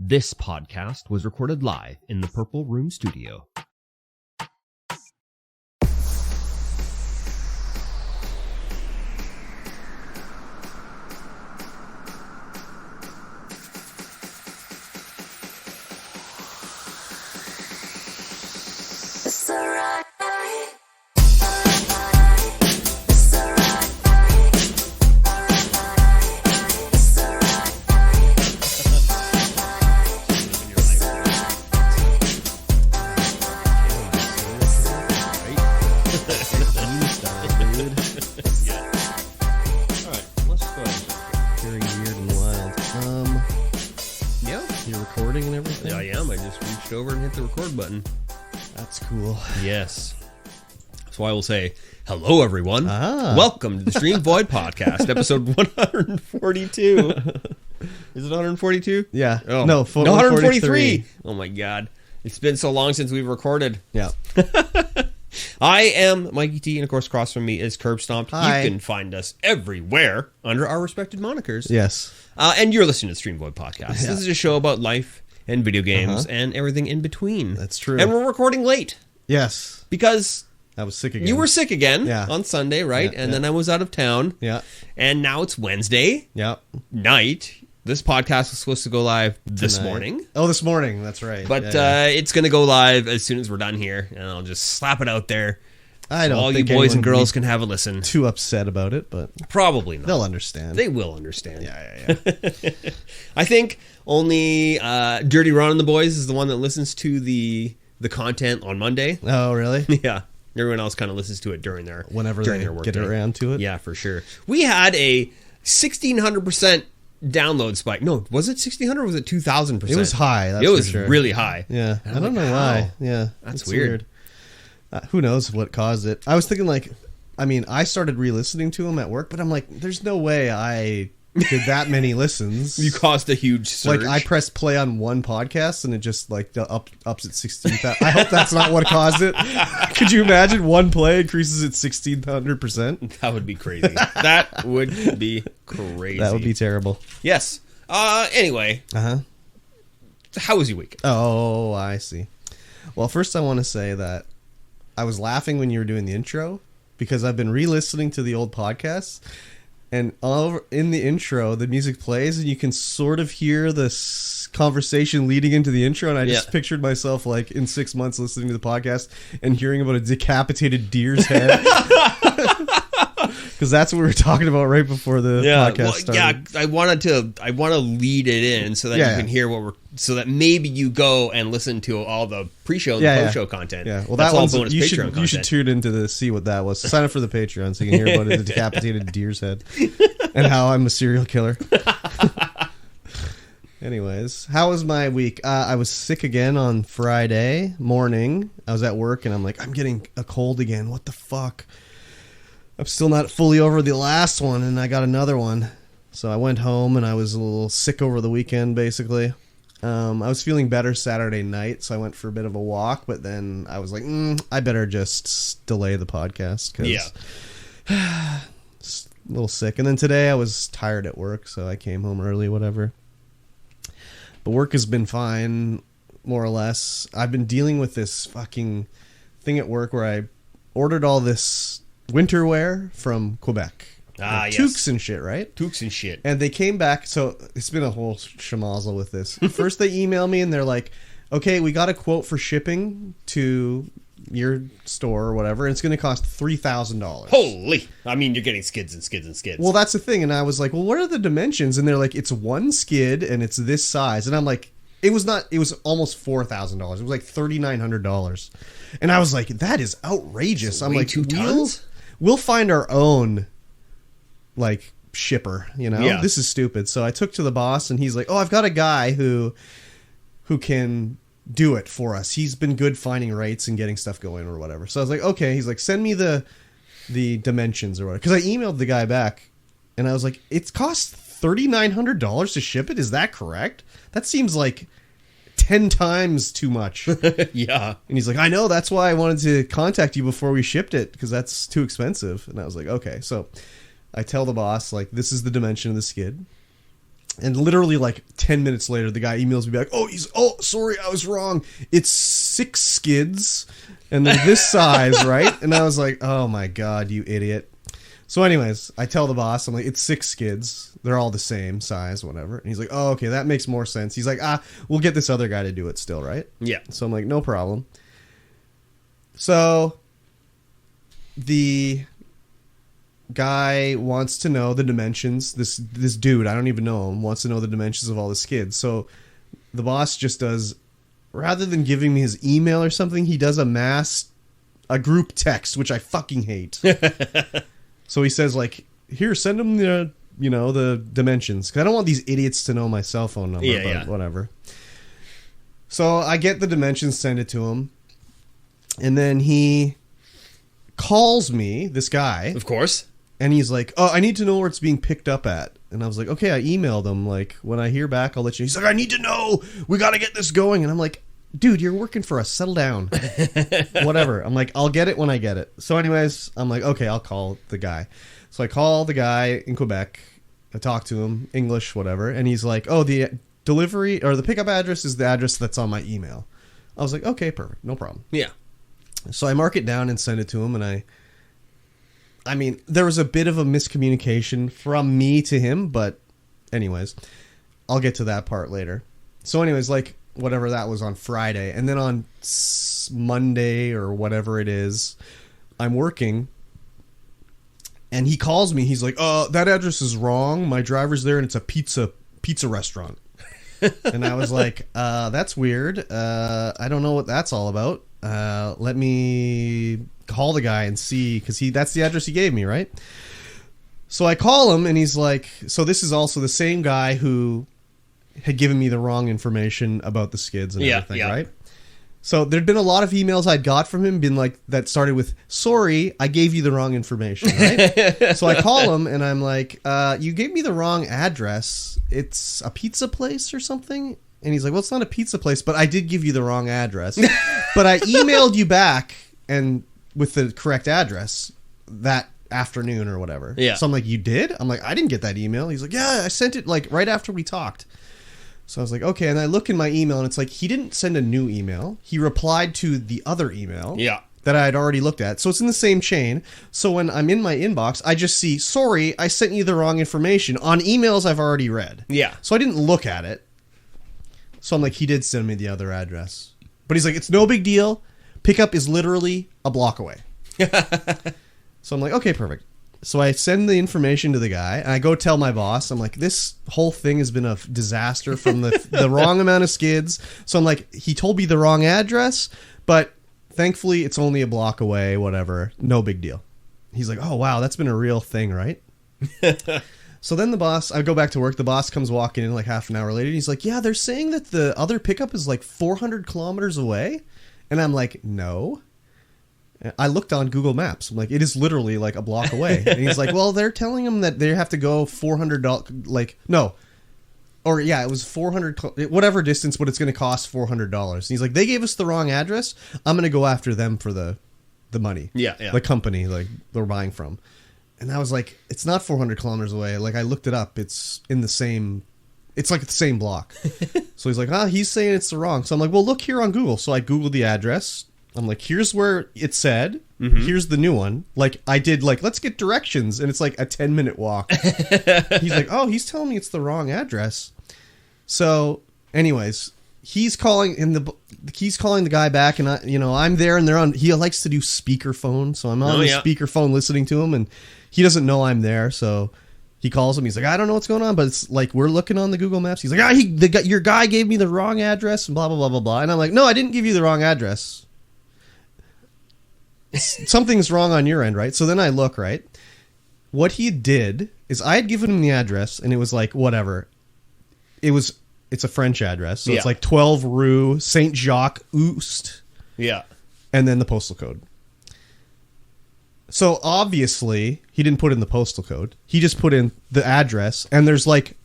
This podcast was recorded live in the Purple Room Studio. Button. That's cool. Yes. So I will say, hello everyone. Welcome to the StreamVoid podcast, episode 142. Is it 142? Yeah. Oh. No, 143. Oh my god. It's been so long since we've recorded. Yeah. I am MikeyT, and of course across from me is KurbStomped. Hi. You can find us everywhere under our respected monikers. Yes. And you're listening to the StreamVoid podcast. Yeah. This is a show about life and video games and everything in between. That's true. And we're recording late. Yes. Because I was sick again. you were sick again Yeah. on Sunday, right? Yeah, and then I was out of town. Yeah. And now it's Wednesday Yeah. night. This podcast was supposed to go live this Tonight. morning. Oh, this morning. That's right. But it's going to go live as soon as we're done here. And I'll just slap it out there. I don't all think you boys and anyone would girls be can have a listen. too upset about it, but Probably not. they'll understand. They will understand. Yeah. I think only Dirty Ron and the boys is the one that listens to the content on Monday. Oh, really? Yeah. Everyone else kind of listens to it during their Whenever during they their work get day. around to it. Yeah, for sure. We had a 1,600% download spike. No, was it 1,600 or was it 2,000%? It was high. That's It was for sure. really high. Yeah. And I don't I'm know like, why. how? Yeah. That's it's weird. Who knows what caused it? I was thinking I started re-listening to them at work, but I'm like, there's no way I did that many listens. You caused a huge surge. I pressed play on one podcast and it just ups at 16,000. I hope that's not what caused it. Could you imagine one play increases at 1,600%? That would be crazy. That would be crazy. That would be terrible. Yes. Anyway. How was your weekend? Oh, I see. Well, first I want to say that I was laughing when you were doing the intro because I've been re-listening to the old podcasts, and in the intro the music plays and you can sort of hear this conversation leading into the intro, and I just pictured myself like in 6 months listening to the podcast and hearing about a decapitated deer's head. Because that's what we were talking about right before the podcast started. Yeah, I want to lead it in so that you can hear so that maybe you go and listen to all the pre-show and post-show content. Yeah, well, that's that all one's bonus Patreon content. You should tune into to see what that was. Sign up for the Patreon so you can hear about the decapitated deer's head and how I'm a serial killer. Anyways, how was my week? I was sick again on Friday morning. I was at work and I'm like, I'm getting a cold again. What the fuck? I'm still not fully over the last one, and I got another one. So I went home, and I was a little sick over the weekend, basically. I was feeling better Saturday night, so I went for a bit of a walk, but then I was like, I better just delay the podcast, because it's a little sick. And then today I was tired at work, so I came home early, whatever. But work has been fine, more or less. I've been dealing with this fucking thing at work where I ordered all this winter wear from Quebec. Toques and shit, right? Toques and shit. And they came back, so it's been a whole schmozzle with this. First they email me and they're like, okay, we got a quote for shipping to your store or whatever, and it's going to cost $3,000. Holy! I mean, you're getting skids and skids and skids. Well, that's the thing. And I was like, well, what are the dimensions? And they're like, it's one skid and it's this size. And I'm like, it was almost $4,000. It was like $3,900. And I was like, that is outrageous. I'm like, 2 tons? We'll find our own, like, shipper, you know? Yeah. This is stupid. So I took to the boss, and he's like, oh, I've got a guy who can do it for us. He's been good finding rates and getting stuff going or whatever. So I was like, okay. He's like, send me the dimensions or whatever. Because I emailed the guy back, and I was like, it costs $3,900 to ship it? Is that correct? That seems like 10 times too much. Yeah. And he's like, I know, that's why I wanted to contact you before we shipped it, because that's too expensive. And I was like, okay. So I tell the boss, like, this is the dimension of the skid. And literally like 10 minutes later, the guy emails me back, sorry, I was wrong. It's 6 skids and they're this size, right? And I was like, oh my God, you idiot. So anyways, I tell the boss, I'm like, it's 6 skids. They're all the same size, whatever. And he's like, oh, okay, that makes more sense. He's like, we'll get this other guy to do it still, right? Yeah. So I'm like, no problem. So the guy wants to know the dimensions. This dude, I don't even know him, wants to know the dimensions of all the skids. So the boss just does, rather than giving me his email or something, he does a group text, which I fucking hate. So he says, like, here, send him the dimensions. Because I don't want these idiots to know my cell phone number, but whatever. So I get the dimensions, send it to him. And then he calls me, this guy. Of course. And he's like, I need to know where it's being picked up at. And I was like, okay, I emailed him. Like, when I hear back, I'll let you. He's like, I need to know. We got to get this going. And I'm like, dude, you're working for us. Settle down. Whatever. I'm like, I'll get it when I get it. So anyways, I'm like, okay, I'll call the guy. So I call the guy in Quebec. I talk to him, English, whatever. And he's like, the delivery or the pickup address is the address that's on my email. I was like, okay, perfect. No problem. Yeah. So I mark it down and send it to him. And I mean, there was a bit of a miscommunication from me to him. But anyways, I'll get to that part later. So anyways, like, whatever that was on Friday. And then on Monday or whatever it is, I'm working. And he calls me. He's like, that address is wrong. My driver's there and it's a pizza restaurant. And I was like, that's weird. I don't know what that's all about. Let me call the guy and see, because that's the address he gave me, right? So I call him and he's like, so this is also the same guy who had given me the wrong information about the skids and everything, right? So there'd been a lot of emails I'd got from him, been like, that started with, sorry, I gave you the wrong information, right? So I call him and I'm like, you gave me the wrong address. It's a pizza place or something? And he's like, well, it's not a pizza place, but I did give you the wrong address. But I emailed you back and with the correct address that afternoon or whatever. Yeah. So I'm like, you did? I'm like, I didn't get that email. He's like, yeah, I sent it like right after we talked. So I was like, okay. And I look in my email and it's like, he didn't send a new email. He replied to the other email that I had already looked at. So it's in the same chain. So when I'm in my inbox, I just see, sorry, I sent you the wrong information on emails I've already read. Yeah. So I didn't look at it. So I'm like, he did send me the other address. But he's like, it's no big deal. Pickup is literally a block away. So I'm like, okay, perfect. So I send the information to the guy, and I go tell my boss. I'm like, this whole thing has been a disaster from the wrong amount of skids. So I'm like, he told me the wrong address, but thankfully it's only a block away, whatever. No big deal. He's like, oh, wow, that's been a real thing, right? So then I go back to work. The boss comes walking in like half an hour later. And he's like, yeah, they're saying that the other pickup is like 400 kilometers away. And I'm like, no. I looked on Google Maps. I'm like, it is literally like a block away. And he's like, well, they're telling him that they have to go $400. Like, no. Or yeah, it was 400, whatever distance, but it's going to cost $400. And he's like, they gave us the wrong address. I'm going to go after them for the money. Yeah. The company like they're buying from. And I was like, it's not 400 kilometers away. Like, I looked it up. It's in the same... It's like the same block. So he's like, he's saying it's the wrong. So I'm like, well, look here on Google. So I Googled the address. I'm like, here's where it said. Mm-hmm. Here's the new one. Like, I did, like, let's get directions. And it's like a 10-minute walk. He's like, he's telling me it's the wrong address. So, anyways... He's calling the guy back, and I'm there, and they're on. He likes to do speakerphone, so I'm on the speakerphone listening to him, and he doesn't know I'm there. So he calls him. He's like, I don't know what's going on, but it's like we're looking on the Google Maps. He's like, your guy gave me the wrong address, and blah blah blah blah blah. And I'm like, no, I didn't give you the wrong address. Something's wrong on your end, right? So then I look, right. What he did is I had given him the address, and it was like whatever. It's a French address, so it's like 12 Rue Saint Jacques Oost. Yeah. And then the postal code. So obviously, he didn't put in the postal code. He just put in the address, and there's like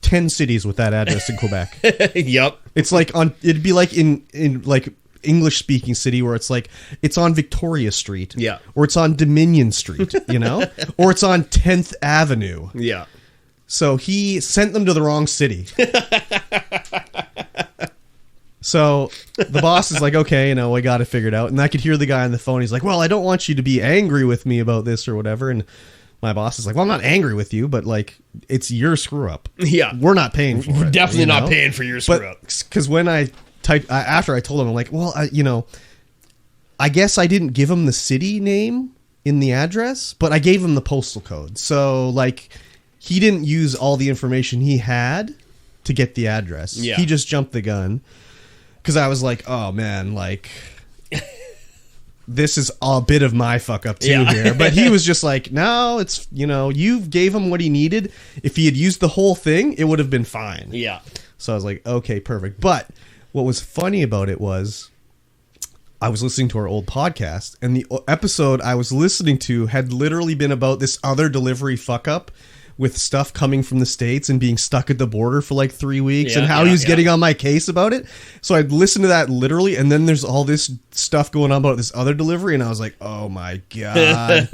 10 cities with that address in Quebec. Yep. It's like it'd be like in like English-speaking city where it's like it's on Victoria Street. Yeah. Or it's on Dominion Street, or it's on 10th Avenue. Yeah. So he sent them to the wrong city. So the boss is like, okay, I got it figured out. And I could hear the guy on the phone. He's like, well, I don't want you to be angry with me about this or whatever. And my boss is like, well, I'm not angry with you, but like, it's your screw up. Yeah. We're not paying for it. We're definitely not paying for your screw up. Because when I typed, after I told him, I'm like, well, I guess I didn't give him the city name in the address, but I gave him the postal code. So like, he didn't use all the information he had to get the address. Yeah. He just jumped the gun. Because I was like, oh, man, like, this is a bit of my fuck up, too, here. But he was just like, no, it's, you gave him what he needed. If he had used the whole thing, it would have been fine. Yeah. So I was like, okay, perfect. But what was funny about it was I was listening to our old podcast, and the episode I was listening to had literally been about this other delivery fuck up with stuff coming from the States and being stuck at the border for like 3 weeks and how he was getting on my case about it. So I'd listen to that literally, and then there's all this stuff going on about this other delivery, and I was like, oh my God.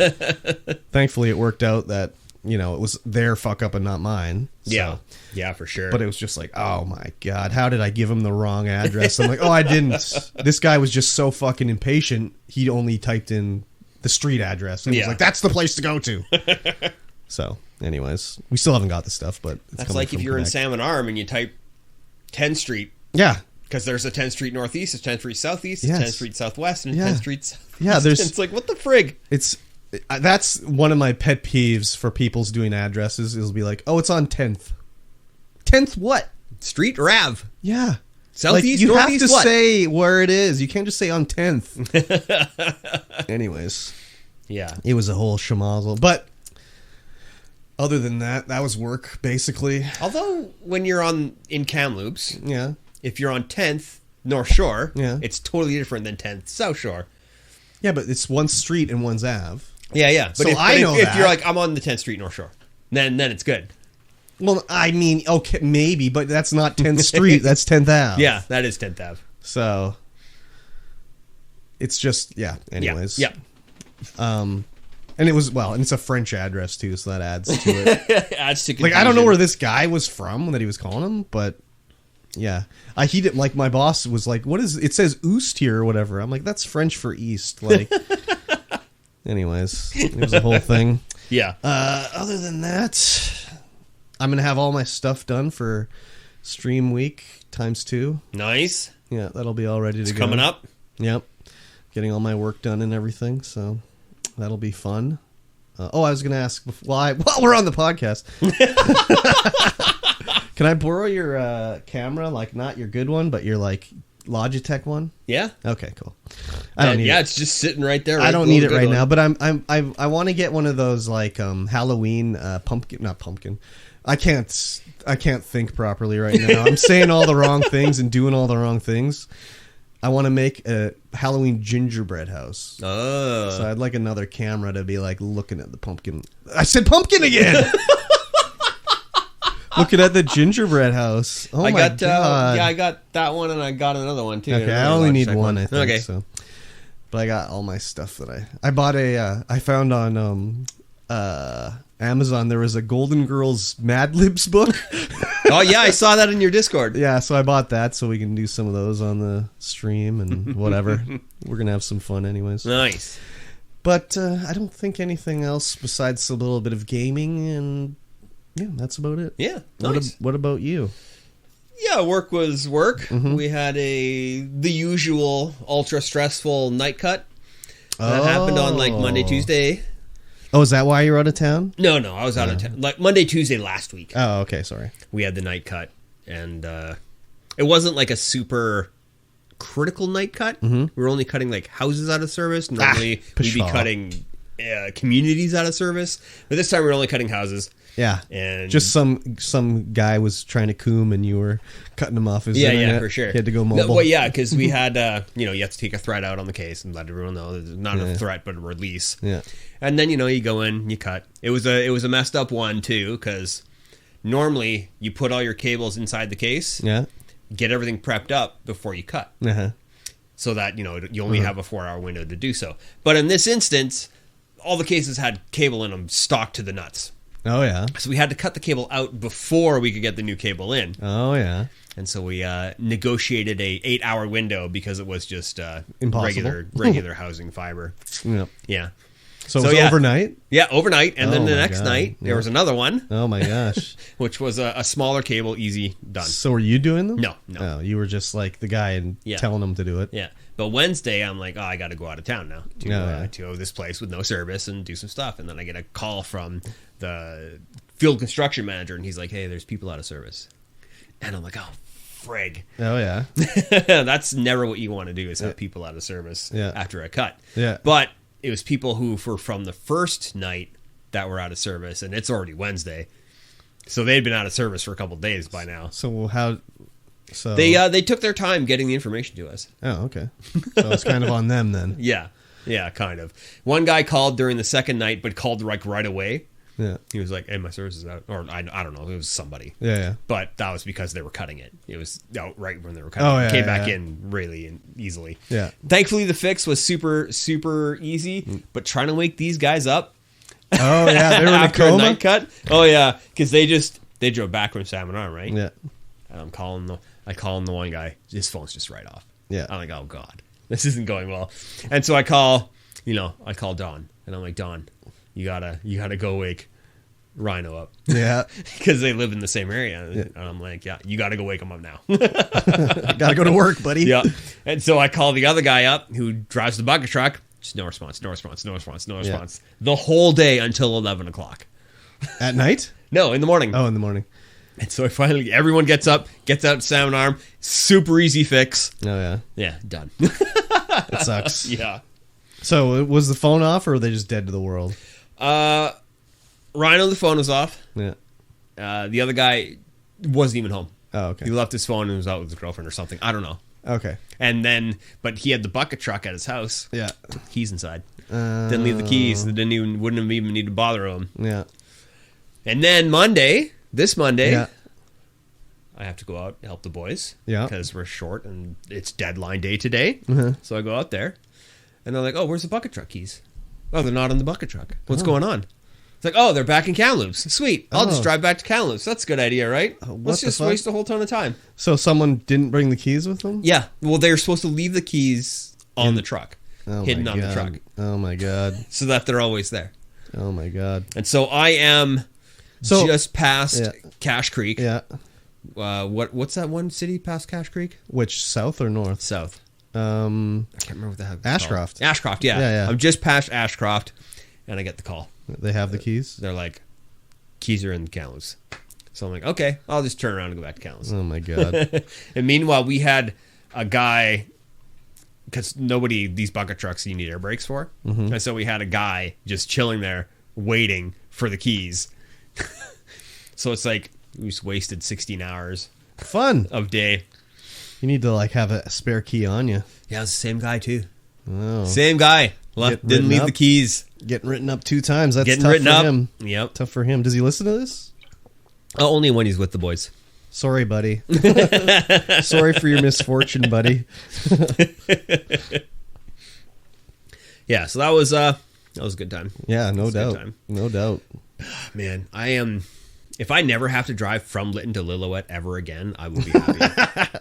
Thankfully, it worked out that, it was their fuck up and not mine. So. Yeah. Yeah, for sure. But it was just like, oh my God, how did I give him the wrong address? I'm like, oh, I didn't. This guy was just so fucking impatient. He only typed in the street address and was like, that's the place to go to. So, anyways, we still haven't got the stuff, but it's that's like if you're Quebec. in Salmon Arm and you type 10th Street. Yeah. Because there's a 10th Street Northeast, a 10th Street Southeast, a 10th Street Southwest, and a 10th Street Southeast. Yeah, there's... It's like, what the frig? That's one of my pet peeves for people's doing addresses. It'll be like, oh, it's on 10th. 10th what? Street or Ave? Yeah. Southeast, you Northeast, have to what? say where it is. You can't just say on 10th. Anyways. Yeah. It was a whole schmozzle. But... other than that, that was work, basically. Although, when you're in Kamloops, if you're on 10th North Shore, it's totally different than 10th South Shore. Yeah, but it's one street and one's Ave. Yeah. But if you're like, I'm on the 10th Street North Shore, then it's good. Well, I mean, okay, maybe, but that's not 10th Street. That's 10th Ave. Yeah, that is 10th Ave. So, it's just, anyways. Yeah. And it was, and it's a French address, too, so that adds to it. Adds to confusion. Like, I don't know where this guy was from that he was calling him, but, yeah. He didn't, like, my boss was like, what is, it says Oost here or whatever. I'm like, that's French for East. Like, anyways, it was a whole thing. Yeah. Other than that, I'm going to have all my stuff done for Stream Week ×2. Nice. Yeah, that'll be all ready to go. It's coming up. Yep. Getting all my work done and everything, so... that'll be fun. I was going to ask while we're on the podcast. Can I borrow your camera? Like, not your good one, but your like Logitech one? Yeah. Okay, cool. I don't need it. It's just sitting right there. I don't need it right now, but I want to get one of those like Halloween not pumpkin. I can't think properly right now. I'm saying all the wrong things and doing all the wrong things. I want to make a Halloween gingerbread house. Oh. So I'd like another camera to be like looking at the pumpkin. I said pumpkin again! Looking at the gingerbread house. Oh my God. I got that one and I got another one too. Okay, I only need one, I think. Okay. So. But I got all my stuff that I bought I found on Amazon there was a Golden Girls Mad Libs book. Oh yeah, I saw that in your Discord. Yeah, so I bought that so we can do some of those on the stream and whatever. We're going to have some fun anyways. Nice. But I don't think anything else besides a little bit of gaming, and yeah, that's about it. Yeah, nice. What about you? Yeah, work was work. Mm-hmm. We had the usual ultra stressful night cut. That happened on like Monday, Tuesday. Oh, is that why you're out of town? No, I was out of town. Like Monday, Tuesday last week. Oh, okay, sorry. We had the night cut, and it wasn't like a super critical night cut. Mm-hmm. We were only cutting like houses out of service. Normally, we'd be cutting communities out of service, but this time we were only cutting houses. Yeah, and just some guy was trying to coom, and you were cutting him off his internet. Yeah, for sure. He had to go mobile. No, well, yeah, because we had you have to take a threat out on the case and let everyone know there's not a threat but a release. Yeah, and then you go in, you cut. It was a messed up one too, because normally you put all your cables inside the case. Yeah, get everything prepped up before you cut, so that you only have a 4-hour window to do so. But in this instance, all the cases had cable in them stocked to the nuts. Oh, yeah. So we had to cut the cable out before we could get the new cable in. Oh, yeah. And so we negotiated a 8-hour window because it was just Impossible. regular housing fiber. Yep. Yeah. So it was overnight? Yeah, overnight. And then Oh the my next God. night, there was another one. Oh, my gosh. Which was a smaller cable, easy, done. So were you doing them? No. Oh, you were just like the guy and telling them to do it? Yeah. But Wednesday, I'm like, I got to go out of town now to this place with no service and do some stuff. And then I get a call from the field construction manager, and he's like, hey, there's people out of service. And I'm like, oh, frig. Oh, yeah. That's never what you want to do, is have people out of service after a cut. Yeah. But it was people who were from the first night that were out of service, and it's already Wednesday. So they'd been out of service for a couple of days by now. So how... So They took their time getting the information to us. Oh, okay. So it's kind of on them then. Yeah, kind of. One guy called during the second night, but called like right away. Yeah. He was like, hey, my service is out. Or I don't know. It was somebody. Yeah. But that was because they were cutting it. It was out right when they were cutting it. It came back in really and easily. Yeah. Thankfully, the fix was super, super easy. But trying to wake these guys up. Oh, yeah. They were in a after a coma? night cut. Oh, yeah. Because they drove back from Salmon Arm, right? Yeah. And I call the one guy. His phone's just right off. Yeah. I'm like, oh, God. This isn't going well. And so I call Don. And I'm like, Don, you gotta go wake Rhino up. Yeah. Because they live in the same area. And I'm like, yeah, you got to go wake him up now. Gotta go to work, buddy. Yeah. And so I call the other guy up who drives the bucket truck. Just no response. The whole day until 11 o'clock. At night? No, in the morning. Oh, in the morning. And so everyone gets up, gets out Salmon Arm. Super easy fix. Oh, yeah. Yeah, done. It sucks. Yeah. So was the phone off, or were they just dead to the world? Rhino, the phone was off. Yeah. The other guy wasn't even home. Oh, okay. He left his phone and was out with his girlfriend or something. I don't know. Okay. And then, but he had the bucket truck at his house. Yeah. Keys inside. Didn't leave the keys. They wouldn't have even need to bother him. Yeah. And then this Monday, I have to go out and help the boys. Yeah. Because we're short and it's deadline day today. Uh-huh. So I go out there and they're like, oh, where's the bucket truck keys? Oh, they're not in the bucket truck. What's going on? It's like, oh, they're back in Kamloops. Sweet. I'll just drive back to Kamloops. That's a good idea, right? Let's just waste a whole ton of time. So someone didn't bring the keys with them? Yeah. Well, they were supposed to leave the keys on the truck. Hidden on the truck. Oh, my God. So that they're always there. Oh, my God. And so I am just past Cache Creek. Yeah. What's that one city past Cache Creek? Which, south or north? South. I can't remember what the heck it's Ashcroft. called. Ashcroft, yeah. Yeah. I'm just past Ashcroft, and I get the call. They have the keys? They're like, keys are in Kamloops. So I'm like, okay, I'll just turn around and go back to Kamloops. Oh, my God. And meanwhile, we had a guy, because these bucket trucks you need air brakes for. Mm-hmm. And so we had a guy just chilling there waiting for the keys. So it's like, we just wasted 16 hours. Fun. Of day. You need to have a spare key on you. Yeah, it's the same guy too. Oh. Same guy. Didn't leave the keys. Getting written up 2 times. That's Getting tough written for up. him. Yep. Tough for him. Does he listen to this? Only when he's with the boys. Sorry, buddy. Sorry for your misfortune, buddy. Yeah, so that was a good time. Yeah, no doubt. No doubt. Man, if I never have to drive from Lytton to Lillooet ever again, I will be happy.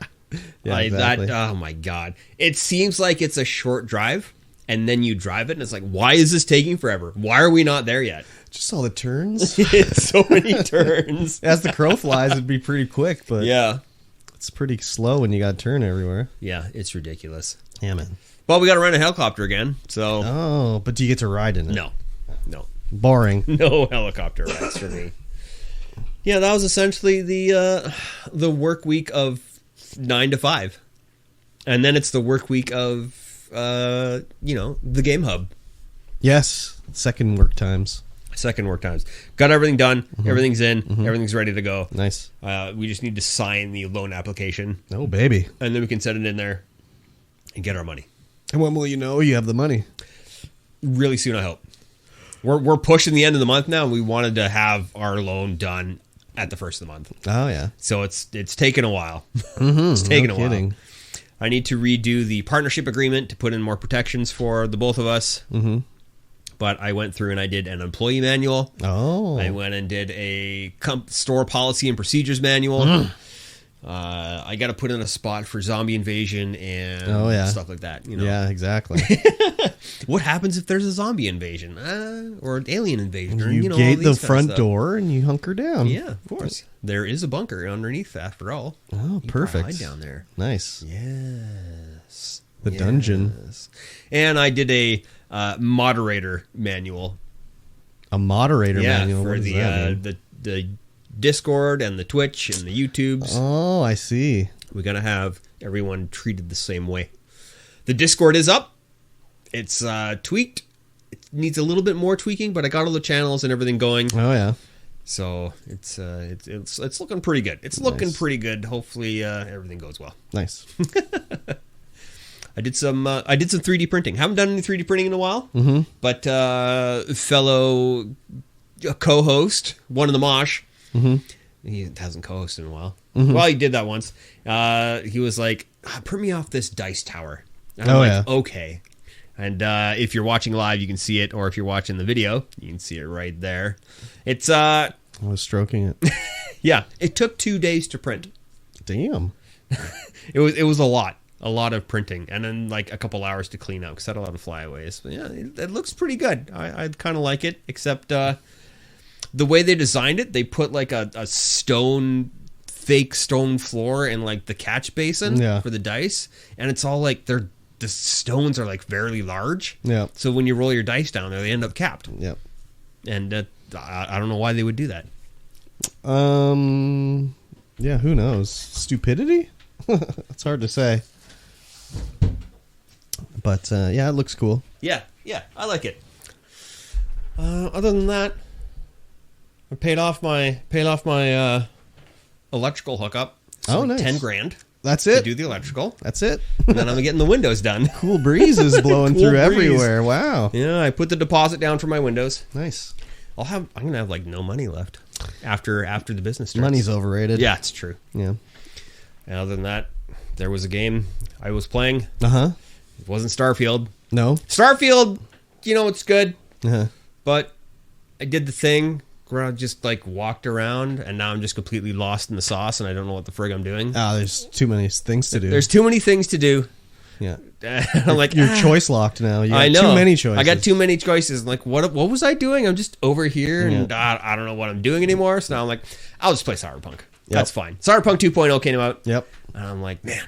Yeah, exactly. Oh my God. It seems like it's a short drive, and then you drive it, and it's like, why is this taking forever? Why are we not there yet? Just all the turns. So many turns. As the crow flies, it'd be pretty quick, but yeah, it's pretty slow when you got to turn everywhere. Yeah, it's ridiculous. Yeah, man. Well, we got to rent a helicopter again, so. Oh, but do you get to ride in it? No. Boring. No helicopter rides for me. Yeah, that was essentially the work week of 9 to 5, and then it's the work week of the Game Hub. Yes, second work times. Got everything done. Mm-hmm. Everything's in. Mm-hmm. Everything's ready to go. Nice. We just need to sign the loan application. Oh, baby. And then we can set it in there and get our money. And when will you know you have the money? Really soon, I hope. We're pushing the end of the month now. We wanted to have our loan done at the first of the month. Oh, yeah. So it's taken a while. Mm-hmm. It's taken No a while. kidding. I need to redo the partnership agreement to put in more protections for the both of us. Mm-hmm. but I went through and I did an employee manual. Oh. I went and did a store policy and procedures manual. I got to put in a spot for zombie invasion and stuff like that. You know? Yeah, exactly. What happens if there's a zombie invasion or an alien invasion? Or, you know, gate the all these front kind of door and you hunker down. Yeah, of course. There is a bunker underneath, after all. Oh, You perfect. hide down there. Nice. Yes. The dungeon. And I did a moderator manual. A moderator manual? For What does that mean? the Discord and the Twitch and the YouTubes. Oh, I see. We got to have everyone treated the same way. The Discord is up. It's tweaked. It needs a little bit more tweaking, but I got all the channels and everything going. Oh, yeah. So it's looking pretty good. It's looking pretty good. Hopefully everything goes well. Nice. I did some 3D printing. Haven't done any 3D printing in a while, but fellow co-host, one of the Mosh, he hasn't co-hosted in a while. Well, he did that once. He was like, "Print me off this dice tower." And I'm like, okay. And if you're watching live, you can see it, or if you're watching the video, you can see it right there. It's I was stroking it. yeah. It took 2 days to print. Damn. It was a lot of printing, and then like a couple hours to clean up because I had a lot of flyaways. But yeah, it looks pretty good. I kind of like it, except the way they designed it, they put like a fake stone floor in like the catch basin for the dice, and it's all like the stones are like fairly large. Yeah. So when you roll your dice down there, they end up capped. Yep. And I don't know why they would do that. Yeah, who knows? Stupidity? It's hard to say. But yeah, it looks cool. Yeah, I like it. Other than that, I paid off my electrical hookup. So nice. $10,000. That's it. To do the electrical. That's it. And then I'm getting the windows done. Cool breezes blowing Cool through breeze. everywhere. Wow. Yeah, I put the deposit down for my windows. Nice. I'm gonna have like no money left after the business starts. Money's overrated. Yeah, it's true. Yeah. And other than that, there was a game I was playing. Uh-huh. It wasn't Starfield. No. Starfield, it's good. Uh-huh. But I did the thing where I just like walked around, and now I'm just completely lost in the sauce, and I don't know what the frig I'm doing. There's too many things to do. There's too many things to do. Yeah. I'm like, you're choice locked now. You got I know. Too many choices. I got too many choices. I'm like, what was I doing? I'm just over here, and I don't know what I'm doing anymore. So now I'm like, I'll just play Cyberpunk. That's fine. Cyberpunk 2.0 came out. Yep. And I'm like, man,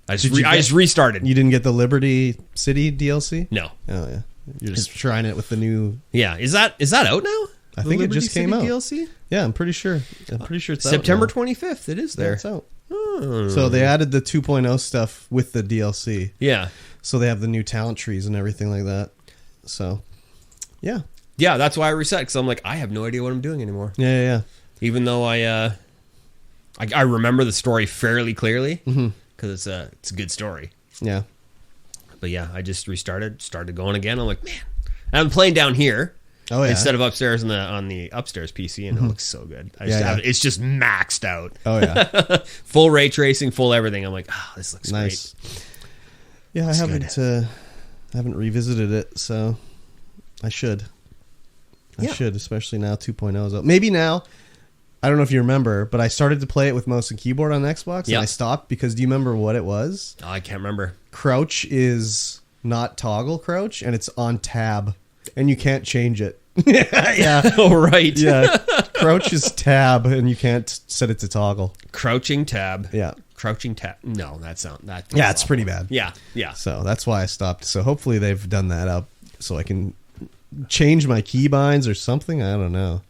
I just restarted. You didn't get the Liberty City DLC? No. Oh yeah. You're just trying it with the new. Yeah. Is that out now? I think it just came out. DLC? Yeah, I'm pretty sure. It's September out now. 25th. It is there. Yeah, it's out. So they added the 2.0 stuff with the DLC. Yeah. So they have the new talent trees and everything like that. So, yeah. Yeah, that's why I reset, because I'm like, I have no idea what I'm doing anymore. Yeah. Even though I remember the story fairly clearly, because it's a good story. Yeah. But yeah, I just started going again. I'm like, man, I'm playing down here. Oh yeah. Instead of upstairs on the upstairs PC, and it looks so good. It's just maxed out. Oh yeah. Full ray tracing, full everything. I'm like, this looks nice. Great. Yeah, I haven't revisited it, so I should. I should, especially now 2.0 is out. Maybe now. I don't know if you remember, but I started to play it with mouse and keyboard on Xbox, and I stopped because do you remember what it was? Oh, I can't remember. Crouch is not toggle crouch, and it's on tab, and you can't change it. Yeah. Oh, right. Yeah. Crouch is tab, and you can't set it to toggle. Crouching tab. Yeah. Crouching tab. No, that. Yeah, it's pretty bad. Yeah. So that's why I stopped. So hopefully they've done that up so I can change my keybinds or something. I don't know.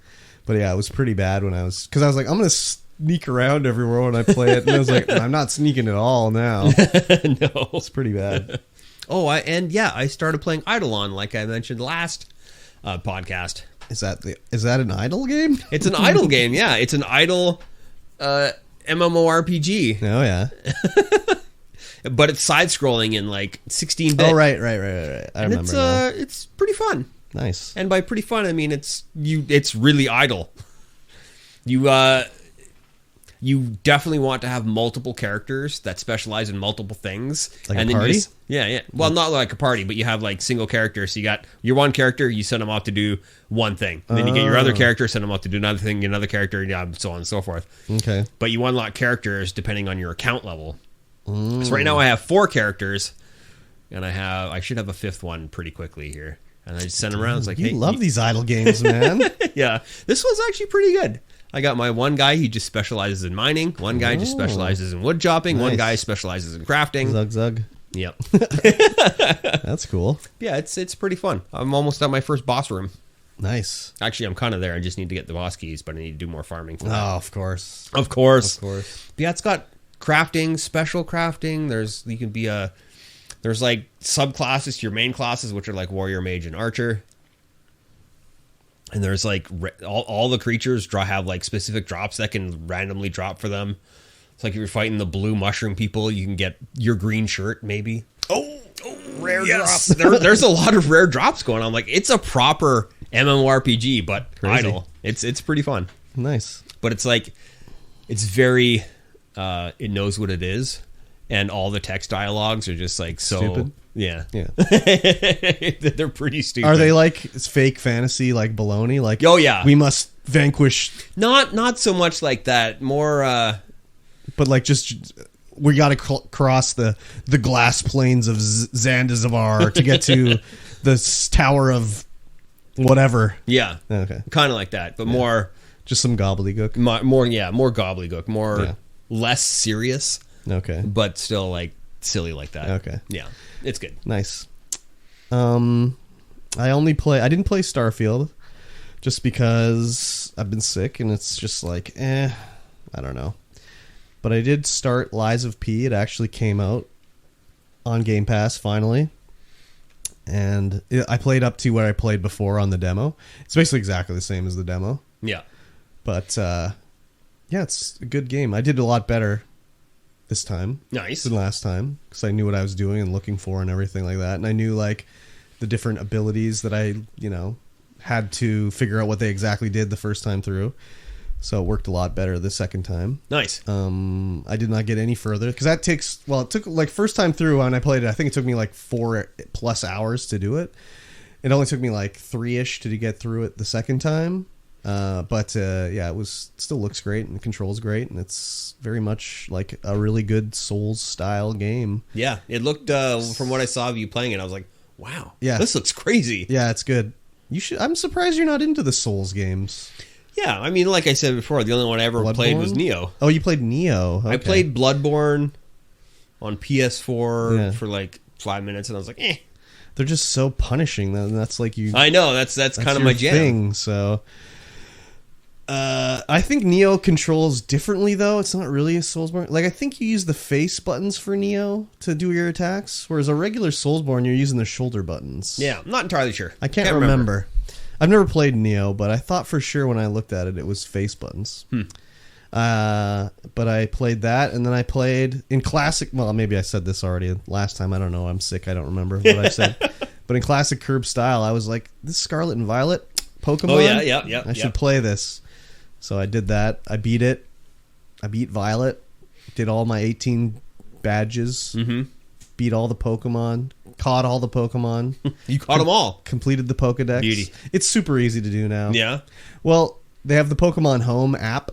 But yeah, it was pretty bad because I was like, I'm going to sneak around everywhere when I play it. And I was like, I'm not sneaking at all now. No. It's pretty bad. I started playing Eidolon, like I mentioned last podcast. Is that an idle game? It's an idle game, yeah. It's an idle MMORPG. Oh, yeah. But it's side-scrolling in like 16-bit. Oh, right. I remember now. It's pretty fun. Nice. And by pretty fun, I mean it's really idle. You you definitely want to have multiple characters that specialize in multiple things. Like and a then party? Yeah. Well, not like a party, but you have like single characters. So you got your one character, you send them off to do one thing. And then you get your other character, send them off to do another thing, another character, yeah, so on and so forth. Okay. But you unlock characters depending on your account level. So right now I have 4 characters, and I should have a 5th one pretty quickly here. And I just send them around. It's like, You hey, love these idle games, man. yeah, this one's actually pretty good. I got my one guy, he just specializes in mining. One guy just specializes in wood chopping. One Nice. guy specializes in crafting. Zug. Yep. That's cool. Yeah, it's pretty fun. I'm almost at my first boss room. Nice. Actually, I'm kind of there. I just need to get the boss keys, but I need to do more farming for that. Oh, of course. Of course. Of course. But yeah, it's got crafting, special crafting. There's like subclasses to your main classes, which are like warrior, mage, and archer. And there's like all the creatures have like specific drops that can randomly drop for them. It's like if you're fighting the blue mushroom people, you can get your green shirt maybe. Oh, rare drops. There's a lot of rare drops going on. Like it's a proper MMORPG, but Crazy. idle. It's pretty fun. Nice. But it's like it's very it knows what it is, and all the text dialogues are just like so Stupid? Yeah. They're pretty stupid. Are they like it's fake fantasy, like baloney? Like, Oh, yeah. we must vanquish, Not so much like that. More but like just we got to cross the glass plains of Zandazavar to get to the tower of whatever. yeah. Okay, Kind of like that, but more just some gobbledygook. more gobbledygook, more Yeah. less serious, Okay, but still like silly like that. Okay. Yeah. It's good. nice. I didn't play Starfield just because I've been sick and it's just like, I don't know. But I did start Lies of P. It actually came out on Game Pass finally. And I played up to where I played before on the demo. It's basically exactly the same as the demo. Yeah. But, yeah, it's a good game. I did a lot better this time. Nice. Than last time because I knew what I was doing and looking for and everything like that. And I knew like the different abilities that I, had to figure out what they exactly did the first time through. So it worked a lot better the second time. Nice. I did not get it because that it took like first time through when I played it, I think it took me like 4+ hours to do it. It only took me like 3-ish to get through it the second time. But it still looks great and the controls great. And it's very much like a really good Souls style game. Yeah. It looked, from what I saw of you playing it, I was like, wow. Yeah. This looks crazy. Yeah, it's good. I'm surprised you're not into the Souls games. Yeah, I mean, like I said before, the only one I ever played was Bloodborne? Neo. Oh, you played Neo. Okay. I played Bloodborne on PS4 Yeah. for like 5 minutes, and I was like, eh. They're just so punishing. That's like you. I know, that's kind of your my jam. thing. So, I think Neo controls differently though. It's not really a Soulsborne. Like I think you use the face buttons for Neo to do your attacks, whereas a regular Soulsborne you're using the shoulder buttons. Yeah, I'm not entirely sure. I can't remember. I've never played Neo, but I thought for sure when I looked at it, it was face buttons. But I played that, and then I played in classic. Well, maybe I said this already last time. I don't know. I'm sick. I don't remember what I said. But in classic Curb style, I was like, "This Scarlet and Violet Pokemon. Oh yeah. I should play this." So I did that. I beat it. I beat Violet. Did all my 18 badges. Mm-hmm. Beat all the Pokemon. Caught all the Pokemon. You caught them all. Completed the Pokedex. Beauty. It's super easy to do now. Yeah. Well, they have the Pokemon Home app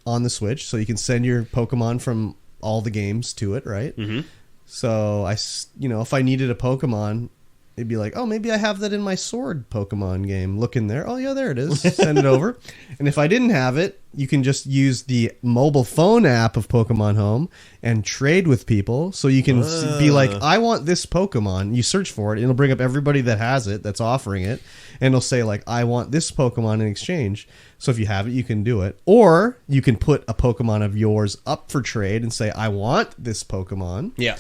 on the Switch, so you can send your Pokemon from all the games to it, right? Mm-hmm. So if I needed a Pokemon, it'd be like, oh, maybe I have that in my Sword Pokemon game. Look in there. Oh yeah, there it is. Send it over. And if I didn't have it, you can just use the mobile phone app of Pokemon Home and trade with people. So you can be like, I want this Pokemon. You search for it. It'll bring up everybody that has it, that's offering it. And it'll say like, I want this Pokemon in exchange. So if you have it, you can do it. Or you can put a Pokemon of yours up for trade and say, I want this Pokemon. Yeah.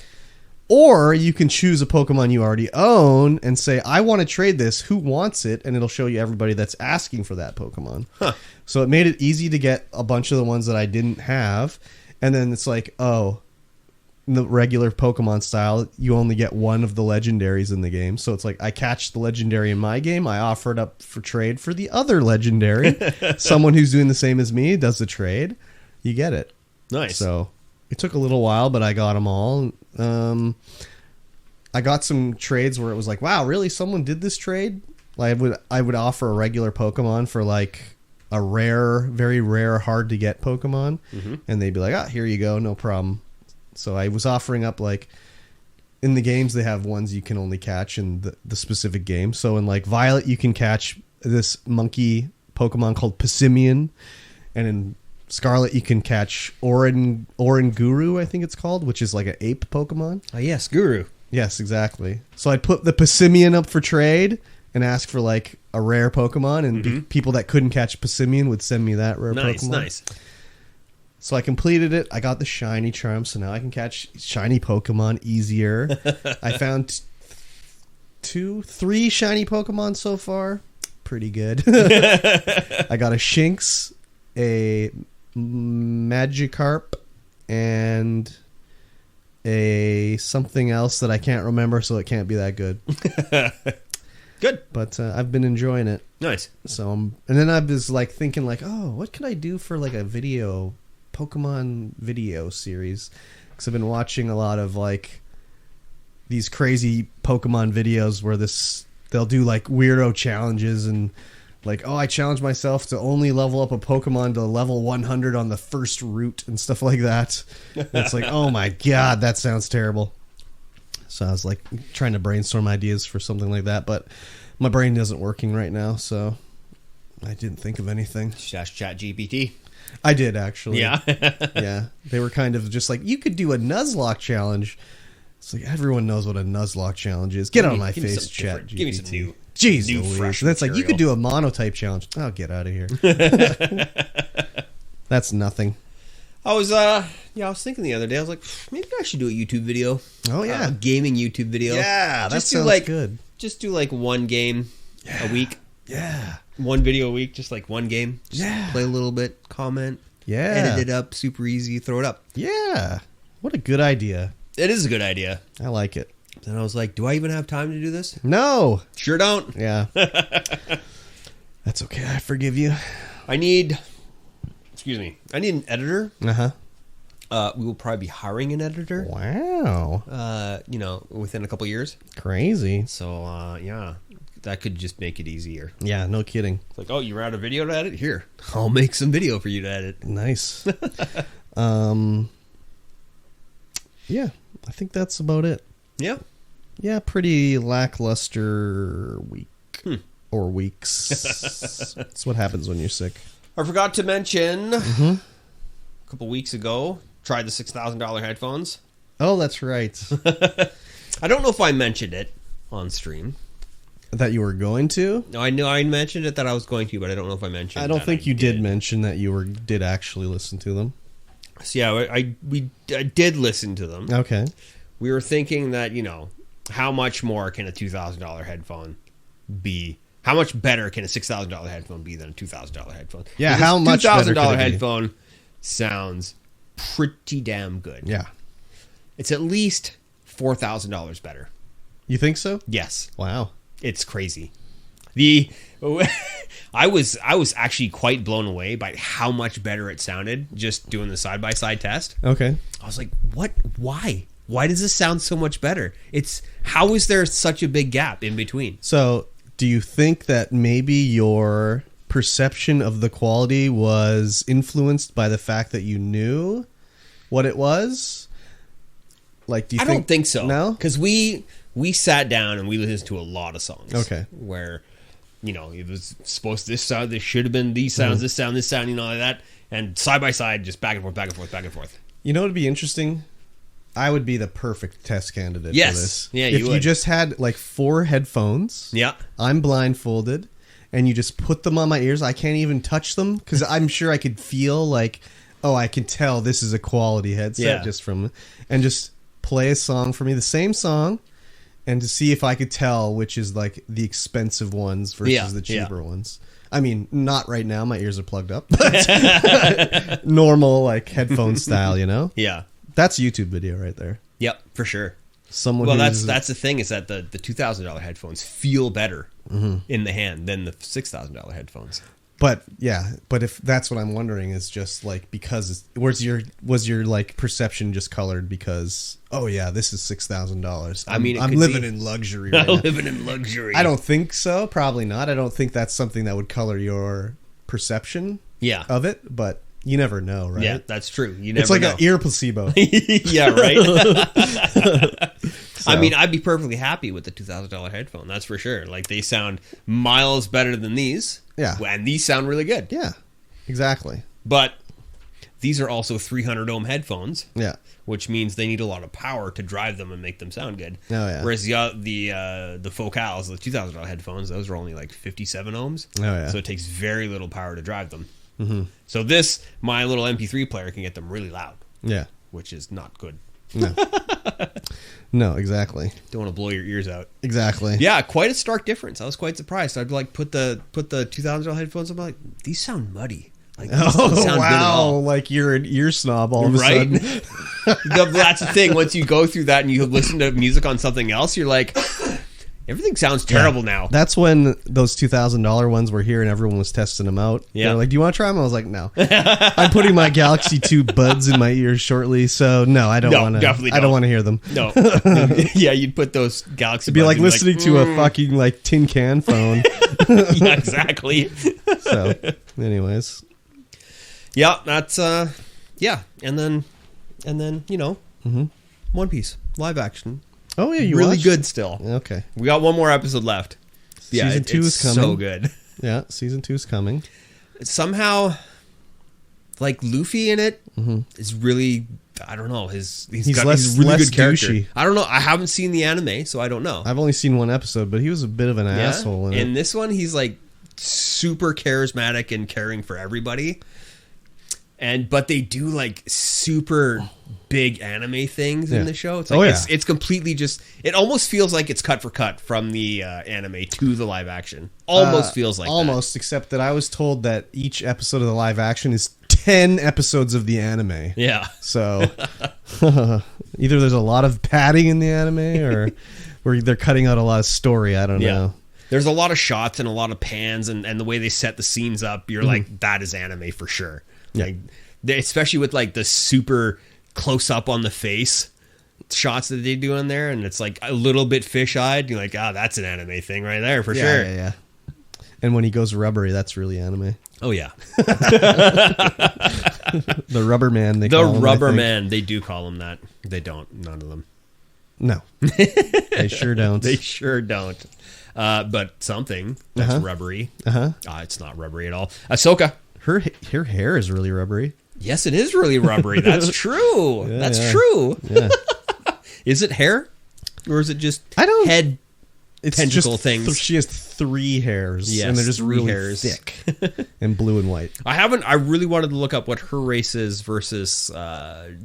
Or you can choose a Pokemon you already own and say, I want to trade this. Who wants it? And it'll show you everybody that's asking for that Pokemon. Huh. So it made it easy to get a bunch of the ones that I didn't have. And then it's like, oh, in the regular Pokemon style, you only get one of the legendaries in the game. So it's like, I catch the legendary in my game. I offer it up for trade for the other legendary. Someone who's doing the same as me does the trade. you get it. Nice. So it took a little while, but I got them all. I got some trades where it was like, wow, really? Someone did this trade? Like, I would offer a regular Pokemon for like a rare, very rare, hard to get Pokemon, and they'd be like, here you go, no problem. So I was offering up like, in the games they have ones you can only catch in the specific game. So in like Violet you can catch this monkey Pokemon called Passimian, and in Scarlet you can catch Oranguru, I think it's called, which is like an ape Pokemon. Oh yes, Guru. Yes, exactly. So I'd put the Passimian up for trade and ask for like a rare Pokemon, and people that couldn't catch Passimian would send me that rare Pokemon. Nice. So I completed it. I got the shiny charm, so now I can catch shiny Pokemon easier. I found 3 shiny Pokemon so far. Pretty good. I got a Shinx, a Magikarp, and a something else that I can't remember, so it can't be that good. Good. But I've been enjoying it. Nice. So and then I was like thinking like, oh, what could I do for like a Pokemon video series? Because I've been watching a lot of like these crazy Pokemon videos where they'll do like weirdo challenges and like, oh, I challenge myself to only level up a Pokemon to level 100 on the first route and stuff like that. It's like, oh my god, that sounds terrible. So I was like trying to brainstorm ideas for something like that, but my brain isn't working right now, so I didn't think of anything. Just chat GPT. I did, actually. Yeah. Yeah. They were kind of just like, you could do a Nuzlocke challenge. It's like, everyone knows what a Nuzlocke challenge is. Get on my face, chat GPT. Give me some new. Jeez, new Louise. fresh And that's like, you could material. do a monotype challenge. Oh, get out of here. That's nothing. I was thinking the other day, I was like, maybe I should do a YouTube video. Oh, yeah. A gaming YouTube video. Yeah, that just sounds do like, good. Just do like one game a week. Yeah. One video a week, just like one game. Just Yeah. play a little bit, comment. Yeah. Edit it up, super easy, throw it up. Yeah. What a good idea. It is a good idea. I like it. Then I was like, do I even have time to do this? No. Sure don't. Yeah. That's okay. I forgive you. I need an editor. Uh-huh. We will probably be hiring an editor. Wow. Within a couple years. Crazy. So, yeah, that could just make it easier. Yeah, no kidding. It's like, oh, you ran out of video to edit? Here, I'll make some video for you to edit. Nice. Yeah, I think that's about it. Yeah. Yeah, pretty lackluster week. Or weeks. That's what happens when you're sick. I forgot to mention, a couple weeks ago, tried the $6,000 headphones. Oh, that's right. I don't know if I mentioned it on stream. That you were going to? No, I know I mentioned it that I was going to, but I don't know if I mentioned it. I don't think you did mention that you did actually listen to them. So yeah, I did listen to them. Okay. We were thinking that, how much more can a $2,000 headphone be? How much better can a $6,000 headphone be than a $2,000 headphone? Yeah, Because how much better could $2,000 it be? headphone sounds pretty damn good. Yeah. It's at least $4,000 better. You think so? Yes. Wow. It's crazy. I was actually quite blown away by how much better it sounded just doing the side-by-side test. Okay. I was like, what? Why? Why does this sound so much better? How is there such a big gap in between? So, do you think that maybe your perception of the quality was influenced by the fact that you knew what it was? Like, do you I don't think so. No? Because we sat down and we listened to a lot of songs. Okay. Where, it was supposed to this sound, this should have been these sounds, this sound, like that. And side by side, just back and forth, back and forth, back and forth. You know what would be interesting? I would be the perfect test candidate for Yes. this. Yeah, if you you would. just had like 4 headphones. Yeah. I'm blindfolded, and you just put them on my ears. I can't even touch them because I'm sure I could feel like, oh, I can tell this is a quality headset just from, and just play a song for me, the same song, and to see if I could tell which is like the expensive ones versus the cheaper ones. I mean, not right now. My ears are plugged up, but normal like headphone style, Yeah. That's a YouTube video right there. Yep, for sure. Someone. Well, who's, that's the thing is that the $2,000 headphones feel better in the hand than the $6,000 headphones. But if that's what I'm wondering is just like because was your like perception just colored because this is $6,000. I mean, I'm living in luxury right now. Living in luxury. I don't think so. Probably not. I don't think that's something that would color your perception of it, but you never know, right? Yeah, that's true. You never It's like know. an ear placebo. Yeah, right. So. I mean, I'd be perfectly happy with the $2,000 headphone. That's for sure. Like they sound miles better than these. Yeah. And these sound really good. Yeah, exactly. But these are also 300 ohm headphones. Yeah. Which means they need a lot of power to drive them and make them sound good. Oh, yeah. Whereas the Focals, the $2,000 headphones, those are only like 57 ohms. Oh, yeah. So it takes very little power to drive them. Mm-hmm. So my little MP3 player can get them really loud. Yeah. Which is not good. No. No, exactly. Don't want to blow your ears out. Exactly. Yeah, quite a stark difference. I was quite surprised. I'd like put the $2,000 headphones. I'm like, these sound muddy. Like, these don't sound good at all. Like you're an ear snob all of a sudden. That's the thing. Once you go through that and you listen to music on something else, you're like, everything sounds terrible now. That's when those $2,000 ones were here and everyone was testing them out. Yeah. They're like, do you want to try them? I was like, no. I'm putting my Galaxy 2 buds in my ears shortly, so no, I don't want to. Definitely I don't want to hear them. No. Yeah, you'd put those Galaxy It'd be like buds listening to a fucking like tin can phone. Yeah, exactly. So, anyways. Yeah, that's yeah, and then One Piece live action. Oh yeah, you really watched? good still. Okay, we got one more episode left. Yeah, season 2 is coming. So good. Yeah, season 2 is coming. Somehow, like Luffy in it is really. I don't know. He's really less good character. douchey. I don't know. I haven't seen the anime, so I don't know. I've only seen one episode, but he was a bit of an asshole in it. In this one, he's like super charismatic and caring for everybody. But they do like super big anime things in the show. It's like it's completely just. It almost feels like it's cut for cut from the anime to the live action. Almost feels like almost, that. Except that I was told that each episode of the live action is 10 episodes of the anime. Yeah. So either there's a lot of padding in the anime, or they're cutting out a lot of story. I don't know. There's a lot of shots and a lot of pans, and the way they set the scenes up, you're like, that is anime for sure. Like, especially with like the super close up on the face shots that they do in there, and it's like a little bit fish-eyed. You're like, that's an anime thing right there for sure. Yeah. And when he goes rubbery, that's really anime. Oh yeah. The rubber man. The rubber man. They do call him that. They don't. None of them. No. They sure don't. They sure don't. But something that's rubbery. It's not rubbery at all. Ahsoka. Her hair is really rubbery. Yes, it is really rubbery. That's true. That's true. Yeah. Is it hair? Or is it just head it's tentacle just things? She has 3 hairs. Yes, and they're just 3 really hairs. thick and blue and white. I really wanted to look up what her race is versus the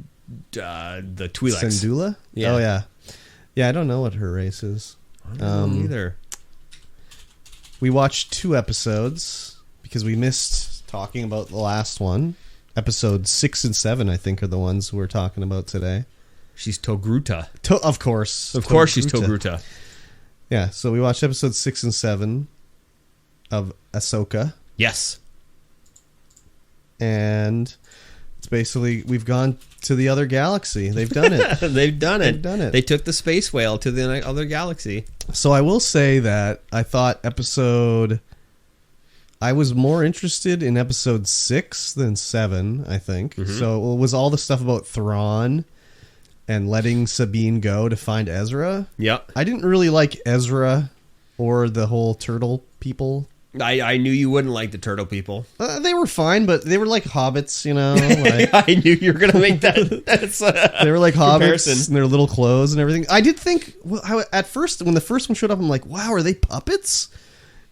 Twi'leks. Syndulla? Yeah. Oh, yeah. Yeah, I don't know what her race is. I don't know either. We watched 2 episodes because we missed talking about the last one. Episodes 6 and 7, I think, are the ones we're talking about today. She's Togruta. Of course. Of course she's Togruta. Yeah, so we watched episodes 6 and 7 of Ahsoka. Yes. And it's basically, we've gone to the other galaxy. They've done it. They've done it. They took the space whale to the other galaxy. So I will say that I thought I was more interested in episode 6 than 7, I think. So it was all the stuff about Thrawn and letting Sabine go to find Ezra. Yep. I didn't really like Ezra or the whole turtle people. I knew you wouldn't like the turtle people. They were fine, but they were like hobbits, you know. Like, I knew you were going to make that. They were like comparison. Hobbits in their little clothes and everything. I did think, at first, when the first one showed up, I'm like, wow, are they puppets?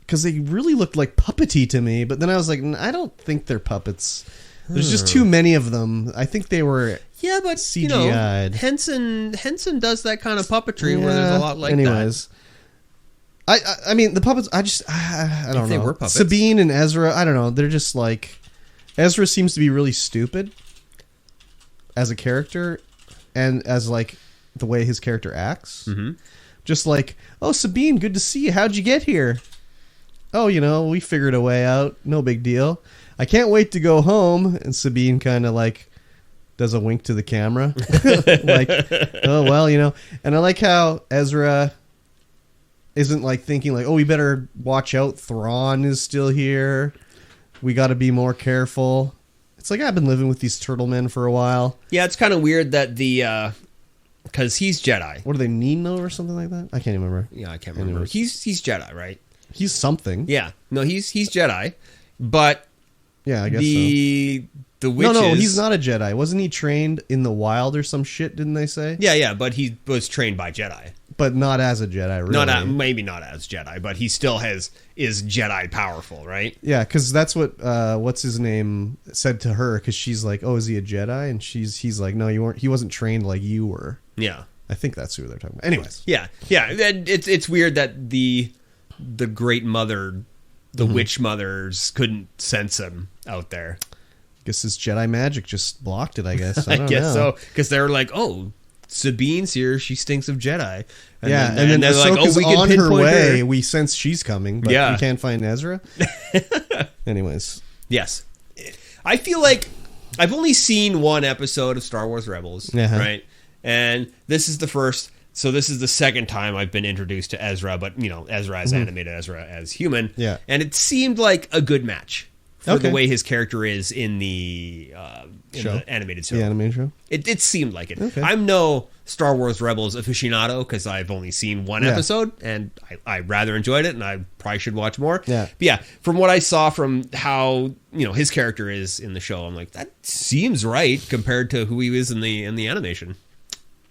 Because they really looked like puppety to me. But then I was like, I don't think they're puppets. There's just too many of them. I think they were CGI'd. Henson does that kind of puppetry where there's a lot like that. I mean, the puppets, I don't know. They were puppets. Sabine and Ezra, I don't know. They're just like... Ezra seems to be really stupid as a character and as like the way his character acts. Just like, oh, Sabine, good to see you. How'd you get here? oh, we figured a way out. No big deal. I can't wait to go home. And Sabine kind of like does a wink to the camera. Like, oh, well, And I like how Ezra isn't like thinking like, oh, we better watch out. Thrawn is still here. We got to be more careful. It's like, I've been living with these turtle men for a while. Yeah, it's kind of weird that because he's Jedi. What are they, Nino or something like that? I can't even remember. Yeah, I can't remember. He's Jedi, right? He's something. Yeah. No, he's Jedi. But yeah, I guess the witches... No, he's not a Jedi. Wasn't he trained in the wild or some shit, didn't they say? Yeah, but he was trained by Jedi. But not as a Jedi, really. Maybe not as Jedi, but he still is Jedi powerful, right? Yeah, because that's what what's his name said to her. Because she's like, "Oh, is he a Jedi?" And he's like, "No, you weren't. He wasn't trained like you were." Yeah, I think that's who they're talking about. Anyways, yeah. It's weird that the Great Mother, the Witch Mothers, couldn't sense him out there. I guess his Jedi magic just blocked it. I guess. I guess so, because they were like, "Oh, Sabine's here. She stinks of Jedi." And then they're like, "Oh, we can on her way. Her. We sense she's coming, but we can't find Ezra." Anyways, yes, I feel like I've only seen one episode of Star Wars Rebels, right? And this is the first. So this is the second time I've been introduced to Ezra, but Ezra as animated, Ezra as human. Yeah, and it seemed like a good match. For the way his character is in the animated show. The animated show? It seemed like it. Okay. I'm no Star Wars Rebels aficionado because I've only seen one episode, and I rather enjoyed it, and I probably should watch more. Yeah. But yeah, from what I saw from how his character is in the show, I'm like, that seems right compared to who he is in the animation.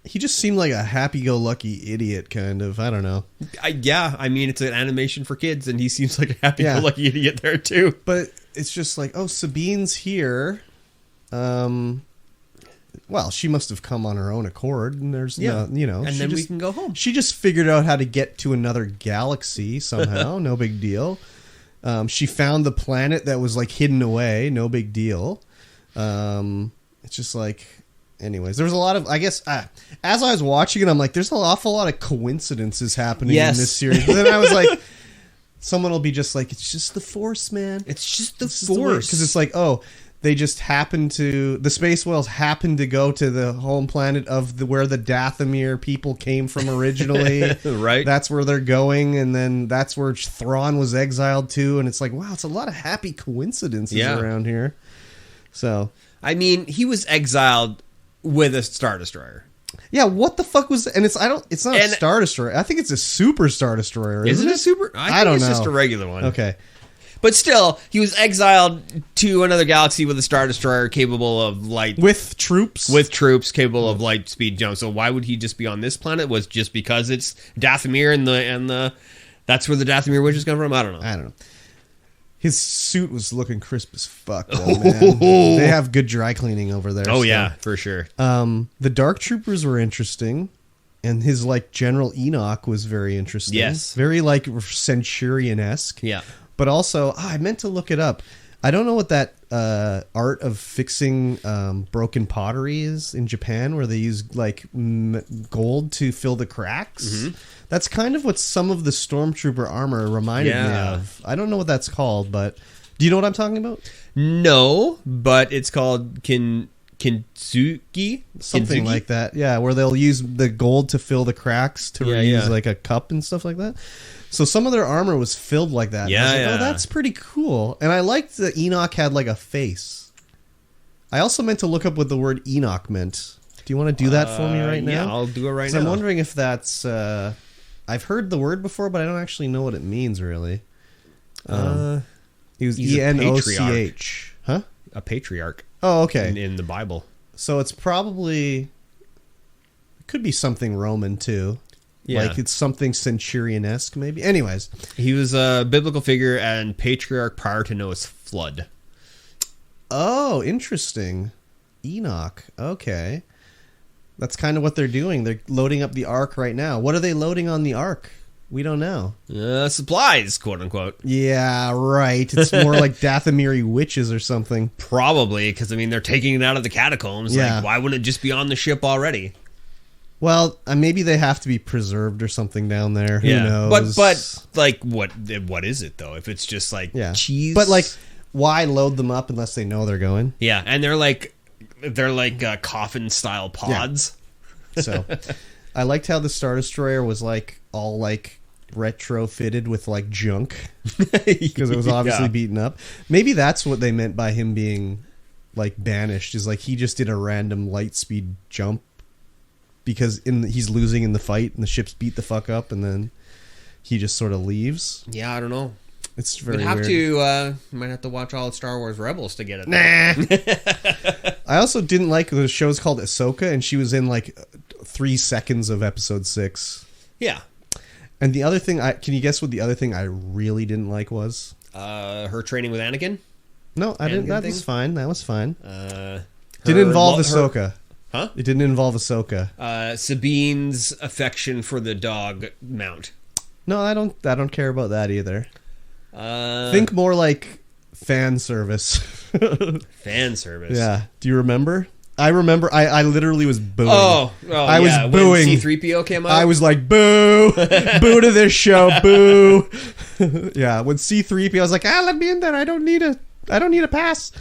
He just seemed like a happy-go-lucky idiot, kind of. I don't know. I mean, it's an animation for kids, and he seems like a happy-go-lucky idiot there, too. But it's just like, oh, Sabine's here. Well, she must have come on her own accord, and there's and then we can go home. She just figured out how to get to another galaxy somehow. No big deal. She found the planet that was, like, hidden away. No big deal. It's just like... Anyways, there's a lot of, I guess, as I was watching it, I'm like, there's an awful lot of coincidences happening in this series. But then I was like, someone will be just like, it's just the Force, man. It's just the Force. Because it's like, oh, they just happened to, the space whales happened to go to the home planet of where the Dathomir people came from originally. Right. That's where they're going. And then that's where Thrawn was exiled to. And it's like, wow, it's a lot of happy coincidences around here. So. I mean, he was exiled with a Star Destroyer. Yeah, what the fuck was... And it's not a Star Destroyer. I think it's a Super Star Destroyer. Is it a Super? I don't know. It's just a regular one. Okay. But still, he was exiled to another galaxy with a Star Destroyer capable of light... With troops capable of light speed jump. So why would he just be on this planet? Was just because it's Dathomir and the... That's where the Dathomir witches come from? I don't know. His suit was looking crisp as fuck, though, man. They have good dry cleaning over there. Oh, yeah, for sure. The Dark Troopers were interesting, and his, like, General Enoch was very interesting. Yes. Very, like, Centurion-esque. Yeah. But also, I meant to look it up. I don't know what that art of fixing broken pottery is in Japan, where they use, like, gold to fill the cracks. Mm-hmm. That's kind of what some of the Stormtrooper armor reminded me of. I don't know what that's called, but do you know what I'm talking about? No, but it's called kintsugi? Something like that. Yeah, where they'll use the gold to fill the cracks to reuse like a cup and stuff like that. So some of their armor was filled like that. Yeah, oh, that's pretty cool. And I liked that Enoch had like a face. I also meant to look up what the word Enoch meant. Do you want to do that for me right now? Yeah, I'll do it right now. I'm wondering if that's... I've heard the word before, but I don't actually know what it means, really. He was Enoch. Huh? A patriarch. Oh, okay. In the Bible. So it's probably... It could be something Roman, too. Yeah. Like it's something Centurion-esque, maybe. Anyways. He was a biblical figure and patriarch prior to Noah's flood. Oh, interesting. Enoch. Okay. That's kind of what they're doing. They're loading up the Ark right now. What are they loading on the Ark? We don't know. Supplies, quote unquote. Yeah, right. It's more like Dathomiri witches or something. Probably, because, I mean, they're taking it out of the catacombs. Yeah. Like, why wouldn't it just be on the ship already? Well, maybe they have to be preserved or something down there. Who knows? But like, what is it though? If it's just like cheese, but like, why load them up unless they know they're going? Yeah, and they're like coffin style pods. Yeah. So, I liked how the Star Destroyer was like all like retrofitted with like junk because it was obviously beaten up. Maybe that's what they meant by him being like banished. Is like he just did a random light speed jump because he's losing in the fight and the ships beat the fuck up and then he just sort of leaves. Yeah, I don't know. It's very weird. You might have to watch all of Star Wars Rebels to get it. Nah. I also didn't like the show's called Ahsoka, and she was in like 3 seconds of episode 6. Yeah. And the other thing, can you guess what the other thing I really didn't like was? Her training with Anakin? No, I didn't. That was fine. That was fine. Didn't involve Ahsoka. Huh? It didn't involve Ahsoka. Sabine's affection for the dog mount. No, I don't care about that either. Think more like fan service. Fan service. Yeah. Do you remember? I remember. I literally was booing. I was booing. When C-3PO came out. I was like, boo, boo to this show, boo. Yeah. When C-3PO, I was like, let me in there. I don't need a pass.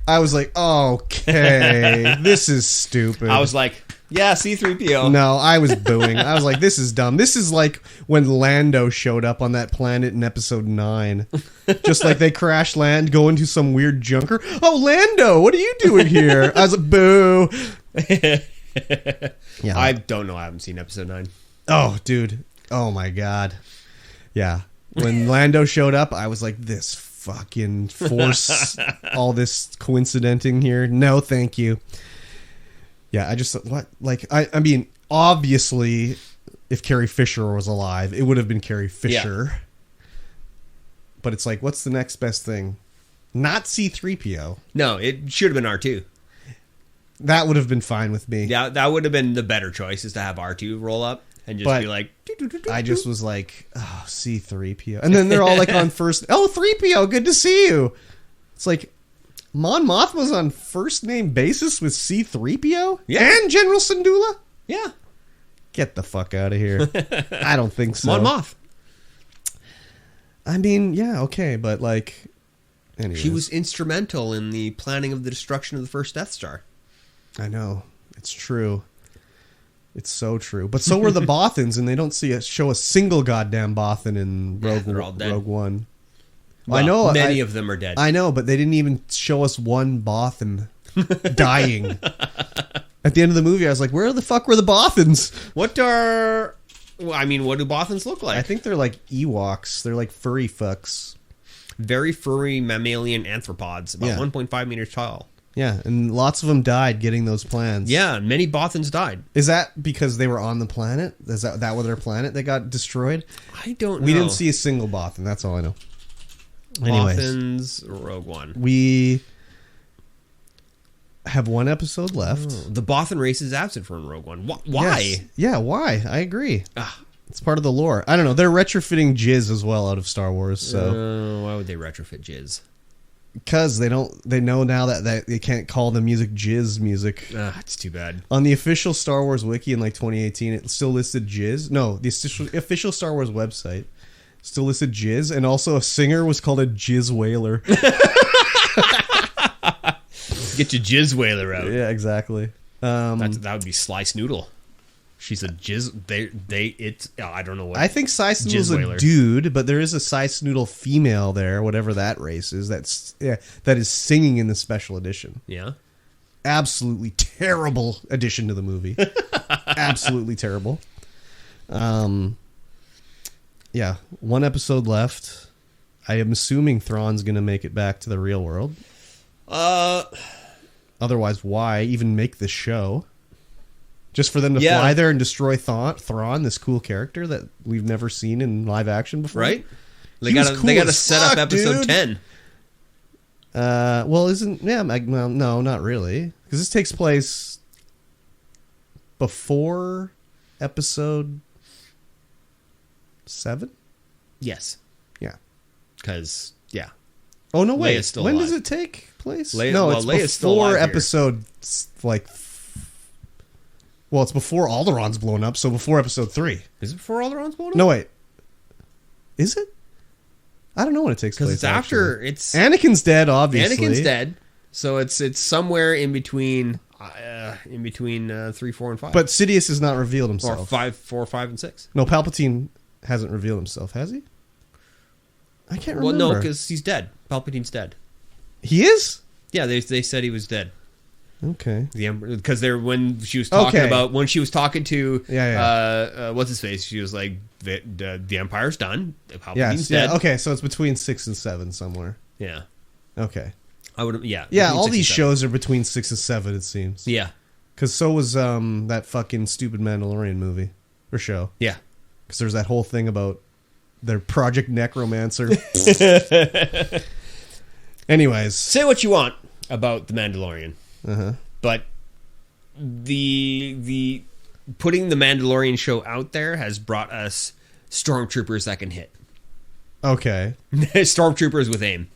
I was like, okay, this is stupid. I was like, yeah, C-3PO. No, I was booing. I was like, this is dumb. This is like when Lando showed up on that planet in episode 9. Just like they crash land, go into some weird junker. Oh, Lando, what are you doing here? I was like, boo. Yeah. I don't know. I haven't seen episode 9. Oh, dude. Oh, my God. Yeah. When Lando showed up, I was like, this fucking force, all this coincidenting here. No, thank you. Yeah, I just, what? Like, I mean, obviously, if Carrie Fisher was alive, it would have been Carrie Fisher. Yeah. But it's like, what's the next best thing? Not C-3PO. No, it should have been R2. That would have been fine with me. Yeah, that would have been the better choice, is to have R2 roll up and just be like... I just was like, oh, C-3PO. And then they're all like on first... Oh, 3PO, good to see you. It's like... Mon Mothma's on first name basis with C-3PO? Yeah. And General Syndulla? Yeah. Get the fuck out of here. I don't think so. Mon Moth. I mean, yeah, okay, but like... Anyways. She was instrumental in the planning of the destruction of the first Death Star. I know. It's true. It's so true. But so were the Bothans, and they don't show a single goddamn Bothan in Rogue One. Well, I know many of them are dead. I know, but they didn't even show us one Bothan dying. At the end of the movie, I was like, where the fuck were the Bothans? What do Bothans look like? I think they're like Ewoks. They're like furry fucks. Very furry mammalian arthropods, about 1.5 meters tall. Yeah, and lots of them died getting those plans. Yeah, many Bothans died. Is that because they were on the planet? Is that was their planet that got destroyed? I don't know. We didn't see a single Bothan. That's all I know. Anyways, Bothans, Rogue One. We have one episode left. Oh, the Bothan race is absent from Rogue One. Why? Yes. Yeah, why? I agree. It's part of the lore. I don't know. They're retrofitting jizz as well out of Star Wars. So why would they retrofit jizz? Because they know now that they can't call the music jizz music. It's too bad. On the official Star Wars wiki in like 2018, it still listed jizz. No, the official Star Wars website still listed jizz, and also a singer was called a jizz whaler. Get your jizz whaler out. Yeah, exactly. That would be Sly Snoodle. She's a jizz. I don't know what. I think Sly Snoodle's a dude, but there is a Sly Snoodle female there, whatever that race is. That is singing in the special edition. Yeah. Absolutely terrible addition to the movie. Absolutely terrible. Yeah, one episode left. I am assuming Thrawn's going to make it back to the real world. Otherwise, why even make this show? Just for them to fly there and destroy Thrawn, this cool character that we've never seen in live action before, right? They got to set up episode 10. Well, no, not really, because this takes place before episode 7. Yes. Yeah. Because Oh no! Wait. Leia's still when alive. does it take place? Leia's it's still before alive episode like. Well, it's before Alderaan's blown up, so before episode 3. Is it before Alderaan's blown up? No, wait. Is it? I don't know when it takes place. Because it's after. It's Anakin's dead, obviously. Anakin's dead, so it's somewhere in between 3, 4, and 5. But Sidious has not revealed or himself. 4, 5, and 6. No, Palpatine hasn't revealed himself, has he? I can't remember. Well, no, because he's dead. Palpatine's dead. He is? Yeah, they said he was dead. Okay. Because when she was talking to what's his face, she was like, the Empire's done. Palpatine's dead. Okay, so it's between 6 and 7 somewhere. Yeah. Okay. I would. Yeah. All these shows are between 6 and 7. It seems. Yeah. Because so was that fucking stupid Mandalorian movie or show. Yeah. Because there's that whole thing about their Project Necromancer. Anyways, say what you want about the Mandalorian, but the putting the Mandalorian show out there has brought us stormtroopers that can hit. Okay. Stormtroopers with aim.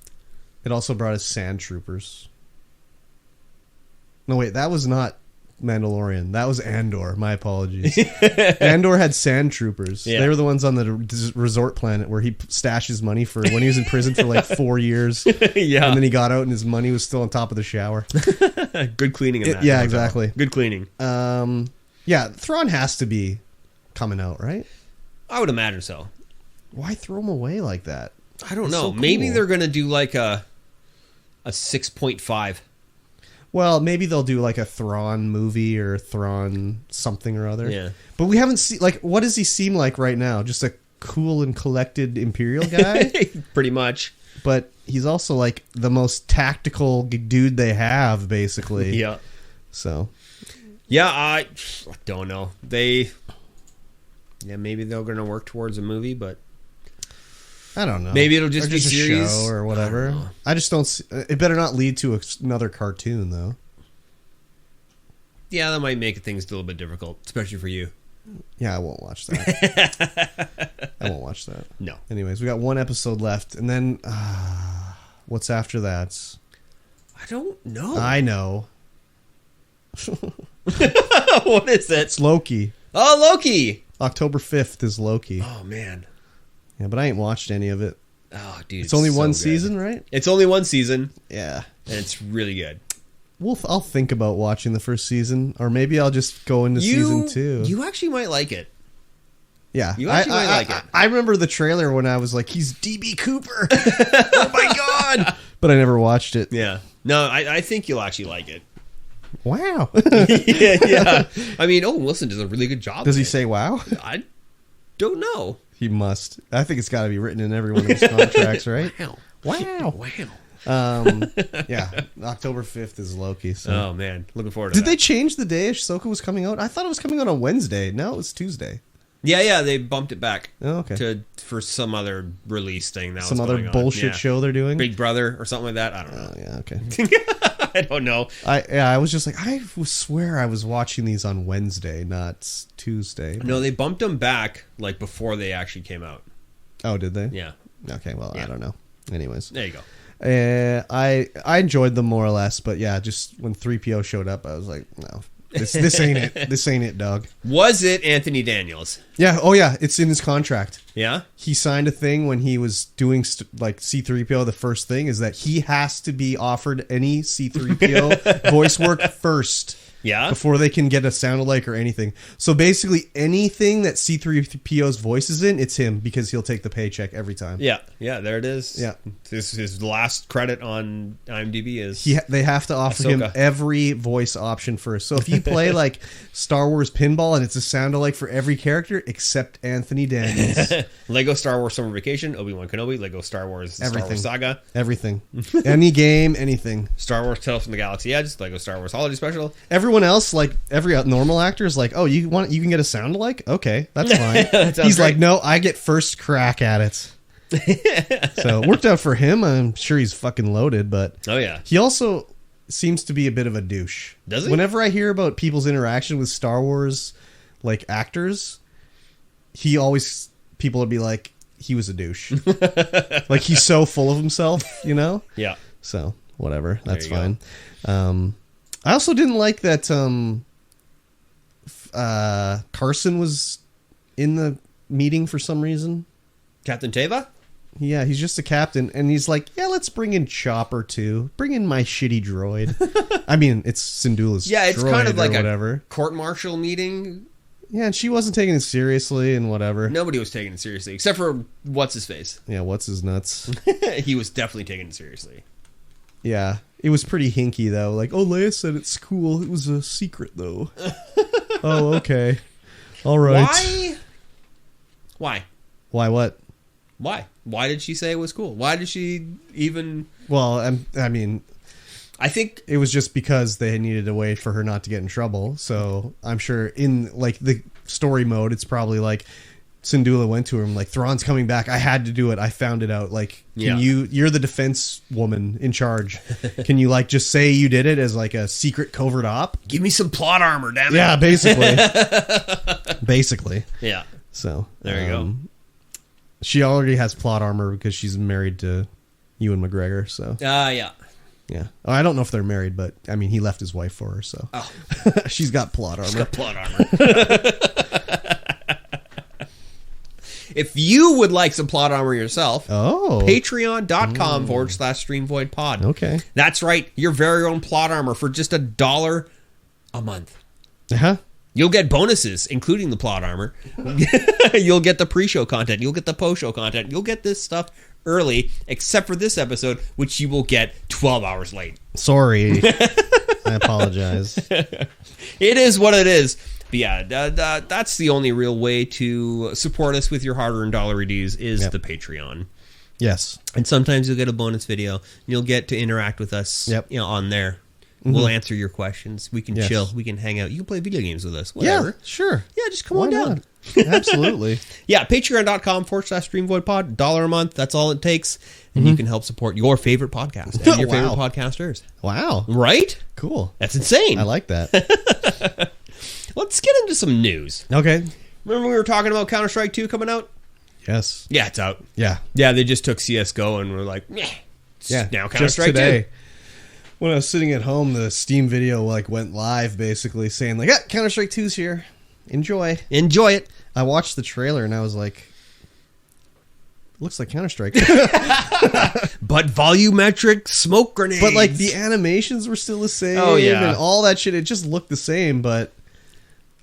It also brought us sand troopers. No, wait, that was not Mandalorian. That was Andor. My apologies. Andor had sand troopers. Yeah. They were the ones on the resort planet where he stashed money for when he was in prison for like 4 years. Yeah. And then he got out and his money was still on top of the shower. Good cleaning in that. Yeah, exactly. Good cleaning. Yeah, Thrawn has to be coming out, right? I would imagine so. Why throw him away like that? I don't know. So cool. Maybe they're going to do like a 6.5. Well, maybe they'll do like a Thrawn movie or Thrawn something or other. Yeah. But we haven't seen, like, what does he seem like right now? Just a cool and collected Imperial guy? Pretty much. But he's also like the most tactical dude they have, basically. Yeah. So. Yeah, I don't know. Maybe they're going to work towards a movie, but I don't know. Maybe it'll just be a series show or whatever. I just don't see, it better not lead to another cartoon, though. Yeah, that might make things a little bit difficult, especially for you. Yeah, I won't watch that. I won't watch that. No. Anyways, we got one episode left, and then what's after that? I don't know. I know. What is it? It's Loki. Oh, Loki! October 5th is Loki. Oh, man. Yeah, but I ain't watched any of it. Oh, dude. It's only one good. season, right? It's only one season. Yeah. And it's really good. I'll think about watching the first season, or maybe I'll just go into season 2. You actually might like it. Yeah. You actually might like it. I remember the trailer when I was like, he's DB Cooper. Oh, my God. But I never watched it. Yeah. No, I think you'll actually like it. Wow. Yeah. I mean, Owen Wilson does a really good job. Does he say wow? I don't know. He must. I think it's got to be written in every one of his contracts, right? Wow. Yeah. October 5th is Loki. So. Oh, man. Looking forward to Did they change the day Ahsoka was coming out? I thought it was coming out on Wednesday. No, it was Tuesday. Yeah. They bumped it back. Oh, okay. For some other release thing. That some was other bullshit show they're doing? Big Brother or something like that. I don't know. Oh, yeah, okay. I don't know. I was just like, I swear I was watching these on Wednesday, not Tuesday. No, they bumped them back like before they actually came out. Oh, did they? Yeah. Okay, well, yeah. I don't know. Anyways. There you go. I enjoyed them more or less, but yeah, just when 3PO showed up, I was like, no, this ain't it. This ain't it, dog. Was it Anthony Daniels? Yeah. Oh, yeah. It's in his contract. Yeah? He signed a thing when he was doing like C-3PO. The first thing is that he has to be offered any C-3PO voice work first. Yeah. Before they can get a sound-alike or anything. So basically anything that C-3PO's voice is in, it's him because he'll take the paycheck every time. Yeah. Yeah, there it is. Yeah. This his last credit on IMDb is they have to offer Ahsoka. him every voice option first. So if you play like Star Wars Pinball and it's a sound-alike for every character except Anthony Daniels. Lego Star Wars Summer Vacation, Obi-Wan Kenobi, Lego Star Wars Everything. Star Wars Saga. Everything. Any game, anything. Star Wars Tales from the Galaxy Edge, Lego Star Wars Holiday Special. Everyone else, like every normal actor, is like, "Oh, you can get a sound alike? Okay, that's fine." He's great. like, "No, I get first crack at it." So it worked out for him. I'm sure he's fucking loaded, but Oh yeah. he also seems to be a bit of a douche. Does he? Whenever I hear about people's interaction with Star Wars, like actors, people would be like, "He was a douche." Like he's so full of himself, you know? Yeah. So whatever, that's There you fine. I also didn't like that Carson was in the meeting for some reason. Captain Teva? Yeah, he's just a captain, and he's like, yeah, let's bring in Chopper too. Bring in my shitty droid. I mean, it's Syndulla's Yeah, it's droid kind of like whatever. a court-martial meeting. Yeah, and she wasn't taking it seriously and whatever. Nobody was taking it seriously, except for what's-his-face. Yeah, what's his nuts? He was definitely taking it seriously. Yeah, it was pretty hinky, though. Like, oh, Leia said it's cool. It was a secret, though. Oh, okay. All right. Why? Why what? Why? Why did she say it was cool? Why did she even... Well, I mean... I think... It was just because they needed a way for her not to get in trouble. So, I'm sure in, like, the story mode, it's probably like... Syndulla went to him, like, Thrawn's coming back. I had to do it. I found it out. Like, you're the defense woman in charge. Can you, like, just say you did it as, like, a secret covert op? Give me some plot armor, damn it. Yeah, basically. Basically. Yeah. So, there you go. She already has plot armor because she's married to Ewan McGregor, so. Yeah. Yeah. Oh, I don't know if they're married, but, I mean, he left his wife for her, so. Oh. She's got plot armor. She's got plot armor. If you would like some plot armor yourself, patreon.com/StreamVoid pod. Okay. That's right. Your very own plot armor for just $1 a month. Uh-huh. You'll get bonuses, including the plot armor. You'll get the pre-show content. You'll get the post-show content. You'll get this stuff early, except for this episode, which you will get 12 hours late. Sorry. I apologize. It is what it is. But yeah, that's the only real way to support us with your hard-earned dollar dues is the Patreon. Yes. And sometimes you'll get a bonus video. And you'll get to interact with us on there. Mm-hmm. We'll answer your questions. We can chill. We can hang out. You can play video games with us. Whatever. Yeah, sure. Yeah, just come on down. Absolutely. Yeah, patreon.com/StreamVoid pod. $1 a month. That's all it takes. And you can help support your favorite podcast and your favorite podcasters. Wow. Right? Cool. That's insane. I like that. Let's get into some news. Okay. Remember we were talking about Counter-Strike 2 coming out? Yes. Yeah, it's out. Yeah. Yeah, they just took CSGO and were like, meh. Yeah. Now Counter-Strike 2. When I was sitting at home, the Steam video like went live basically saying like, yeah, Counter-Strike 2's here. Enjoy it. I watched the trailer and I was like, looks like Counter-Strike. But volumetric smoke grenades. But like the animations were still the same. Oh, yeah. And all that shit, it just looked the same, but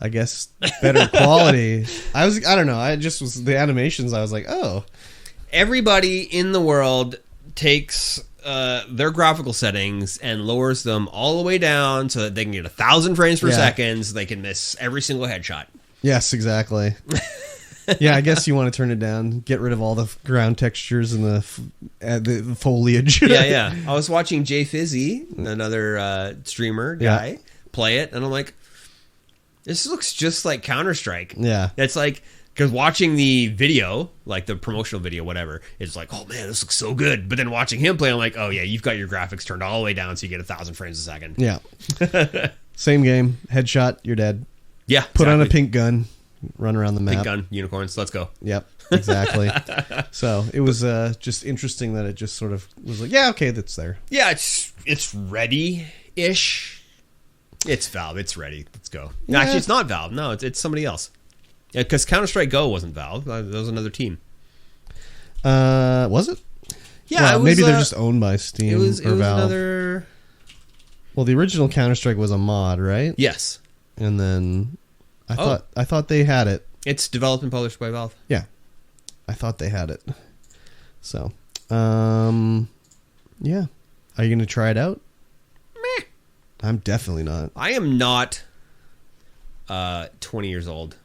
I guess better quality. I don't know. I just was the animations. I was like, oh. Everybody in the world takes their graphical settings and lowers them all the way down so that they can get 1,000 frames per second. So they can miss every single headshot. Yes, exactly. Yeah, I guess you want to turn it down, get rid of all the ground textures and the foliage. Yeah. I was watching Jay Fizzy, another streamer guy, play it, and I'm like, this looks just like Counter-Strike. Yeah. It's like, because watching the video, like the promotional video, whatever, it's like, oh man, this looks so good. But then watching him play, I'm like, oh yeah, you've got your graphics turned all the way down so you get 1,000 frames a second. Yeah. Same game. Headshot, you're dead. Yeah. Put on a pink gun, run around the map. Pink gun, unicorns, let's go. Yep, exactly. So it was just interesting that it just sort of was like, yeah, okay, that's there. Yeah, it's ready-ish. It's Valve. It's ready. Let's go. Yeah. Actually, it's not Valve. No, it's somebody else. Yeah, because Counter-Strike Go wasn't Valve. That was another team. Was it? Yeah, well, it was, maybe they're just owned by Steam it was Valve. Another... Well, the original Counter-Strike was a mod, right? Yes. And then I thought they had it. It's developed and published by Valve. Yeah. I thought they had it. So, yeah. Are you going to try it out? Meh. I'm definitely not. I am not 20 years old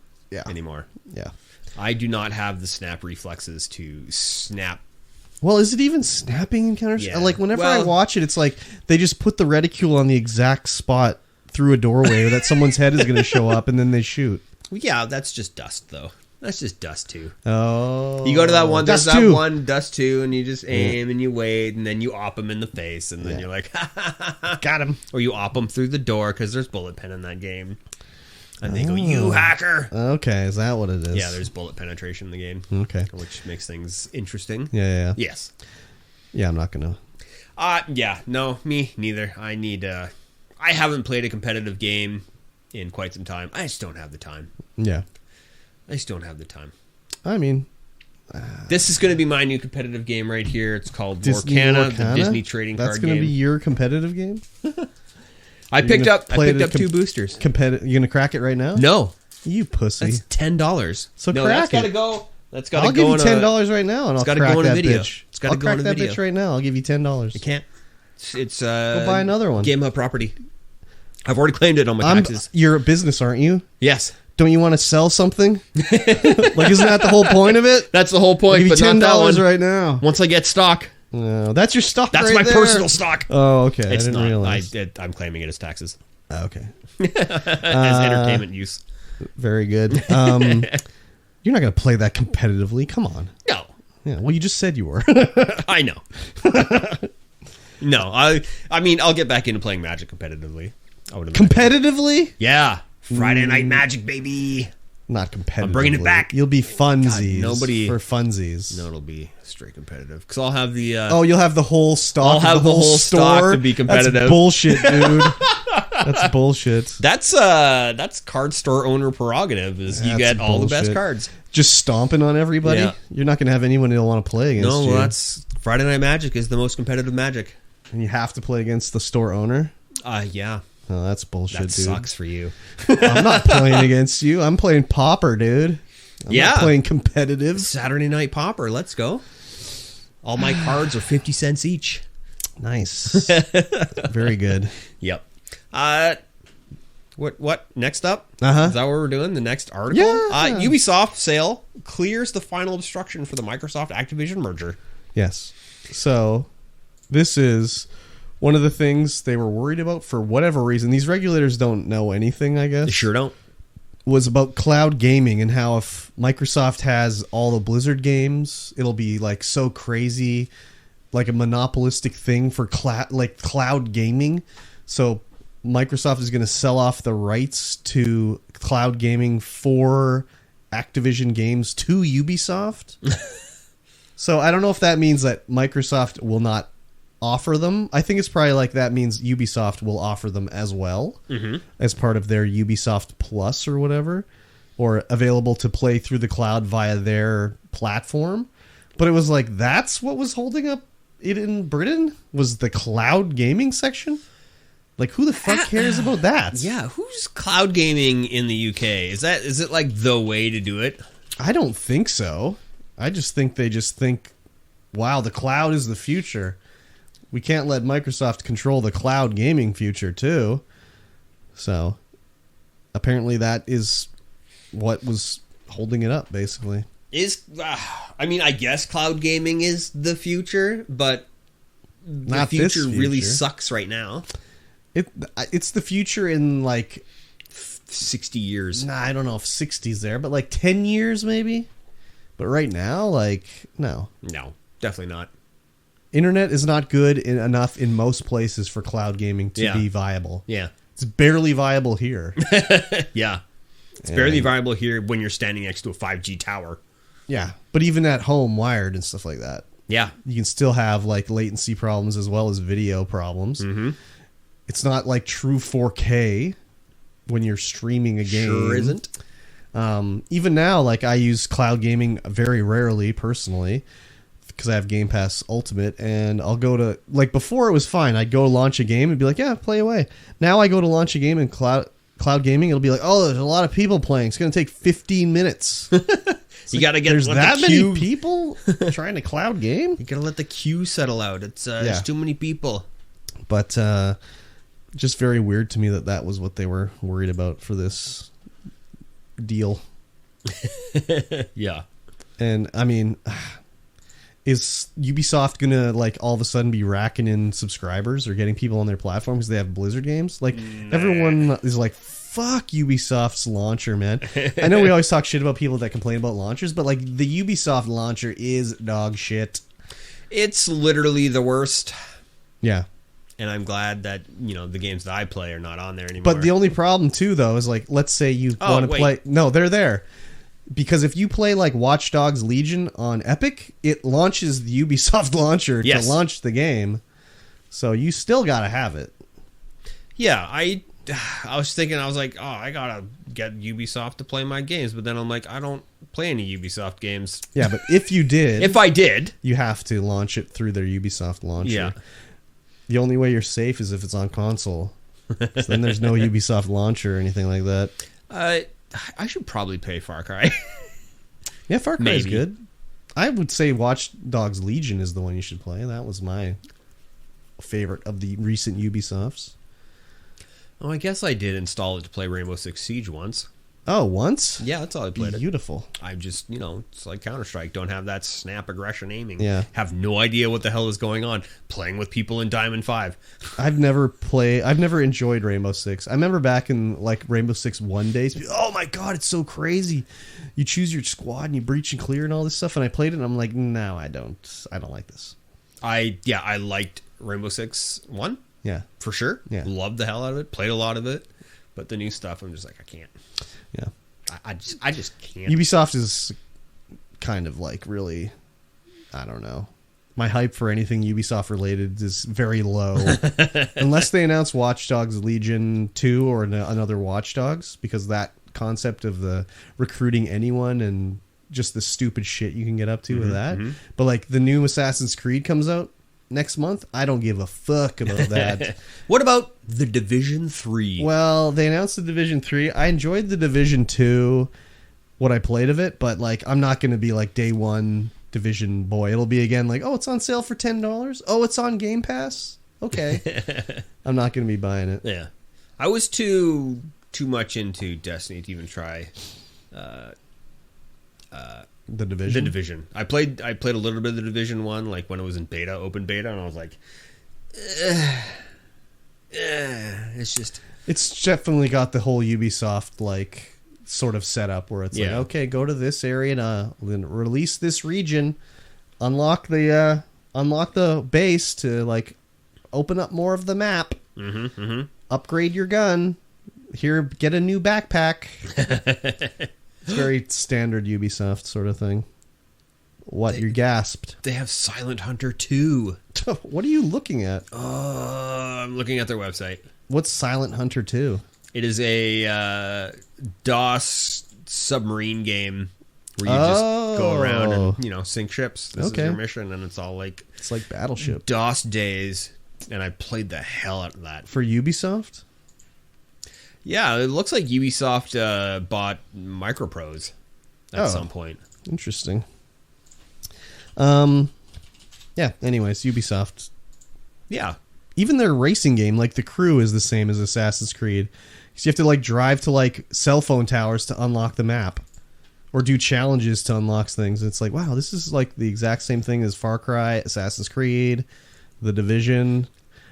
anymore. Yeah. I do not have the snap reflexes to snap. Well, is it even snapping in Counter-Strike? Yeah. Like, whenever I watch it, it's like they just put the reticule on the exact spot through a doorway that someone's head is going to show up, and then they shoot. Well, yeah, that's just dust, though. That's just dust 2. Oh. You go to that one, there's Dust that 2. one, dust 2, and you just aim and you wait, and then you op them in the face, and then you're like, got him. Or you op them through the door, because there's bullet pen in that game. And they go, you hacker! Okay, is that what it is? Yeah, there's bullet penetration in the game. Okay. Which makes things interesting. Yeah. Yes. Yeah, I'm not going to. Yeah, no, me neither. I haven't played a competitive game in quite some time. I just don't have the time. Yeah. I just don't have the time. I mean, this is going to be my new competitive game right here. It's called Disney Lorcana, Lorcana? the Disney trading That's card going to game. be your competitive game? I picked up play the 2 boosters. You going to crack it right now? No, You pussy. that's $10. So no, crack that's got to it. go. That's got to I'll go. give you $10 right now, and I'll gotta crack go in a that video. bitch. It's gotta I'll go crack in a that video. bitch right now. I'll give you $10. You can't. It's Go buy another one. Game Hub property. I've already claimed it on my taxes. You're a business, aren't you? Yes. Don't you want to sell something? Like, isn't that the whole point of it? That's the whole I'll point, give but you not that $10 one. right now. Once I get stock. No, that's your stock. That's right my there. personal stock. Oh, okay. It's I didn't not. realize. I'm claiming it as taxes. Oh, okay. As entertainment use. Very good. You're not going to play that competitively. Come on. No. Yeah. Well, you just said you were. I know. No, I mean, I'll get back into playing Magic competitively. Competitively? Yeah. Friday Night Magic, baby. Not competitively. I'm bringing it back. You'll be funsies. God, nobody- for funsies. No, it'll be straight competitive. Because I'll have the... Oh, you'll have the whole stock. I'll have the whole stock store to be competitive. That's bullshit, dude. That's bullshit. That's card store owner prerogative, is you That's get all the best bullshit. cards. Just stomping on everybody? Yeah. You're not going to have anyone that'll want to play against No, you. that's... Friday Night Magic is the most competitive Magic. And you have to play against the store owner? Yeah. Oh, that's bullshit, That dude. sucks for you. I'm not playing against you. I'm playing Pauper, dude. I'm not playing competitive. Saturday Night Pauper. Let's go. All my cards are 50 cents each. Nice. Very good. Yep. What next up? Uh-huh. Is that what we're doing? The next article? Yeah. Ubisoft sale clears the final obstruction for the Microsoft Activision merger. Yes. So, this is one of the things they were worried about for whatever reason. These regulators don't know anything, I guess. They sure don't. Was about cloud gaming and how if Microsoft has all the Blizzard games, it'll be like so crazy, like a monopolistic thing for cloud gaming. So Microsoft is going to sell off the rights to cloud gaming for Activision games to Ubisoft. So I don't know if that means that Microsoft will not offer them. I think it's probably like that means Ubisoft will offer them as well, as part of their Ubisoft Plus or whatever, or available to play through the cloud via their platform. But it was like that's what was holding up it in Britain, was the cloud gaming section. Like, who the fuck cares about that? Yeah, who's cloud gaming in the UK? Is it like the way to do it? I don't think so. I just think they just think, wow, the cloud is the future. We can't let Microsoft control the cloud gaming future, too. So, apparently that is what was holding it up, basically. I mean, I guess cloud gaming is the future, but the future really sucks right now. It's the future in, like... 60 years. Nah, I don't know if 60's there, but like 10 years, maybe? But right now, like, no. No, definitely not. Internet is not good enough in most places for cloud gaming to be viable. Yeah. It's barely viable here. Yeah. It's barely viable here when you're standing next to a 5G tower. Yeah. But even at home, wired and stuff like that. Yeah. You can still have like latency problems as well as video problems. Mm-hmm. It's not like true 4K when you're streaming a game. Sure isn't. Even now, like I use cloud gaming very rarely personally, because I have Game Pass Ultimate, and I'll go to, like, before it was fine. I'd go launch a game and be like, yeah, play away. Now I go to launch a game in cloud gaming, it'll be like, oh, there's a lot of people playing. It's going to take 15 minutes. You got to get there's that many people trying to cloud game? You got to let the queue settle out. There's too many people. But just very weird to me that was what they were worried about for this deal. Yeah. And, I mean... Is Ubisoft gonna like all of a sudden be racking in subscribers or getting people on their platform because they have Blizzard games? Like everyone is like, fuck Ubisoft's launcher, man. I know we always talk shit about people that complain about launchers, but like the Ubisoft launcher is dog shit. It's literally the worst. Yeah. And I'm glad that, the games that I play are not on there anymore. But the only problem too, though, is like, let's say you want to play. No, they're there. Because if you play like Watch Dogs Legion on Epic, it launches the Ubisoft launcher to launch the game. So you still got to have it. Yeah, I I was thinking, I was like, oh, I gotta get Ubisoft to play my games, but then I'm like, I don't play any Ubisoft games. Yeah, but if you did, If I did, you have to launch it through their Ubisoft launcher. yeah. The only way you're safe is if it's on console. So then there's no Ubisoft launcher or anything like that. I should probably pay Far Cry. Yeah, Far Cry is Maybe. good. I would say Watch Dogs Legion is the one you should play. That was my favorite of the recent Ubisofts. Oh, I guess I did install it to play Rainbow Six Siege once. Oh, once? Yeah, that's all I played it. Beautiful. I just, it's like Counter-Strike. Don't have that snap aggression aiming. Yeah. Have no idea what the hell is going on. Playing with people in Diamond 5. I've never enjoyed Rainbow Six. I remember back in like Rainbow Six 1 days. Oh my god, it's so crazy. You choose your squad and you breach and clear and all this stuff. And I played it and I'm like, no, I don't like this. I liked Rainbow Six 1 Yeah. for sure. Yeah. Loved the hell out of it. Played a lot of it. But the new stuff, I'm just like, I can't. Yeah. I just can't. Ubisoft is kind of like really, I don't know. My hype for anything Ubisoft related is very low. Unless they announce Watch Dogs Legion 2 or another Watch Dogs, because that concept of the recruiting anyone and just the stupid shit you can get up to with that. Mm-hmm. But like the new Assassin's Creed comes out next month, I don't give a fuck about that. What about The Division 3? Well, they announced The Division 3. I enjoyed The Division 2, what I played of it, but like I'm not going to be like day one Division boy. It'll be again like, oh, it's on sale for $10. Oh, it's on Game Pass. Okay. I'm not going to be buying it. Yeah. I was too much into Destiny to even try The Division. The Division. I played a little bit of The Division 1, like when it was in beta, open beta, and I was like, it's definitely got the whole Ubisoft like sort of setup where it's like, okay, go to this area and then release this region, unlock the base to like open up more of the map, upgrade your gun, here, get a new backpack. It's very standard Ubisoft sort of thing. You gasped? They have Silent Hunter 2. What are you looking at? I'm looking at their website. What's Silent Hunter 2? It is a DOS submarine game where you just go around and sink ships. This is your mission, and it's all like Battleship. DOS days, and I played the hell out of that. For Ubisoft? Yeah, it looks like Ubisoft bought Microprose at some point. Interesting. Yeah, anyways, Ubisoft. Yeah. Even their racing game, like the crew is the same as Assassin's Creed. Because you have to like drive to like cell phone towers to unlock the map. Or do challenges to unlock things. It's like, wow, this is like the exact same thing as Far Cry, Assassin's Creed, The Division.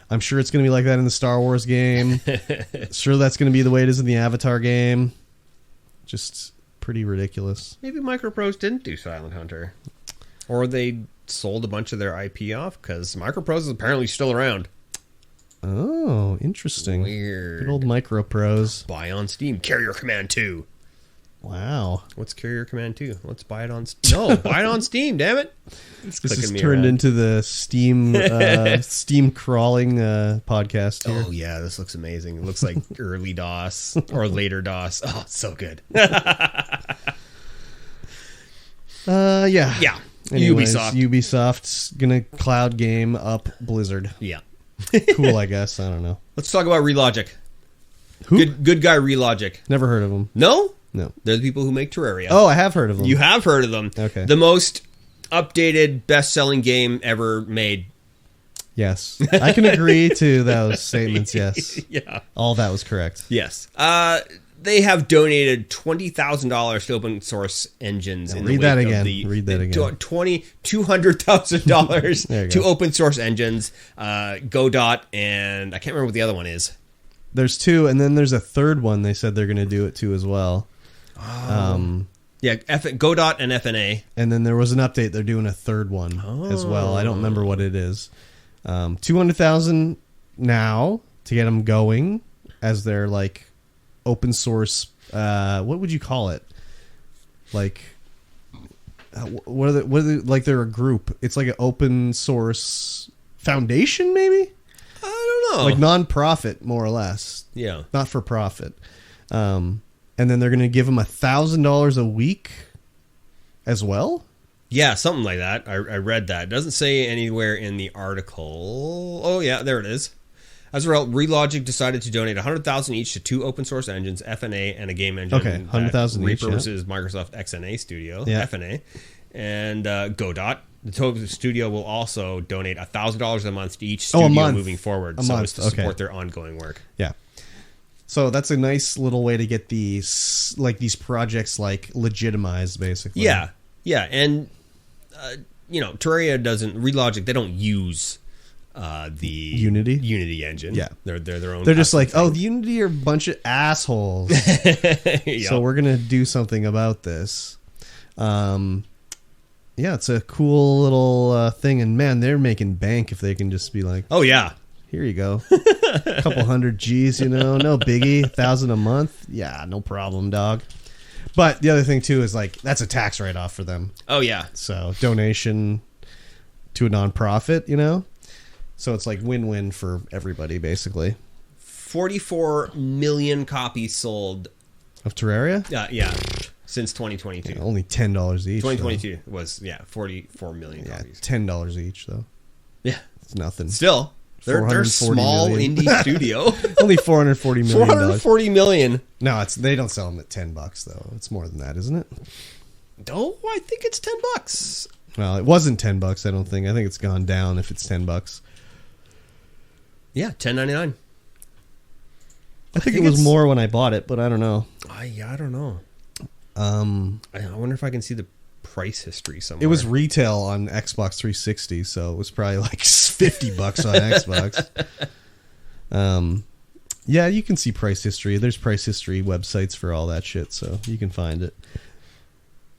I'm sure it's going to be like that in the Star Wars game. Sure, that's going to be the way it is in the Avatar game. Just pretty ridiculous. Maybe Microprose didn't do Silent Hunter. Or they sold a bunch of their IP off, because Microprose is apparently still around. Oh, interesting. Weird. Good old Microprose. Buy on Steam. Carrier Command 2. Wow. What's Carrier Command 2? Let's buy it on Steam. No, buy it on Steam, damn it. This is turned into the Steam Steam crawling podcast here. Oh, yeah, this looks amazing. It looks like early DOS or later DOS. Oh, it's so good. Yeah. Yeah. Anyways, Ubisoft's gonna cloud game up Blizzard. Yeah. Cool, I guess. I don't know. Let's talk about Relogic. Who? Good guy Relogic. Never heard of them. No? No. They're the people who make Terraria. Oh, I have heard of them. You have heard of them. Okay. The most updated, best-selling game ever made. Yes. I can agree to those statements, yes. Yeah. All that was correct. Yes. They have donated $20,000 to open source engines. Now, in read the that wake again. Of the, Read that again. $200,000 to go. open source engines. Godot, and I can't remember what the other one is. There's two, and then there's a third one they said they're going to do it to as well. Yeah, Godot and FNA. And then there was an update. They're doing a third one as well. I don't remember what it is. 200,000 now to get them going as their like open source. What would you call it? Like, what are they, like? They're a group. It's like an open source foundation, maybe. I don't Oh. Like non-profit, more or less. Yeah. Not for profit. And then they're going to give him $1,000 a week as well? Yeah, something like that. I read that. It doesn't say anywhere in the article. Oh, yeah, there it is. As a result, Relogic decided to donate $100,000 each to 2 open source engines, FNA and a game engine. Okay, $100,000 each. Repurposes Microsoft XNA Studio, Yeah. FNA, and Godot. The Total Studio will also donate $1,000 a month to each studio moving forward, as to support their ongoing work. Yeah. So that's a nice little way to get these projects legitimized, basically. Yeah, yeah, and Terraria doesn't. Relogic, they don't use the Unity engine. Yeah, they're their own. They're just like, the Unity are a bunch of assholes. Yep. So we're gonna do something about this. Yeah, it's a cool little thing, and man, they're making bank if they can just be like, oh yeah, here you go, a couple hundred G's, no biggie, 1,000 a month, yeah, no problem, dog. But the other thing too is that's a tax write-off for them. Oh yeah, so donation to a nonprofit, so it's win-win for everybody, basically. 44 million copies sold of Terraria. Yeah. Since 2022. Yeah, only $10 each. 2022 was 44 million copies. $10 each though. Yeah, it's nothing. Still, they're small indie studio. Only $440 million. 440 million. No, they don't sell them at $10 though. It's more than that, isn't it? No, I think it's $10. Well, it wasn't $10. I don't think. I think it's gone down if it's $10. Yeah, $10.99. I think it was more when I bought it, but I don't know. I don't know. I wonder if I can see the price history somewhere. It was retail on Xbox 360, so it was probably $50 on Xbox. Yeah, you can see price history. There's price history websites for all that shit, so you can find it.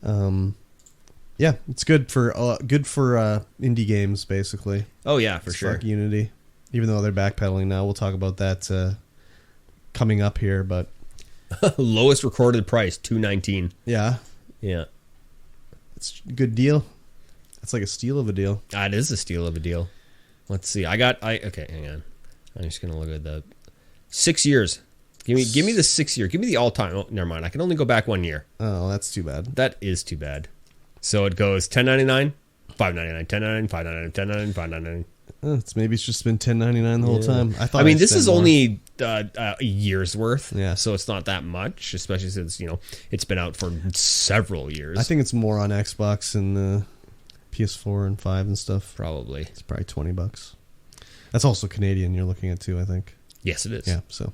Yeah, it's good for indie games, basically. Oh yeah, for sure. Like Unity, even though they're backpedaling now. We'll talk about that coming up here, but. Lowest recorded price, $2.19. Yeah. It's a good deal. It's like a steal of a deal. It is a steal of a deal. Let's see. Okay, hang on. I'm just gonna look at the 6 years. Give me the 6 year. Give me the all time. Oh, never mind. I can only go back 1 year. Oh, that's too bad. That is too bad. So it goes $10.99, $5.99, $10.99, $5.99, $10.99, $5.99. Maybe it's just been $10.99 the whole time. I mean, this is only a year's worth. Yeah. So it's not that much, especially since it's been out for several years. I think it's more on Xbox and PS4 and 5 and stuff. Probably. It's probably $20. That's also Canadian. You're looking at too, I think. Yes, it is. Yeah. So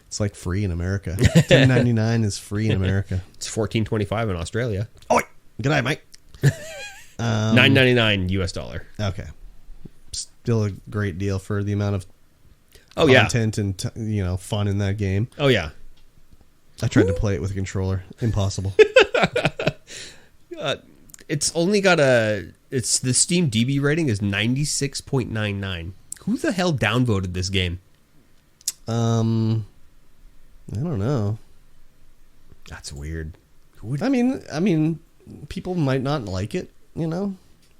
it's free in America. $10.99 is free in America. It's $14.25 in Australia. Oh, good night, Mike. $9.99 US dollar. Okay. Still a great deal for the amount of content and fun in that game. Oh yeah, I tried to play it with a controller. Impossible. It's only got the Steam DB rating is 96.99. Who the hell downvoted this game? I don't know. That's weird. I mean, people might not like it,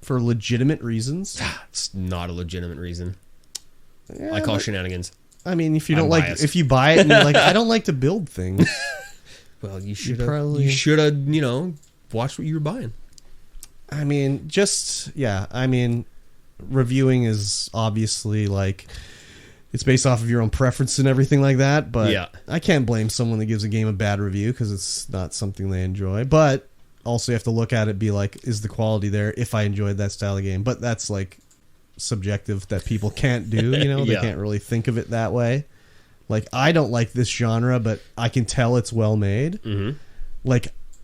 for legitimate reasons. It's not a legitimate reason. Yeah, I call shenanigans. I mean, if you don't if you buy it and you're like, I don't like to build things. Well, you should have, watched what you were buying. I mean, reviewing is obviously it's based off of your own preference and everything like that. But yeah. I can't blame someone that gives a game a bad review because it's not something they enjoy. But also, you have to look at it, be is the quality there if I enjoyed that style of game? But that's subjective that people can't do, They can't really think of it that way. I don't like this genre, but I can tell it's well made. Mm-hmm.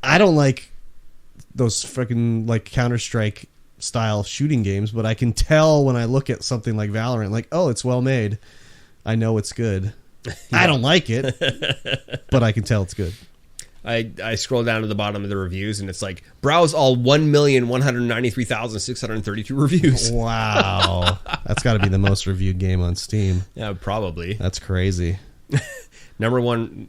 I don't like those freaking Counter-Strike style shooting games, but I can tell when I look at something like Valorant, oh, it's well made. I know it's good. Yeah. I don't like it, but I can tell it's good. I scroll down to the bottom of the reviews and it's browse all 1,193,632 reviews. Wow. That's got to be the most reviewed game on Steam. Yeah, probably. That's crazy. Number one,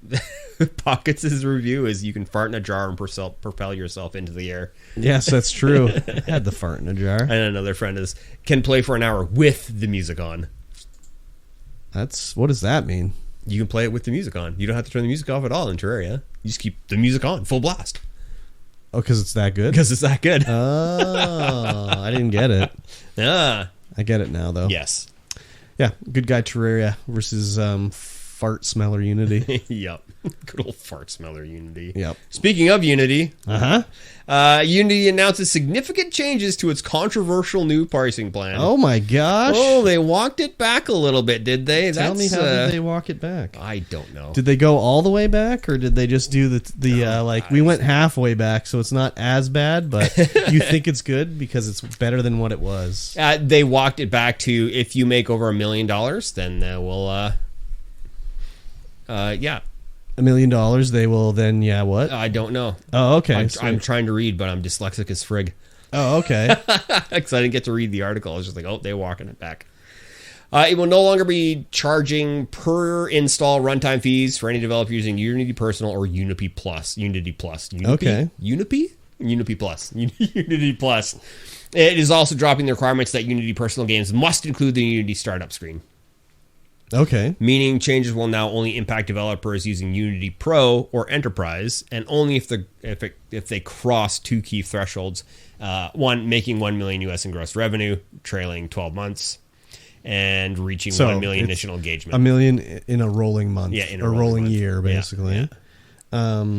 Pockets' review is you can fart in a jar and propel yourself into the air. Yes, that's true. I had the fart in a jar. And another friend can play for an hour with the music on. What does that mean? You can play it with the music on. You don't have to turn the music off at all in Terraria. You just keep the music on, full blast. Oh, because it's that good? Because it's that good. Oh, I didn't get it. Ah. I get it now, though. Yes. Yeah, good guy Terraria versus fart smeller Unity. Yep. Good old fart smeller Unity. Yep. Speaking of Unity, Uh-huh. Unity announces significant changes to its controversial new pricing plan. Oh, my gosh. Oh, they walked it back a little bit, did they? Tell me how did they walk it back? I don't know. Did they go all the way back, or did they just do we went halfway back, so it's not as bad, but you think it's good because it's better than what it was? They walked it back to if you make over $1 million, then we'll, yeah. $1 million, they will then, what? I don't know. Oh, okay. I'm trying to read, but I'm dyslexic as frig. Oh, okay. Because I didn't get to read the article. I was just like, oh, they're walking it back. It will no longer be charging per install runtime fees for any developer using Unity Personal or Unity Plus. Unity Plus. Okay. Unity Plus. Unity Plus. It is also dropping the requirements that Unity Personal games must include the Unity startup screen. Okay. Meaning changes will now only impact developers using Unity Pro or Enterprise, and only if they cross two key thresholds: one, making $1 million US in gross revenue, trailing 12 months, and reaching 1 million initial engagement. $1 million in a rolling month, in a rolling month. year, basically. Yeah.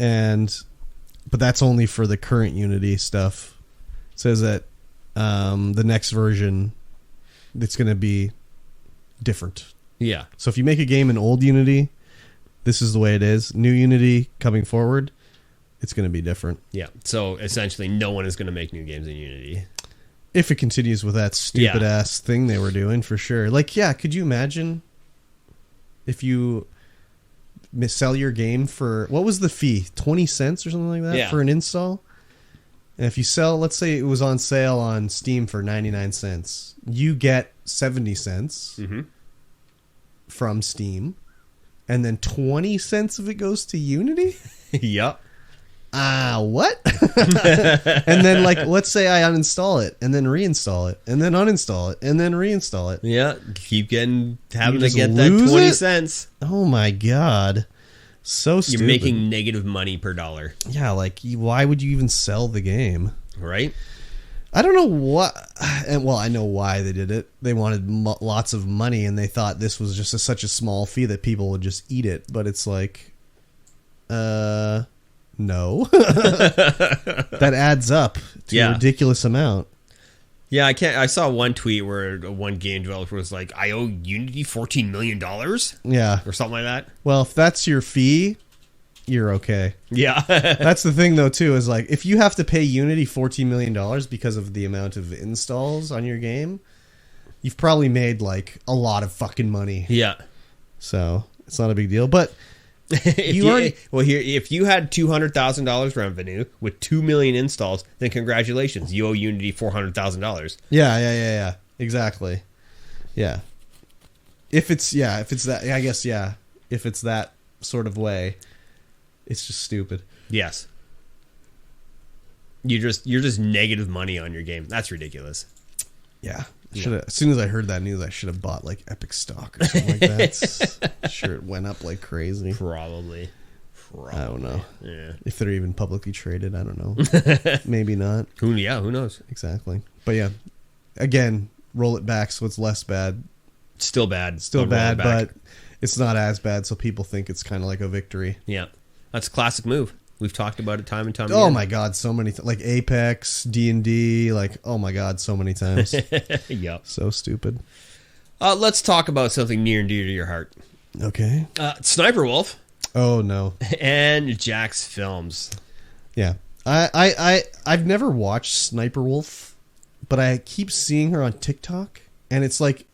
But that's only for the current Unity stuff. It says that the next version, it's going to be different. Yeah. So if you make a game in old Unity, this is the way it is. New Unity coming forward, it's going to be different. Yeah. So essentially, no one is going to make new games in Unity. If it continues with that stupid ass thing they were doing, for sure. Like, yeah, could you imagine if you sell your game for, what was the fee? 20 cents or something like that for an install? And if you sell, let's say it was on sale on Steam for 99 cents, you get 70 cents from Steam, and then 20 cents of it goes to Unity? Yep. What? And then, like, let's say I uninstall it, and then reinstall it, and then uninstall it, and then reinstall it. Yeah. Keep having to get lose that 20 it? cents. Oh, my God. So stupid. You're making negative money per dollar. Yeah, like, why would you even sell the game? Right? I don't know what, and well, I know why they did it. They wanted lots of money, and they thought this was just such a small fee that people would just eat it. But it's like, no. That adds up to a ridiculous amount. Yeah, I saw one tweet where one game developer was like, I owe Unity $14 million? Yeah. Or something like that. Well, if that's your fee, you're okay. Yeah. That's the thing, though, too, is like, if you have to pay Unity $14 million because of the amount of installs on your game, you've probably made, like, a lot of fucking money. Yeah. So, it's not a big deal. But if you had $200,000 revenue with 2 million installs, then congratulations, you owe Unity $400,000. Yeah. Exactly. Yeah. If it's that, I guess, if it's that sort of way, it's just stupid. Yes. You're just negative money on your game. That's ridiculous. Yeah. As soon as I heard that news, I should have bought like Epic stock or something like that. Sure, it went up like crazy. Probably. I don't know. Yeah. If they're even publicly traded, I don't know. Maybe not. Who knows? Exactly. But yeah, again, roll it back so it's less bad. Still bad. Still bad, but it's not as bad, so people think it's kind of like a victory. Yeah. That's a classic move. We've talked about it time and time again. Oh my God, so many like Apex, D&D, like, oh my God, so many times. Yep. So stupid. Let's talk about something near and dear to your heart. Okay. Sniper Wolf. Oh no. And Jack's Films. Yeah. I've never watched Sniper Wolf, but I keep seeing her on TikTok, and it's like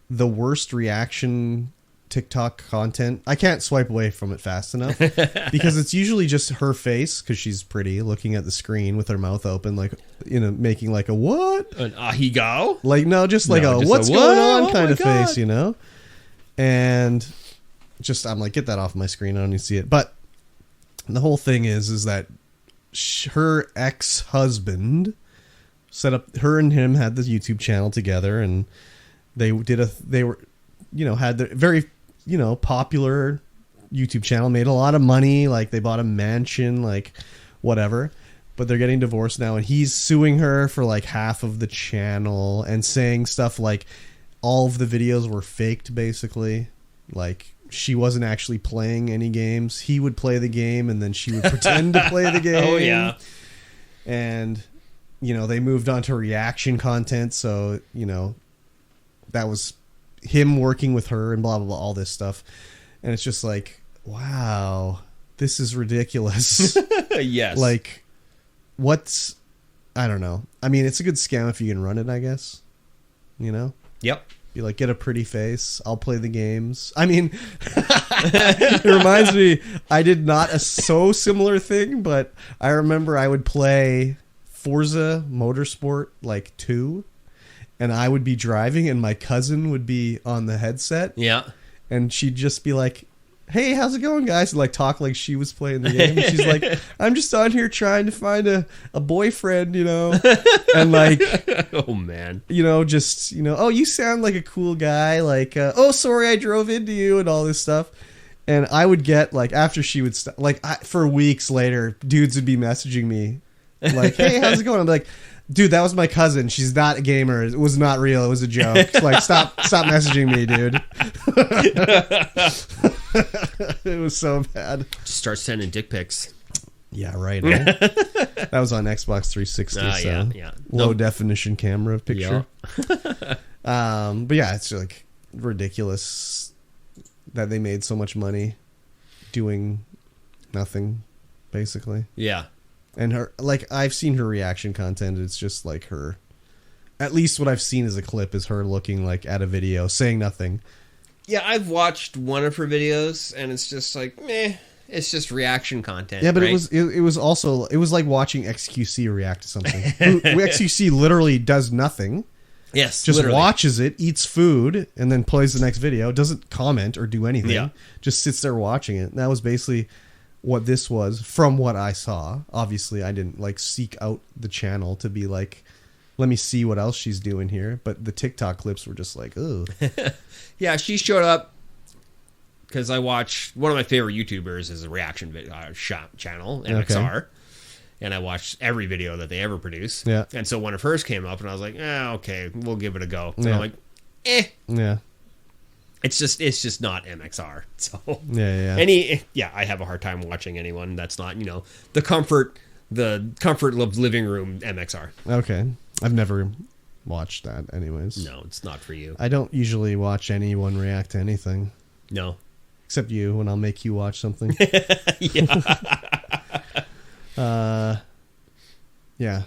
the worst reaction TikTok content. I can't swipe away from it fast enough because it's usually just her face, because she's pretty, looking at the screen with her mouth open, like, you know, making like a what? An ahigo? Like, no, just like just what's going on kind of God. face, you know? And just, I'm like, get that off my screen. I don't need to see it. But the whole thing is that her ex-husband set up, her and him had this YouTube channel together, and they had the very, popular YouTube channel, made a lot of money. Like they bought a mansion, like whatever. But they're getting divorced now, and he's suing her for like half of the channel and saying stuff like all of the videos were faked, basically. Like she wasn't actually playing any games. He would play the game, and then she would pretend to play the game. Oh, yeah. And, they moved on to reaction content. So, that was him working with her and blah, blah, blah, all this stuff. And it's just like, wow, this is ridiculous. Yes. Like, I don't know. I mean, it's a good scam if you can run it, I guess. Yep. You like, get a pretty face. I'll play the games. I mean, it reminds me, I did not a so similar thing, but I remember I would play Forza Motorsport like 2, and I would be driving, and my cousin would be on the headset. Yeah. And she'd just be like, hey, how's it going, guys? And like talk like she was playing the game. And she's like, I'm just on here trying to find a boyfriend, and like, oh man, just, oh, you sound like a cool guy. Like, oh, sorry, I drove into you and all this stuff. And I would get like, after she would for weeks later, dudes would be messaging me like, hey, how's it going? I'm like, dude, that was my cousin. She's not a gamer. It was not real. It was a joke. Like, stop messaging me, dude. It was so bad. Just start sending dick pics. Yeah, right. That was on Xbox 360. So yeah. Low definition camera picture. Yeah. But yeah, it's like ridiculous that they made so much money doing nothing, basically. Yeah. And her, like, I've seen her reaction content. It's just like her, at least what I've seen as a clip is her looking like at a video, saying nothing. Yeah, I've watched one of her videos, and it's just like, meh. It's just reaction content. Yeah, but right? it was also, it was like watching XQC react to something. XQC literally does nothing. Yes, just literally. Watches it, eats food, and then plays the next video. Doesn't comment or do anything. Yeah. Just sits there watching it. And that was basically what this was from what I saw. Obviously, I didn't like seek out the channel to be like, let me see what else she's doing here. But the TikTok clips were just like, ooh. Yeah, she showed up because I watch one of my favorite YouTubers is a reaction shop channel, MXR. Okay. And I watched every video that they ever produce. Yeah. And so when it first came up, and I was like, okay, we'll give it a go. And I'm like, Yeah. It's just not MXR. So yeah. I have a hard time watching anyone that's not, the comfort of living room MXR. Okay. I've never watched that anyways. No, it's not for you. I don't usually watch anyone react to anything. No. Except you, when I'll make you watch something. Yeah.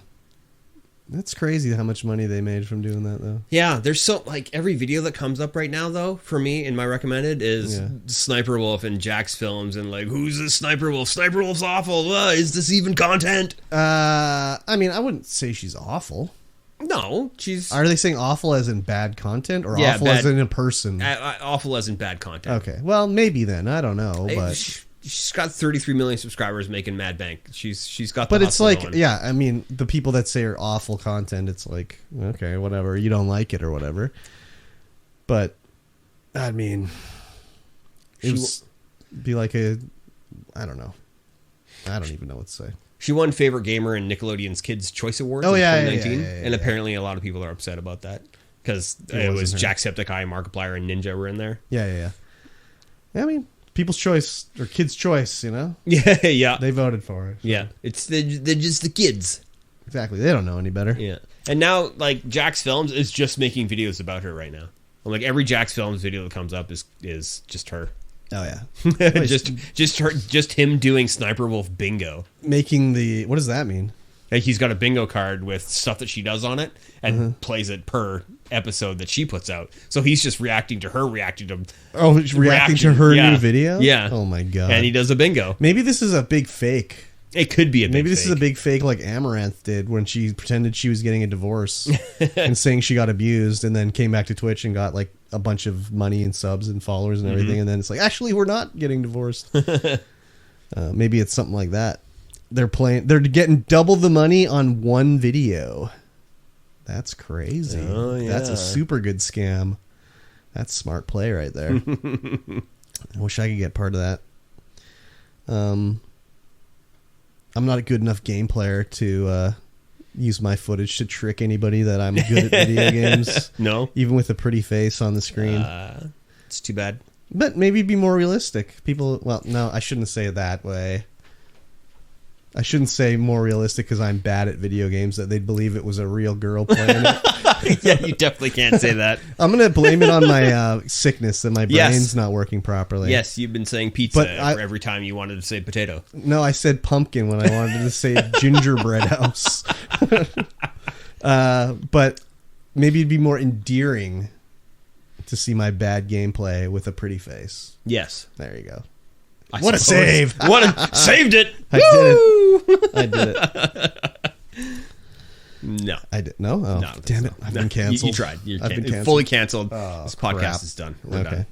That's crazy how much money they made from doing that, though. Yeah, there's so, like, every video that comes up right now, though, for me, in my recommended, is Sniper Wolf and Jack's Films, and, like, who's this Sniper Wolf? Sniper Wolf's awful. Is this even content? I mean, I wouldn't say she's awful. No, she's... Are they saying awful as in bad content, or awful as in a person? Awful as in bad content. Okay, well, maybe then. I don't know, but... She's got 33 million subscribers making mad bank. She's got the But it's like, going. yeah, I mean, the people that say are awful content, it's like, okay, whatever. You don't like it or whatever. But, I mean, it would be like I don't know. I don't even know what to say. She won Favorite Gamer in Nickelodeon's Kids' Choice Awards in 2019. And apparently a lot of people are upset about that. Because it was Jacksepticeye, Markiplier, and Ninja were in there. Yeah, I mean... People's choice or kids' choice, Yeah. They voted for it. So. Yeah, they're just the kids. Exactly. They don't know any better. Yeah. And now, like, Jack's Films is just making videos about her right now. Like, every Jack's Films video that comes up is just her. Oh yeah. just him doing Sniper Wolf bingo. Making the, what does that mean? Like, he's got a bingo card with stuff that she does on it and plays it per episode that she puts out. So he's just reacting to her reacting to reacting to her new video? Yeah. Oh my god. And he does a bingo. Maybe this is a big fake. It could be a big Maybe this fake. is a big fake like Amaranth did when she pretended she was getting a divorce and saying she got abused and then came back to Twitch and got like a bunch of money and subs and followers and everything. And then it's like, actually, we're not getting divorced. Maybe it's something like that. They're getting double the money on one video. That's crazy. Oh, yeah. That's a super good scam. That's smart play right there. I wish I could get part of that. I'm not a good enough game player to use my footage to trick anybody that I'm good at video games. No? Even with a pretty face on the screen. It's too bad. But maybe be more realistic. People, well, no, I shouldn't say it that way. I shouldn't say more realistic because I'm bad at video games, that they'd believe it was a real girl playing it. Yeah, you definitely can't say that. I'm going to blame it on my sickness, that my brain's not working properly. Yes, you've been saying pizza for every time you wanted to say potato. No, I said pumpkin when I wanted to say gingerbread house. But maybe it'd be more endearing to see my bad gameplay with a pretty face. Yes. There you go. What a save! Saved it! I did it. No. I did. No? Oh, no, damn it. I've been canceled. You tried. I've been canceled. Fully canceled. Oh, this podcast crap. is done. We're done.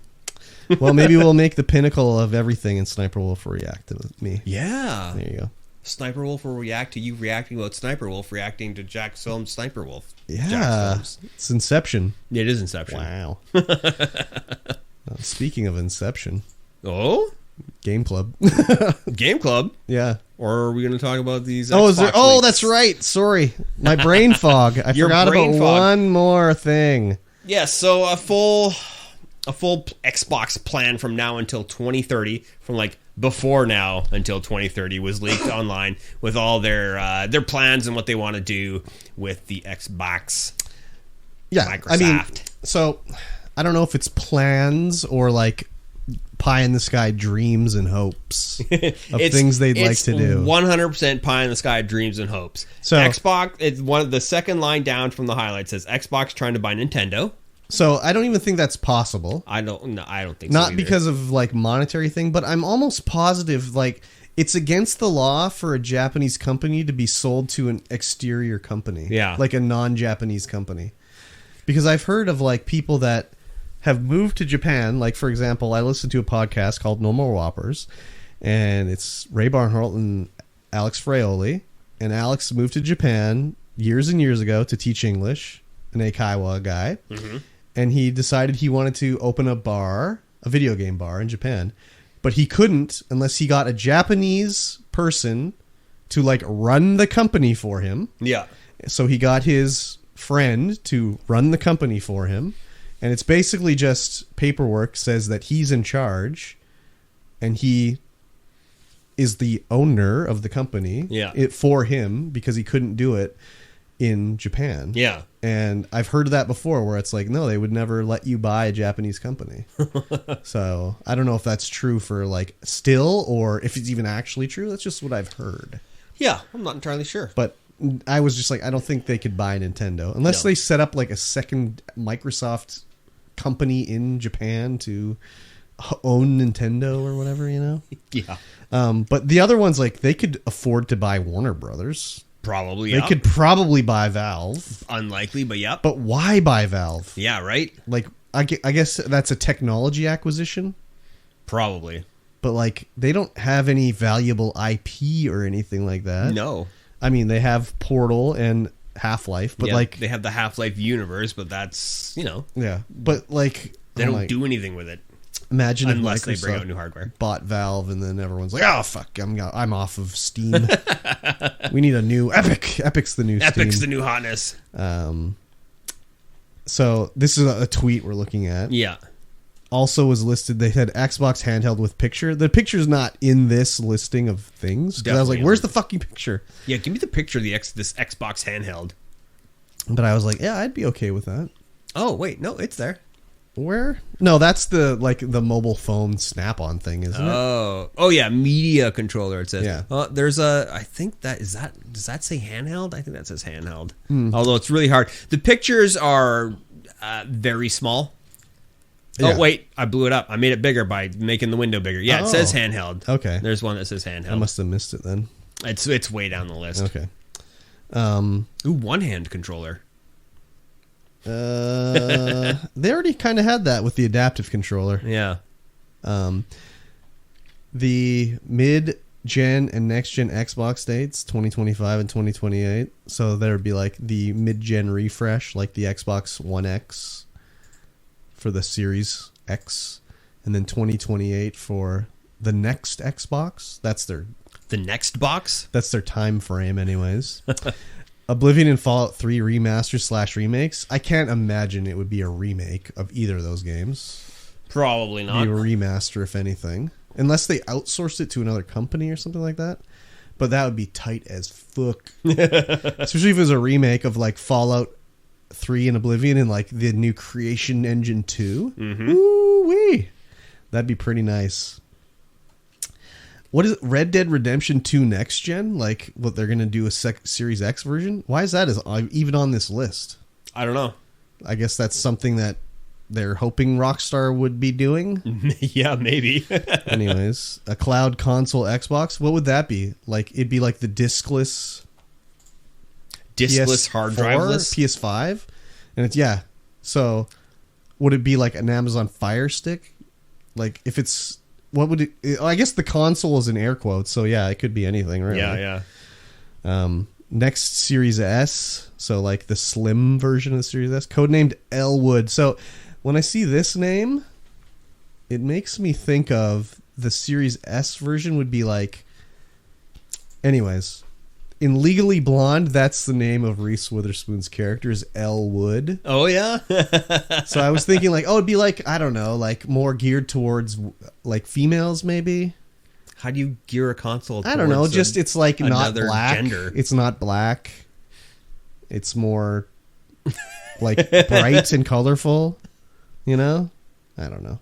Well, maybe we'll make the pinnacle of everything in Sniper Wolf react to me. Yeah. There you go. Sniper Wolf will react to you reacting about Sniper Wolf reacting to Jack's film Sniper Wolf. Yeah. It's Inception. It is Inception. Wow. Speaking of Inception. Oh? Game Club. Game Club? Yeah. Or are we going to talk about these Oh, Xbox leaks? that's right. Sorry. My brain fog. I forgot about one more thing. Yes, so a full Xbox plan from now until 2030, from like before now until 2030 was leaked online with all their plans and what they want to do with the Xbox. Yeah, Microsoft. I mean, so I don't know if it's plans or like pie in the sky dreams and hopes of things they'd like to do. 100% pie in the sky dreams and hopes. So Xbox, it's one of the second line down from the highlight says Xbox trying to buy Nintendo. So I don't even think that's possible. I don't think so. Not either. because of like monetary thing, but I'm almost positive like it's against the law for a Japanese company to be sold to an exterior company. Yeah. Like a non-Japanese company. Because I've heard of like people that have moved to Japan. Like, for example, I listened to a podcast called No More Whoppers, and it's Ray Barnholt and Alex Fraioli. And Alex moved to Japan years and years ago to teach English, an Eikaiwa guy. Mm-hmm. And he decided he wanted to open a video game bar in Japan. But he couldn't unless he got a Japanese person to like run the company for him. Yeah. So he got his friend to run the company for him. And it's basically just paperwork says that he's in charge and he is the owner of the company for him because he couldn't do it in Japan. Yeah. And I've heard of that before where it's like, no, they would never let you buy a Japanese company. So I don't know if that's true for like still or if it's even actually true. That's just what I've heard. Yeah, I'm not entirely sure. But I was just like, I don't think they could buy Nintendo unless they set up like a second Microsoft company in Japan to own Nintendo or whatever, you know? Yeah. But the other ones, like, they could afford to buy Warner Brothers. Probably, They could probably buy Valve. Unlikely, but yeah. But why buy Valve? Yeah, right? Like, I guess that's a technology acquisition. Probably. But, like, they don't have any valuable IP or anything like that. No. I mean, they have Portal and Half-Life, but like they have the Half-Life universe, but that's, yeah, but like they don't do anything with it. Imagine unless if Microsoft they bring out new hardware. Bought Valve, and then everyone's like, "Oh fuck, I'm off of Steam. We need a new Epic. Epic's the new Epic's Steam. the new hotness." So this is a tweet we're looking at. Yeah. Also was listed. They had Xbox handheld with picture. The picture's not in this listing of things. I was like, "Where's the fucking picture?" Yeah, give me the picture of this Xbox handheld. But I was like, "Yeah, I'd be okay with that." Oh wait, no, it's there. Where? No, that's the mobile phone Snap-on thing, isn't it? Oh yeah, media controller. It says. Yeah. There's a. I think does that say handheld? I think that says handheld. Although it's really hard. The pictures are very small. Yeah. Oh, wait, I blew it up. I made it bigger by making the window bigger. Yeah, it says handheld. Okay. There's one that says handheld. I must have missed it then. It's way down the list. Okay. Ooh, one-hand controller. They already kind of had that with the adaptive controller. Yeah. The mid-gen and next-gen Xbox dates, 2025 and 2028. So there would be like the mid-gen refresh, like the Xbox One X. for the Series X, and then 2028 for the next Xbox. The next box? That's their time frame, anyways. Oblivion and Fallout 3 remasters / remakes. I can't imagine it would be a remake of either of those games. Probably not. Be a remaster, if anything. Unless they outsourced it to another company or something like that. But that would be tight as fuck. Especially if it was a remake of like Fallout 3 and Oblivion and like the new Creation Engine 2. Mm-hmm. Ooh-wee. That'd be pretty nice. What is it? Red Dead Redemption 2 Next Gen? Like what they're going to do a Series X version? Why is that even on this list? I don't know. I guess that's something that they're hoping Rockstar would be doing. Yeah, maybe. Anyways, a cloud console Xbox. What would that be? Like it'd be like the discless hard driveless PS5, and it's So would it be like an Amazon Fire Stick? Like if it's what would it? I guess the console is in air quotes, so yeah, it could be anything, right? Yeah. Next Series S, so like the slim version of the Series S, codenamed Elwood. So when I see this name, it makes me think of the Series S version would be like. Anyways, in Legally Blonde, that's the name of Reese Witherspoon's character is Elwood. Oh yeah. So I was thinking like, it'd be like, I don't know, like more geared towards like females maybe. How do you gear a console? I don't know. Just it's like not black. Gender. It's not black. It's more like bright and colorful. You know? I don't know.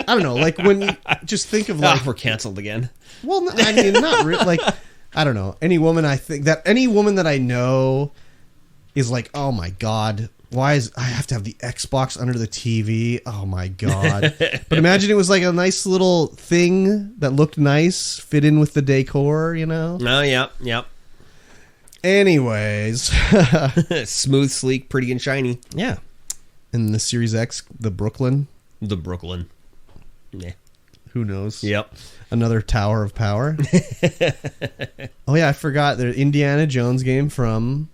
I don't know. Like when you just think of like we're canceled again. Well, I mean, not really. Like I don't know. Any woman that I know is like, oh my god. Why is I have to have the Xbox under the TV? Oh my god! But imagine it was like a nice little thing that looked nice, fit in with the decor, you know? Oh yeah. Anyways, smooth, sleek, pretty, and shiny. Yeah. And the Series X, the Brooklyn. Yeah. Who knows? Yep. Another Tower of Power. Oh yeah, I forgot. The Indiana Jones game from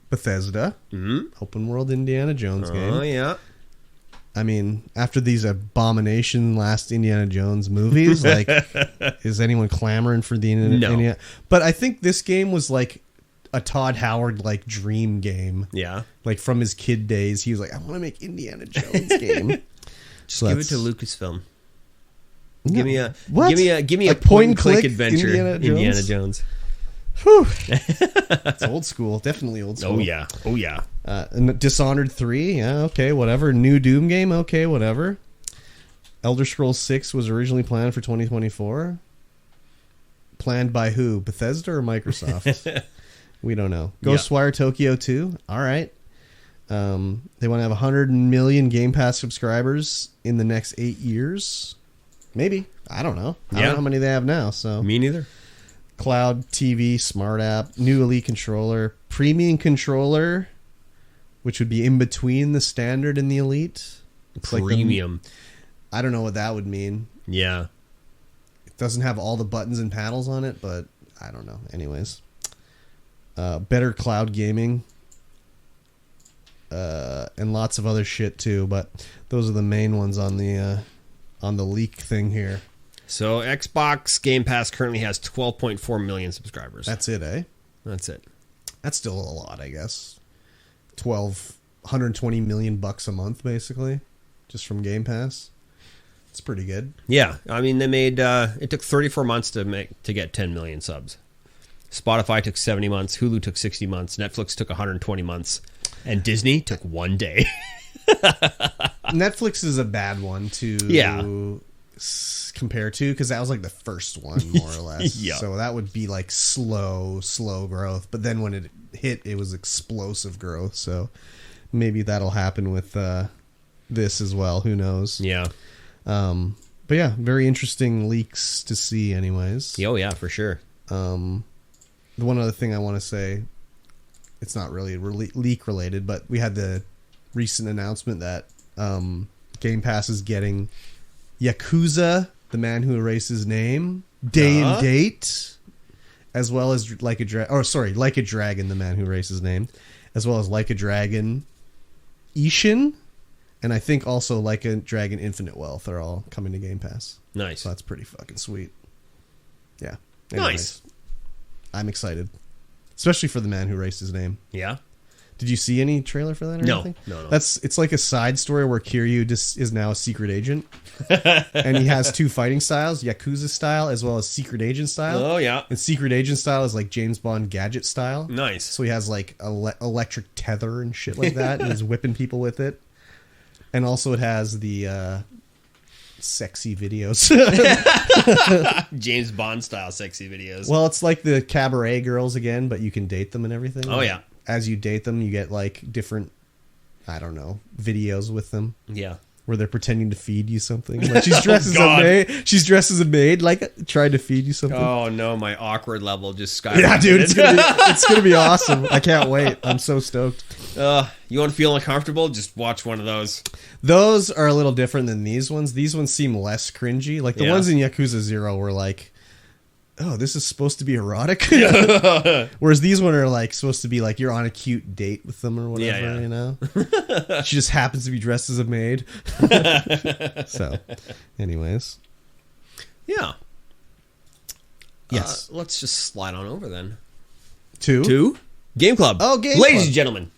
Bethesda. Mm-hmm. Open world Indiana Jones game. Oh yeah. I mean, after these abomination last Indiana Jones movies, like, is anyone clamoring for the Indiana? But I think this game was like a Todd Howard like dream game. Yeah. Like from his kid days, he was like, I want to make Indiana Jones game. Just give it to Lucasfilm. No. Give me a like point and click adventure. Indiana Jones. Whew. It's old school. Definitely old school. Oh yeah. And Dishonored 3, yeah, okay, whatever. New Doom game, okay, whatever. Elder Scrolls 6 was originally planned for 2024. Planned by who? Bethesda or Microsoft? We don't know. Ghostwire Tokyo 2, all right. They want to have 100 million Game Pass subscribers in the next 8 years. Maybe. I don't know. I don't know how many they have now. So me neither. Cloud TV, smart app, new Elite controller, premium controller, which would be in between the standard and the Elite. It's premium. I don't know what that would mean. Yeah. It doesn't have all the buttons and paddles on it, but I don't know. Anyways. Better cloud gaming. And lots of other shit too, but those are the main ones on the leak thing here. So Xbox Game Pass currently has 12.4 million subscribers. That's it, eh? That's it. That's still a lot, I guess. $120 million a month, basically, just from Game Pass. It's pretty good. Yeah, I mean they made. It took 34 months to get 10 million subs. Spotify took 70 months. Hulu took 60 months. Netflix took 120 months, and Disney took 1 day. Netflix is a bad one to compare to because that was like the first one, more or less. Yeah. So that would be like slow growth. But then when it hit, it was explosive growth. So maybe that'll happen with this as well. Who knows? Yeah. But yeah, very interesting leaks to see anyways. Oh yeah, for sure. The one other thing I want to say, it's not really leak related, but we had the recent announcement that Game Pass is getting Yakuza, the man who erased his name, day and date, as well as Like a Dragon, the man who erased his name, as well as Like a Dragon, Ishin, and I think also Like a Dragon Infinite Wealth are all coming to Game Pass. Nice. So that's pretty fucking sweet. Yeah. Nice. I'm excited. Especially for the man who raced his name. Yeah. Did you see any trailer for that or No. anything? No. It's like a side story where Kiryu just is now a secret agent. And he has two fighting styles, Yakuza style as well as secret agent style. Oh, yeah. And secret agent style is like James Bond gadget style. Nice. So he has like electric tether and shit like that, and he's whipping people with it. And also it has the sexy videos. James Bond style sexy videos. Well, it's like the cabaret girls again, but you can date them and everything. Oh, yeah. As you date them, you get like different, I don't know, videos with them. Yeah. Where they're pretending to feed you something. Like she's dressed as a maid. She's dressed as a maid, like trying to feed you something. Oh no, my awkward level just skyrocketed. Yeah, dude, it's gonna be awesome. I can't wait. I'm so stoked. You want to feel uncomfortable? Just watch one of those. Those are a little different than these ones. These ones seem less cringy. Like the ones in Yakuza 0 were like, oh, this is supposed to be erotic. Whereas these one are like supposed to be like you're on a cute date with them or whatever, you know? She just happens to be dressed as a maid. So, anyways. Yeah. Yes. Let's just slide on over then. To Game Club. Oh, Game Ladies Club. and gentlemen,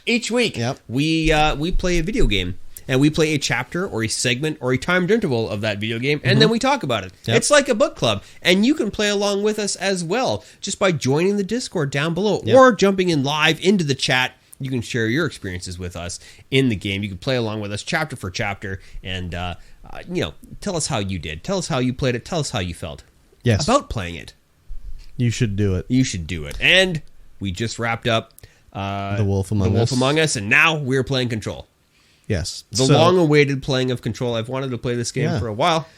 each week Yep. we play a video game. And we play a chapter or a segment or a timed interval of that video game, and then we talk about it. Yep. It's like a book club, and you can play along with us as well, just by joining the Discord down below, or jumping in live into the chat. You can share your experiences with us in the game. You can play along with us chapter for chapter, and tell us how you did. Tell us how you played it. Tell us how you felt about playing it. You should do it. You should do it. And we just wrapped up The Wolf Among Us, and now we're playing Control. Yes. The long-awaited playing of Control. I've wanted to play this game for a while,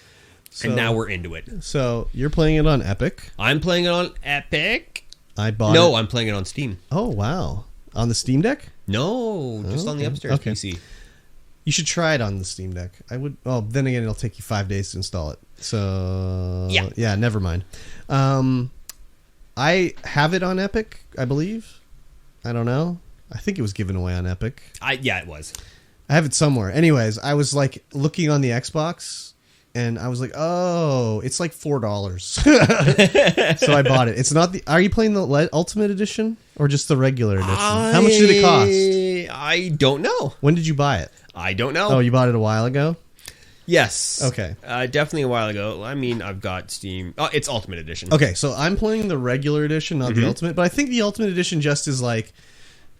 and now we're into it. So you're playing it on Epic. I'm playing it on Epic. I'm playing it on Steam. Oh, wow. On the Steam Deck? No, just on the upstairs PC. You should try it on the Steam Deck. I would. Oh, then again, it'll take you 5 days to install it. So yeah, never mind. I have it on Epic, I believe. I don't know. I think it was given away on Epic. It was. I have it somewhere. Anyways, I was like looking on the Xbox, and I was like, "Oh, it's like $4." So I bought it. It's not the. Are you playing the Ultimate Edition or just the regular edition? How much did it cost? I don't know. When did you buy it? I don't know. Oh, you bought it a while ago? Yes. Okay. Definitely a while ago. I mean, I've got Steam. Oh, it's Ultimate Edition. Okay, so I'm playing the regular edition, not the Ultimate, but I think the Ultimate Edition just is like.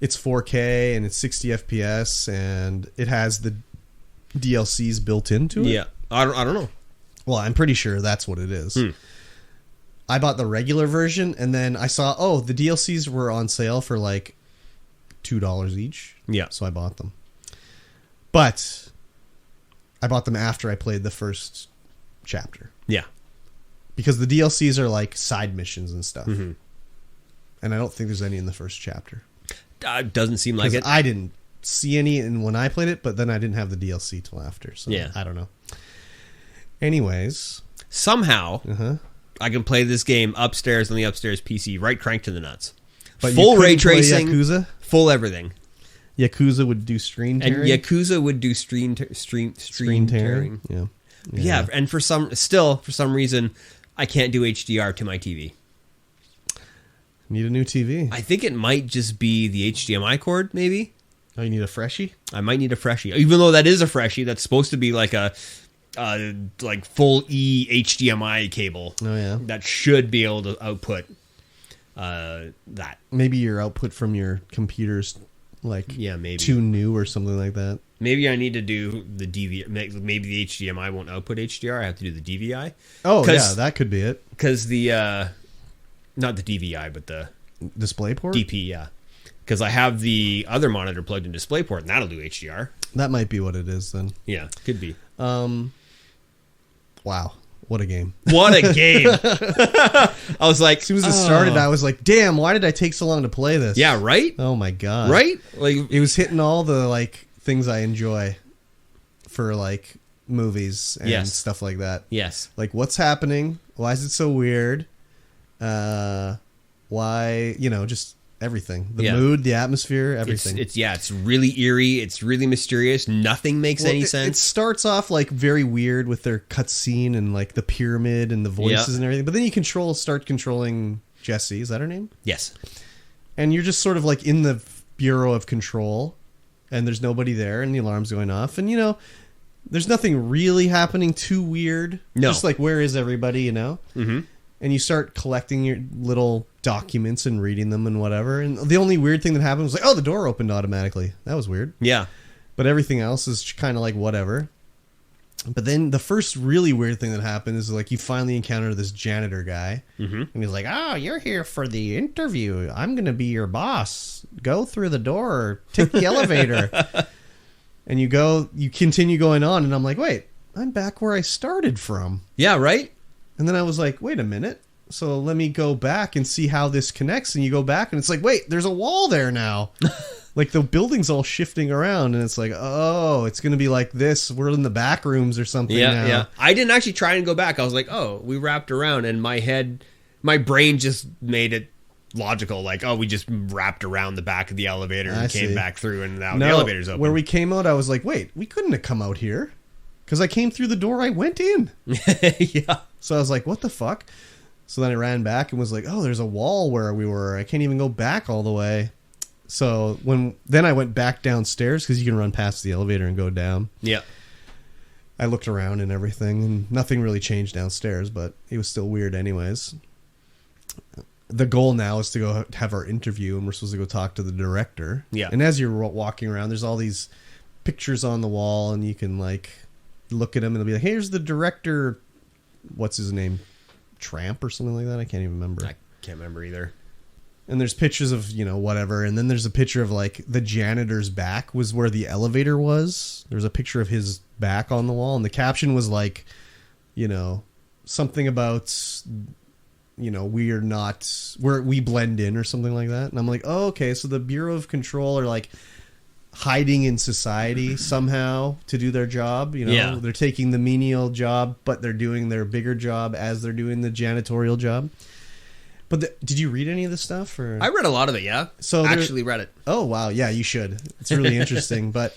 It's 4K and it's 60 FPS and it has the DLCs built into it. Yeah, I don't know. Well, I'm pretty sure that's what it is. I bought the regular version and then I saw, the DLCs were on sale for like $2 each. Yeah. So I bought them. But I bought them after I played the first chapter. Yeah. Because the DLCs are like side missions and stuff. And I don't think there's any in the first chapter. Doesn't seem like it. I didn't see any when I played it, but then I didn't have the DLC till after. So yeah. I don't know. Anyways. Somehow, I can play this game upstairs on the upstairs PC, right cranked to the nuts. But full ray tracing, Yakuza? full everything. Yakuza would do screen tearing? And Yakuza would do screen tearing. Yeah, and for some reason, I can't do HDR to my TV. Need a new TV. I think it might just be the HDMI cord, maybe. Oh, you need a freshie? I might need a freshie, even though that is a freshie. That's supposed to be like a like full HDMI cable. Oh yeah, that should be able to output that. Maybe your output from your computer's maybe too new or something like that. Maybe I need to do the DVI. Maybe the HDMI won't output HDR. I have to do the DVI. Oh yeah, that could be it. Because the not the DVI, but the DisplayPort? DP, yeah. Because I have the other monitor plugged in DisplayPort, and that'll do HDR. That might be what it is then. Yeah, could be. Wow, what a game! What a game! I was like, as soon as it started, I was like, "Damn, why did I take so long to play this?" Yeah, right. Oh my god, right? Like it was hitting all the things I enjoy for movies and stuff like that. Yes, like what's happening? Why is it so weird? Why, just everything. The mood, the atmosphere, everything. It's really eerie. It's really mysterious. Nothing makes any sense. It starts off like very weird with their cutscene and like the pyramid and the voices and everything. But then you start controlling Jessie. Is that her name? Yes. And you're just sort of like in the Bureau of Control, and there's nobody there, and the alarm's going off, and there's nothing really happening too weird. No. Just like, where is everybody? Mm-hmm. And you start collecting your little documents and reading them and whatever. And the only weird thing that happened was like, oh, the door opened automatically. That was weird. Yeah. But everything else is kind of like whatever. But then the first really weird thing that happened is like you finally encounter this janitor guy. Mm-hmm. And he's like, oh, you're here for the interview. I'm going to be your boss. Go through the door. Take the elevator. And you continue going on. And I'm like, wait, I'm back where I started from. Yeah, right? And then I was like, wait a minute. So let me go back and see how this connects. And you go back and it's like, wait, there's a wall there now. Like the building's all shifting around. And it's like, oh, it's going to be like this. We're in the back rooms or something now. Yeah. I didn't actually try and go back. I was like, oh, we wrapped around. And my brain just made it logical. Like, oh, we just wrapped around the back of the elevator and came back through and now the elevator's open. Where we came out, I was like, wait, we couldn't have come out here. Because I came through the door I went in. Yeah. So I was like, what the fuck? So then I ran back and was like, oh, there's a wall where we were. I can't even go back all the way. So then I went back downstairs because you can run past the elevator and go down. Yeah. I looked around and everything, and nothing really changed downstairs, but it was still weird anyways. The goal now is to go have our interview, and we're supposed to go talk to the director. Yeah. And as you're walking around, there's all these pictures on the wall, and you can like look at them, and it'll be like, hey, here's the director. What's his name? Tramp or something like that? I can't even remember. I can't remember either. And there's pictures of, whatever. And then there's a picture of like the janitor's back was where the elevator was. There was a picture of his back on the wall. And the caption was like, something about, we blend in or something like that. And I'm like, oh, okay. So the Bureau of Control are like hiding in society somehow to do their job. They're taking the menial job, but they're doing their bigger job as they're doing the janitorial job. But did you read any of this stuff? Or? I read a lot of it, yeah. So I actually read it. Oh, wow. Yeah, you should. It's really interesting. But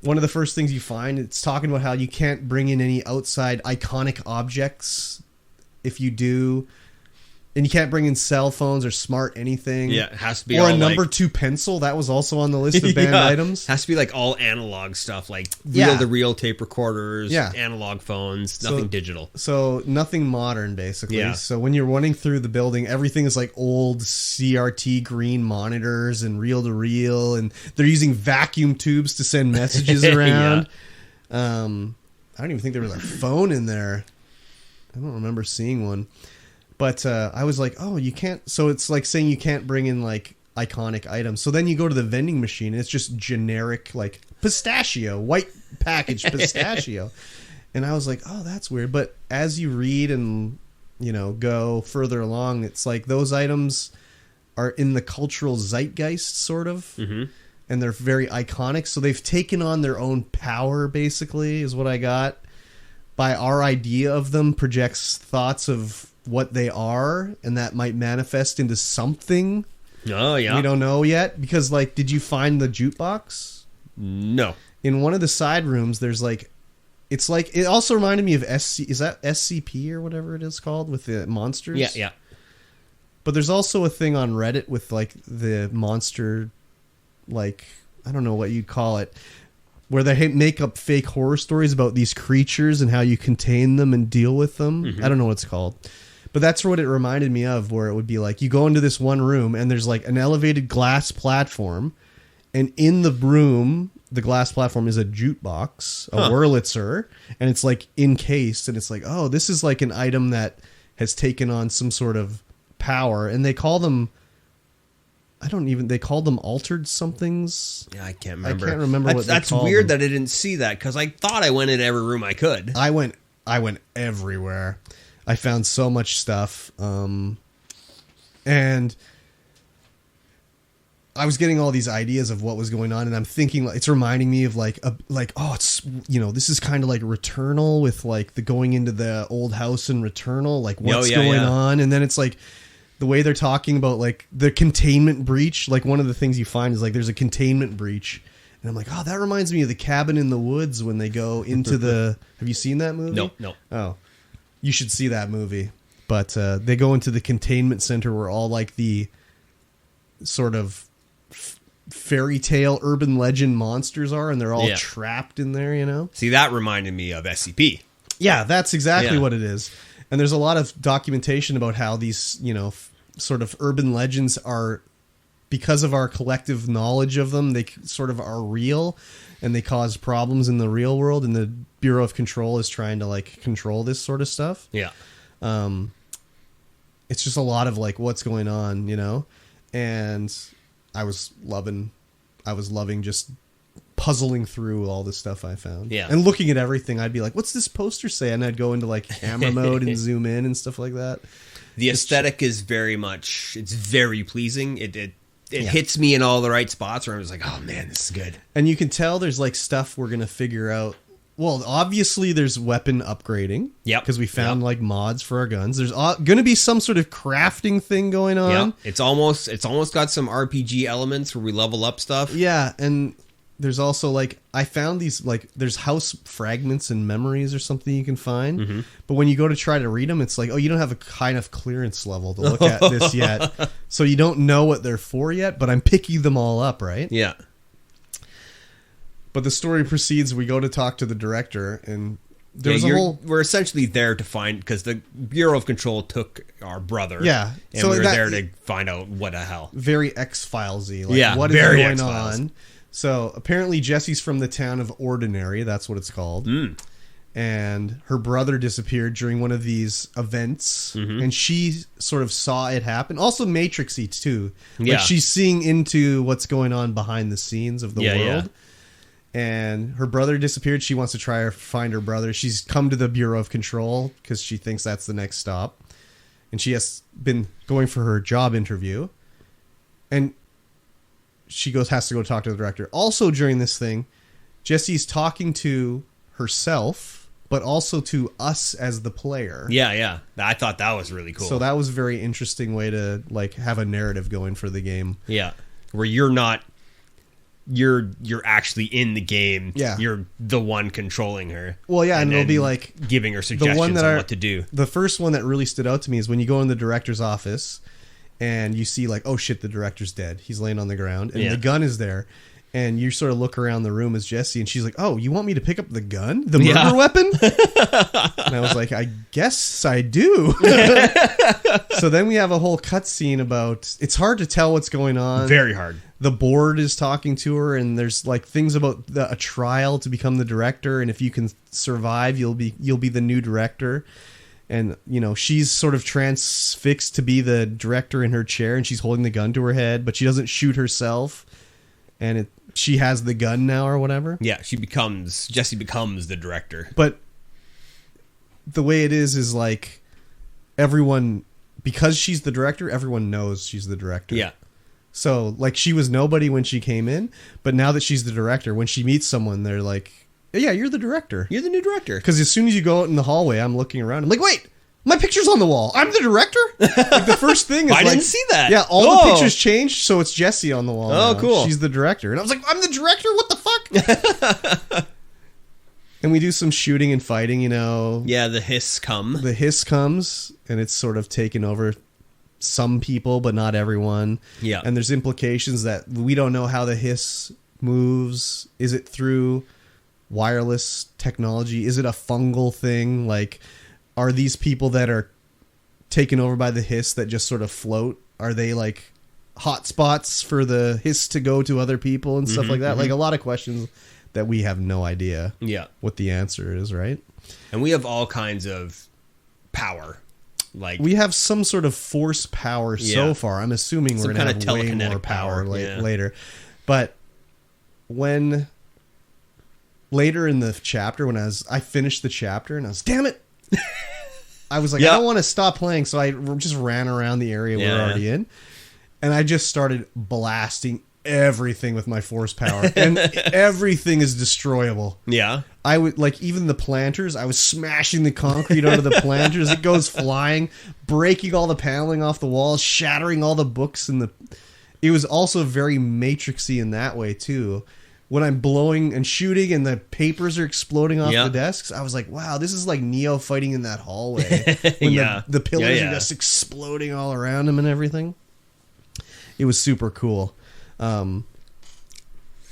one of the first things you find, it's talking about how you can't bring in any outside iconic objects. If you do, and you can't bring in cell phones or smart anything. Yeah, it has to be or a number 2 pencil. That was also on the list of banned items. Has to be like all analog stuff, like reel-to-reel tape recorders, analog phones, nothing digital. So nothing modern, basically. Yeah. So when you're running through the building, everything is like old CRT green monitors and reel-to-reel, and they're using vacuum tubes to send messages around. I don't even think there was a phone in there. I don't remember seeing one. But I was like, oh, you can't. So it's like saying you can't bring in like iconic items. So then you go to the vending machine and it's just generic like pistachio, white packaged pistachio. And I was like, oh, that's weird. But as you read and, go further along, it's like those items are in the cultural zeitgeist sort of. Mm-hmm. And they're very iconic. So they've taken on their own power, basically, is what I got. By our idea of them projects thoughts of what they are, and that might manifest into something. Oh, yeah. We don't know yet. Because, like, did you find the jukebox? No. In one of the side rooms, there's, like... It's like... It also reminded me of Is that SCP or whatever it is called? With the monsters? Yeah, yeah. But there's also a thing on Reddit with, like, the monster... Like, I don't know what you'd call it. Where they make up fake horror stories about these creatures and how you contain them and deal with them. Mm-hmm. I don't know what it's called. But that's what it reminded me of, where it would be like, you go into this one room and there's like an elevated glass platform. And in the room, the glass platform is a jukebox, a Wurlitzer. And it's like encased. And it's like, oh, this is like an item that has taken on some sort of power. And they call them... they called them altered somethings. Yeah, I can't remember. I can't remember what that's weird that I didn't see that, because I thought I went in every room I could. I went everywhere. I found so much stuff. And I was getting all these ideas of what was going on, and I'm thinking, it's reminding me of it's, this is kind of like Returnal, with like the going into the old house in Returnal, like what's going on. And then it's like, the way they're talking about like the containment breach, like one of the things you find is like there's a containment breach. And I'm like, oh, that reminds me of the Cabin in the Woods when they go into the... Have you seen that movie? No. Oh, you should see that movie. But they go into the containment center where all like the sort of fairy tale urban legend monsters are, and they're all trapped in there, you know? See, that reminded me of SCP. Yeah, that's exactly what it is. And there's a lot of documentation about how these, you know, sort of urban legends are... Because of our collective knowledge of them, they sort of are real and they cause problems in the real world. And the Bureau of Control is trying to like control this sort of stuff. Yeah. It's just a lot of like what's going on, you know? And I was loving just puzzling through all the stuff I found. Yeah. And looking at everything, I'd be like, what's this poster say? And I'd go into like camera mode and zoom in and stuff like that. The aesthetic is it's very pleasing. It hits me in all the right spots where I was like, oh man, this is good. And you can tell there's like stuff we're going to figure out. Well, obviously there's weapon upgrading. Yep. Because we found like mods for our guns. There's going to be some sort of crafting thing going on. Yeah. It's almost got some RPG elements where we level up stuff. Yeah. And there's also like, I found these like, there's house fragments and memories or something you can find. Mm-hmm. But when you go to try to read them, it's like, oh, you don't have a kind of clearance level to look at this yet. So you don't know what they're for yet, but I'm picking them all up, right? Yeah. But the story proceeds. We go to talk to the director, and we're essentially there to find, because the Bureau of Control took our brother. Yeah. And so we were there to find out what the hell. Very X-Files-y. Like, what is going X-Files on? So apparently Jessie's from the town of Ordinary. That's what it's called. Mm. And her brother disappeared during one of these events. Mm-hmm. And she sort of saw it happen. Also Matrix-y too. Like she's seeing into what's going on behind the scenes of the world. Yeah. And her brother disappeared. She wants to try to find her brother. She's come to the Bureau of Control because she thinks that's the next stop. And she has been going for her job interview. And she has to go talk to the director. Also during this thing, Jessie's talking to herself, but also to us as the player. Yeah. I thought that was really cool. So that was a very interesting way to like have a narrative going for the game. Yeah. Where you're actually in the game. Yeah. You're the one controlling her. Well, yeah, and it'll be like giving her suggestions on what to do. The first one that really stood out to me is when you go in the director's office and you see like, oh shit, the director's dead. He's laying on the ground and the gun is there. And you sort of look around the room as Jessie and she's like, oh, you want me to pick up the gun? The murder weapon? And I was like, I guess I do. So then we have a whole cutscene about, it's hard to tell what's going on. Very hard. The board is talking to her and there's like things about a trial to become the director. And if you can survive, you'll be the new director. And, you know, she's sort of transfixed to be the director in her chair and she's holding the gun to her head, but she doesn't shoot herself. And she has the gun now or whatever. Yeah, Jessie becomes the director. But the way it is like everyone, because she's the director, everyone knows she's the director. Yeah. So, like, she was nobody when she came in, but now that she's the director, when she meets someone, they're like, yeah, you're the director. You're the new director. Because as soon as you go out in the hallway, I'm looking around. I'm like, wait, my picture's on the wall. I'm the director? Like, the first thing is I didn't see that. Yeah, all the pictures changed, so it's Jessie on the wall. Oh, now. cool. She's the director. And I was like, I'm the director? What the fuck? And we do some shooting and fighting, you know. Yeah, the hiss comes, and it's sort of taken over some people, but not everyone. Yeah. And there's implications that we don't know how the hiss moves. Is it through wireless technology? Is it a fungal thing? Like, are these people that are taken over by the hiss that just sort of float? Are they like hotspots for the hiss to go to other people and stuff like that? Mm-hmm. Like a lot of questions that we have no idea what the answer is, right? And we have all kinds of power. Like, we have some sort of force power so far. I'm assuming we're going to have way more power later. But when later in the chapter, when I finished the chapter and I was, damn it, I was like, I don't want to stop playing. So I just ran around the area we were already in. And I just started blasting everything with my force power, and everything is destroyable. Yeah. I would like even the planters. I was smashing the concrete onto the planters. It goes flying, breaking all the paneling off the walls, shattering all the books in the. It was also very Matrixy in that way too. When I'm blowing and shooting and the papers are exploding off the desks, I was like, wow, this is like Neo fighting in that hallway. When the pillars are just exploding all around him and everything. It was super cool.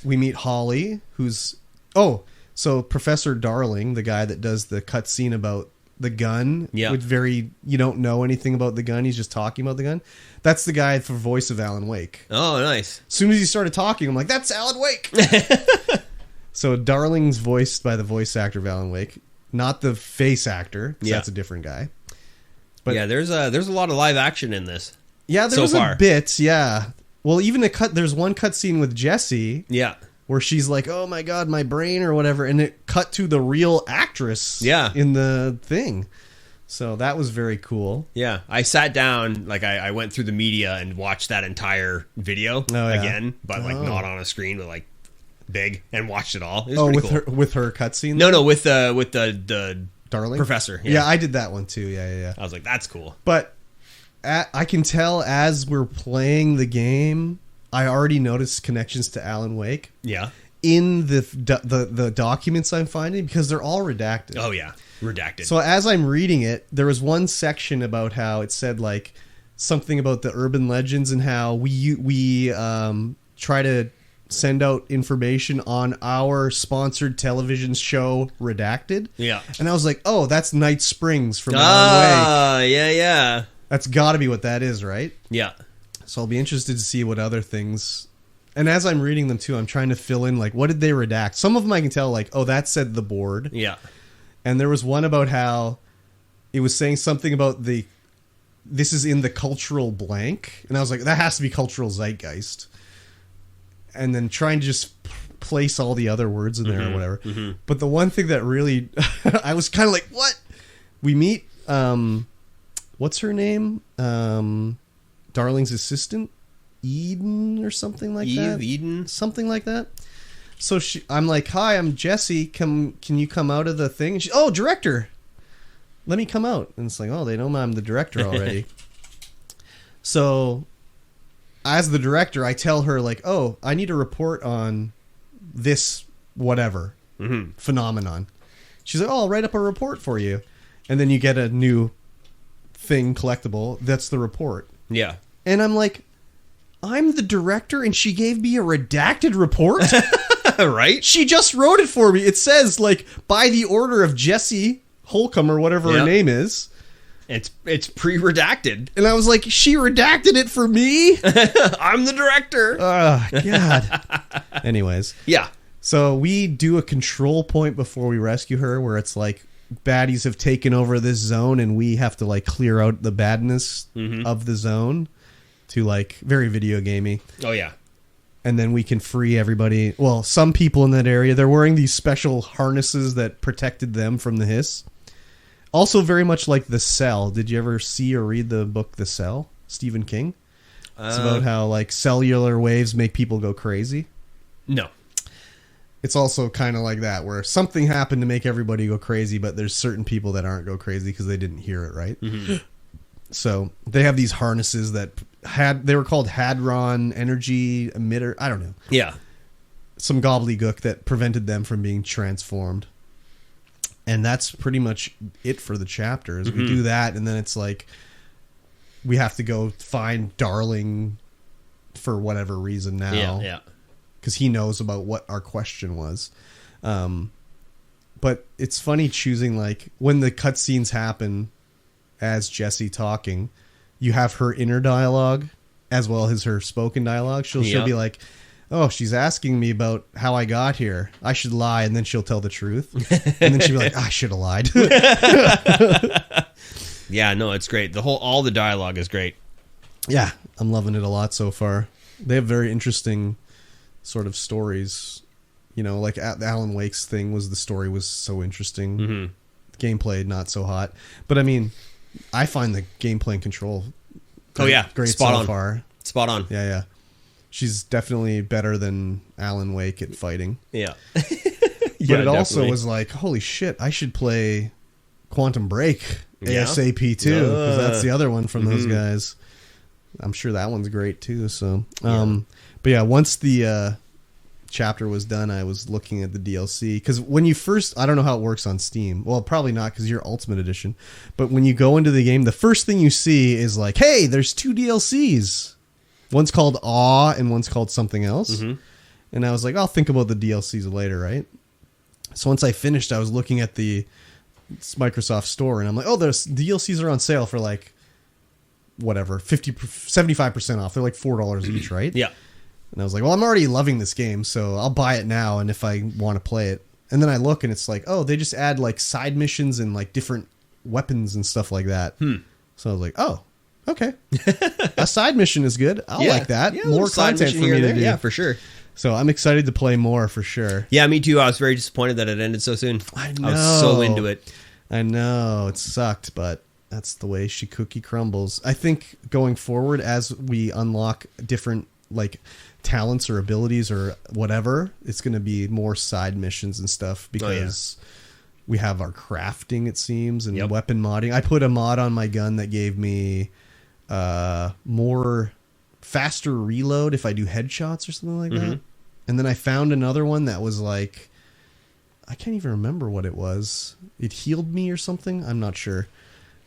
We meet Holly, who's... Oh, so Professor Darling, the guy that does the cutscene about the gun, with you don't know anything about the gun, he's just talking about the gun. That's the guy for voice of Alan Wake. Oh, nice. As soon as he started talking, I'm like, that's Alan Wake! So Darling's voiced by the voice actor of Alan Wake, not the face actor, 'cause that's a different guy. But yeah, there's a lot of live action in this. Yeah, there was a bit, Well, even there's one cutscene with Jessie. Yeah. Where she's like, oh my god, my brain or whatever. And it cut to the real actress in the thing. So that was very cool. Yeah. I sat down, like I went through the media and watched that entire video again. But like not on a screen, but like big, and watched it all. It was pretty cool. With her cutscene? No, with the Darling? Professor. Yeah, I did that one too. Yeah. I was like, that's cool. But I can tell as we're playing the game, I already noticed connections to Alan Wake. Yeah. In the documents I'm finding, because they're all redacted. Oh yeah, redacted. So as I'm reading it, there was one section about how it said like something about the urban legends and how we try to send out information on our sponsored television show Redacted. Yeah. And I was like, oh, that's Night Springs from Alan Wake. Yeah. That's got to be what that is, right? Yeah. So I'll be interested to see what other things... And as I'm reading them, too, I'm trying to fill in, like, what did they redact? Some of them I can tell, like, oh, that said the board. Yeah. And there was one about how it was saying something about this is in the cultural blank. And I was like, that has to be cultural zeitgeist. And then trying to just place all the other words in there or whatever. Mm-hmm. But the one thing that really... I was kind of like, what? We meet... what's her name? Darling's assistant? Eden or something like that? Eden? Something like that. So I'm like, hi, I'm Jesse. Can you come out of the thing? And oh, director. Let me come out. And it's like, oh, they know I'm the director already. So as the director, I tell her like, oh, I need a report on this whatever phenomenon. She's like, oh, I'll write up a report for you. And then you get a new thing collectible. That's the report. Yeah. And I'm like, I'm the director and she gave me a redacted report? Right? She just wrote it for me. It says, like, by the order of Jessie Holcomb or whatever her name is. It's pre-redacted. And I was like, she redacted it for me? I'm the director. Oh, God. Anyways. Yeah. So we do a control point before we rescue her where it's like baddies have taken over this zone and we have to like clear out the badness of the zone to like very video gamey. Oh, yeah. And then we can free everybody. Well, some people in that area, they're wearing these special harnesses that protected them from the hiss. Also very much like The Cell. Did you ever see or read the book The Cell? Stephen King? It's about how like cellular waves make people go crazy. No. It's also kind of like that, where something happened to make everybody go crazy, but there's certain people that aren't go crazy because they didn't hear it, right? Mm-hmm. So they have these harnesses that they were called Hadron Energy Emitter. I don't know. Yeah. Some gobbledygook that prevented them from being transformed. And that's pretty much it for the chapters. We do that, and then it's like we have to go find Darling for whatever reason now. Yeah. Because he knows about what our question was. But it's funny choosing, like, when the cutscenes happen as Jessie talking, you have her inner dialogue as well as her spoken dialogue. She'll be like, oh, she's asking me about how I got here. I should lie, and then she'll tell the truth. And then she'll be like, I should have lied. Yeah, no, it's great. All the dialogue is great. Yeah, I'm loving it a lot so far. They have very interesting sort of stories. You know, like Alan Wake's thing was the story was so interesting. Mm-hmm. Gameplay not so hot. But I mean, I find the gameplay and control great Spot so on. far. Spot on. Yeah. she's definitely better than Alan Wake at fighting. Yeah. But it also was like, holy shit, I should play Quantum Break ASAP too, because that's the other one from those guys. I'm sure that one's great too. So, but yeah, once the chapter was done, I was looking at the DLC, because when you first, I don't know how it works on Steam. Well, probably not, because you're Ultimate Edition. But when you go into the game, the first thing you see is like, hey, there's 2 DLCs. One's called Awe and one's called something else. And I was like, I'll think about the DLCs later, right? So once I finished, I was looking at the Microsoft Store, and I'm like, oh, there's DLCs are on sale for like whatever, 75% off. They're like $4 each, right? Yeah. And I was like, well, I'm already loving this game, so I'll buy it now, and if I want to play it. And then I look, and it's like, oh, they just add like side missions and like different weapons and stuff like that. So I was like, oh, okay. A side mission is good. I'll like that. Yeah, more content for me to do. Yeah, for sure. So I'm excited to play more for sure. Yeah, me too. I was very disappointed that it ended so soon. I know. I was so into it. I know. It sucked, but that's the way she cookie crumbles. I think going forward, as we unlock different like talents or abilities or whatever, it's going to be more side missions and stuff, because we have our crafting, it seems, and weapon modding. I put a mod on my gun that gave me more faster reload if I do headshots or something like that. And then I found another one that was like, I can't even remember what it was. It healed me or something. I'm not sure,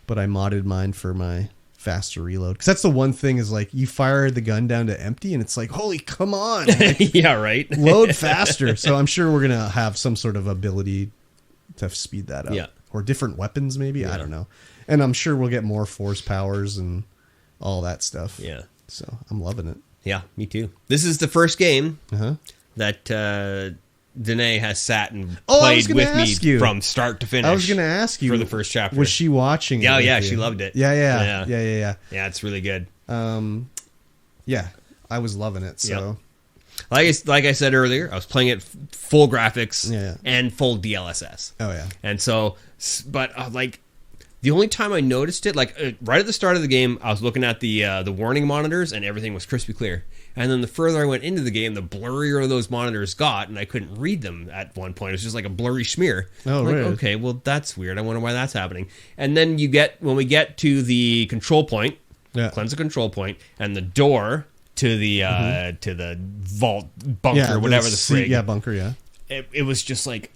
but I modded mine for my faster reload, because that's the one thing is like you fire the gun down to empty and it's like, holy, come on. Like, yeah, right. Load faster. So I'm sure we're gonna have some sort of ability to speed that up. Yeah. Or different weapons maybe. I don't know. And I'm sure we'll get more force powers and all that stuff. Yeah. So I'm loving it. Yeah, me too. This is the first game that Danae has sat and played with me from start to finish. I was going to ask you for the first chapter. Was she watching it? Yeah, she loved it. Yeah. Yeah, it's really good. Yeah, I was loving it. So, like I said earlier, I was playing it full graphics Yeah. and full DLSS. Oh yeah. And so, but like the only time I noticed it, like right at the start of the game, I was looking at the warning monitors and everything was crispy clear. And then the further I went into the game, the blurrier those monitors got, and I couldn't read them at one point. It was just like a blurry smear. Oh, like, right. Okay, well that's weird. I wonder why that's happening. And then when we get to the control point, cleanse the control point, and the door to the vault bunker, whatever the frig. Bunker. Yeah. It was just like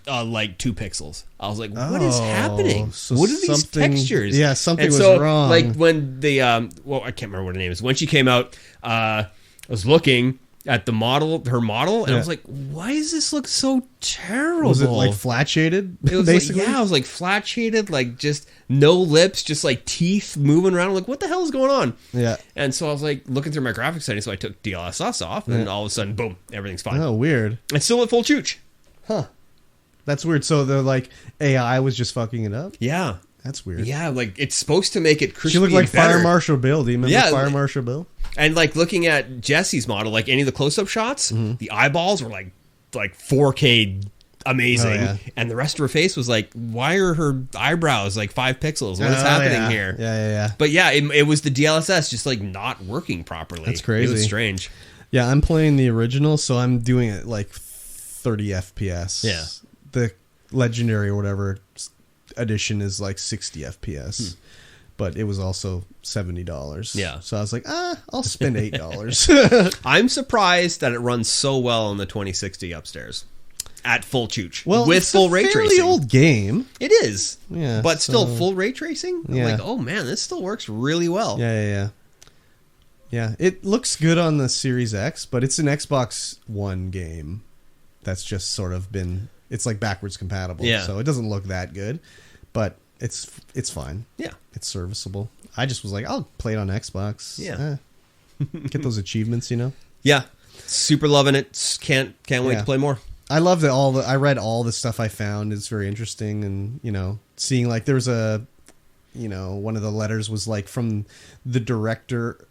like 2 pixels. I was like, what is happening? So what are these textures? Yeah, something was wrong. Like when the well, I can't remember what her name is. When she came out, I was looking at her model, and I was like, why does this look so terrible? Was it like flat shaded? It was basically? it was like flat shaded, like just no lips, just like teeth moving around. I'm like, what the hell is going on? Yeah. And so I was like looking through my graphics settings, so I took DLSS off, and all of a sudden, boom, everything's fine. Oh, weird. It's still at full chooch. Huh. That's weird. So the like AI was just fucking it up? Yeah. That's weird. Yeah, like it's supposed to make it crispy. She looked like better. Fire Marshal Bill. Do you remember Fire Marshal Bill? And like looking at Jesse's model, like any of the close-up shots, the eyeballs were like 4K amazing, and the rest of her face was like, why are her eyebrows like 5 pixels? What is happening here? Yeah. But yeah, it was the DLSS just like not working properly. That's crazy. It was strange. Yeah, I'm playing the original, so I'm doing it like 30 FPS. Yeah. The Legendary or whatever edition is like 60 FPS. But it was also $70. Yeah. So I was like, I'll spend $8. I'm surprised that it runs so well on the 2060 upstairs at full chooch. Well, with it's full a ray fairly tracing. Old game. It is. Yeah. But still full ray tracing? I'm Yeah. like, oh man, this still works really well. Yeah, it looks good on the Series X, but it's an Xbox One game that's just sort of been... It's like backwards compatible, so it doesn't look that good, but it's fine. Yeah. It's serviceable. I just was like, I'll play it on Xbox. Yeah. Get those achievements, you know? Yeah. Super loving it. Can't wait to play more. I love that I read all the stuff I found. It's very interesting, and, you know, seeing like there was one of the letters was like from the director...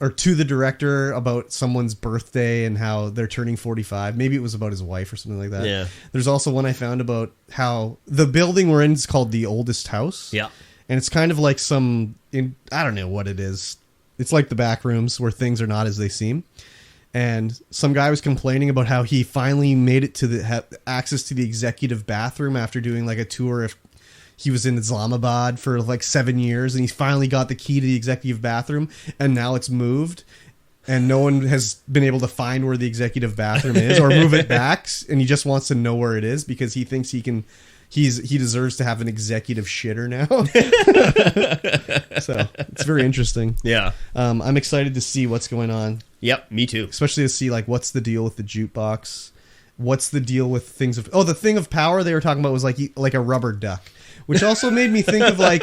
or to the director about someone's birthday and how they're turning 45. Maybe it was about his wife or something like that. Yeah. There's also one I found about how the building we're in is called the oldest house. Yeah. And it's kind of like I don't know what it is. it's like the back rooms where things are not as they seem. And some guy was complaining about how he finally made it to the access to the executive bathroom after doing like a tour. If he was in Islamabad for like 7 years, and he finally got the key to the executive bathroom, and now it's moved, and no one has been able to find where the executive bathroom is or move it back, and he just wants to know where it is because he thinks he deserves to have an executive shitter now. So it's very interesting. Yeah. I'm excited to see what's going on. Yep, me too. Especially to see like what's the deal with the jukebox. What's the deal with things of the thing of power they were talking about was like a rubber duck, which also made me think of like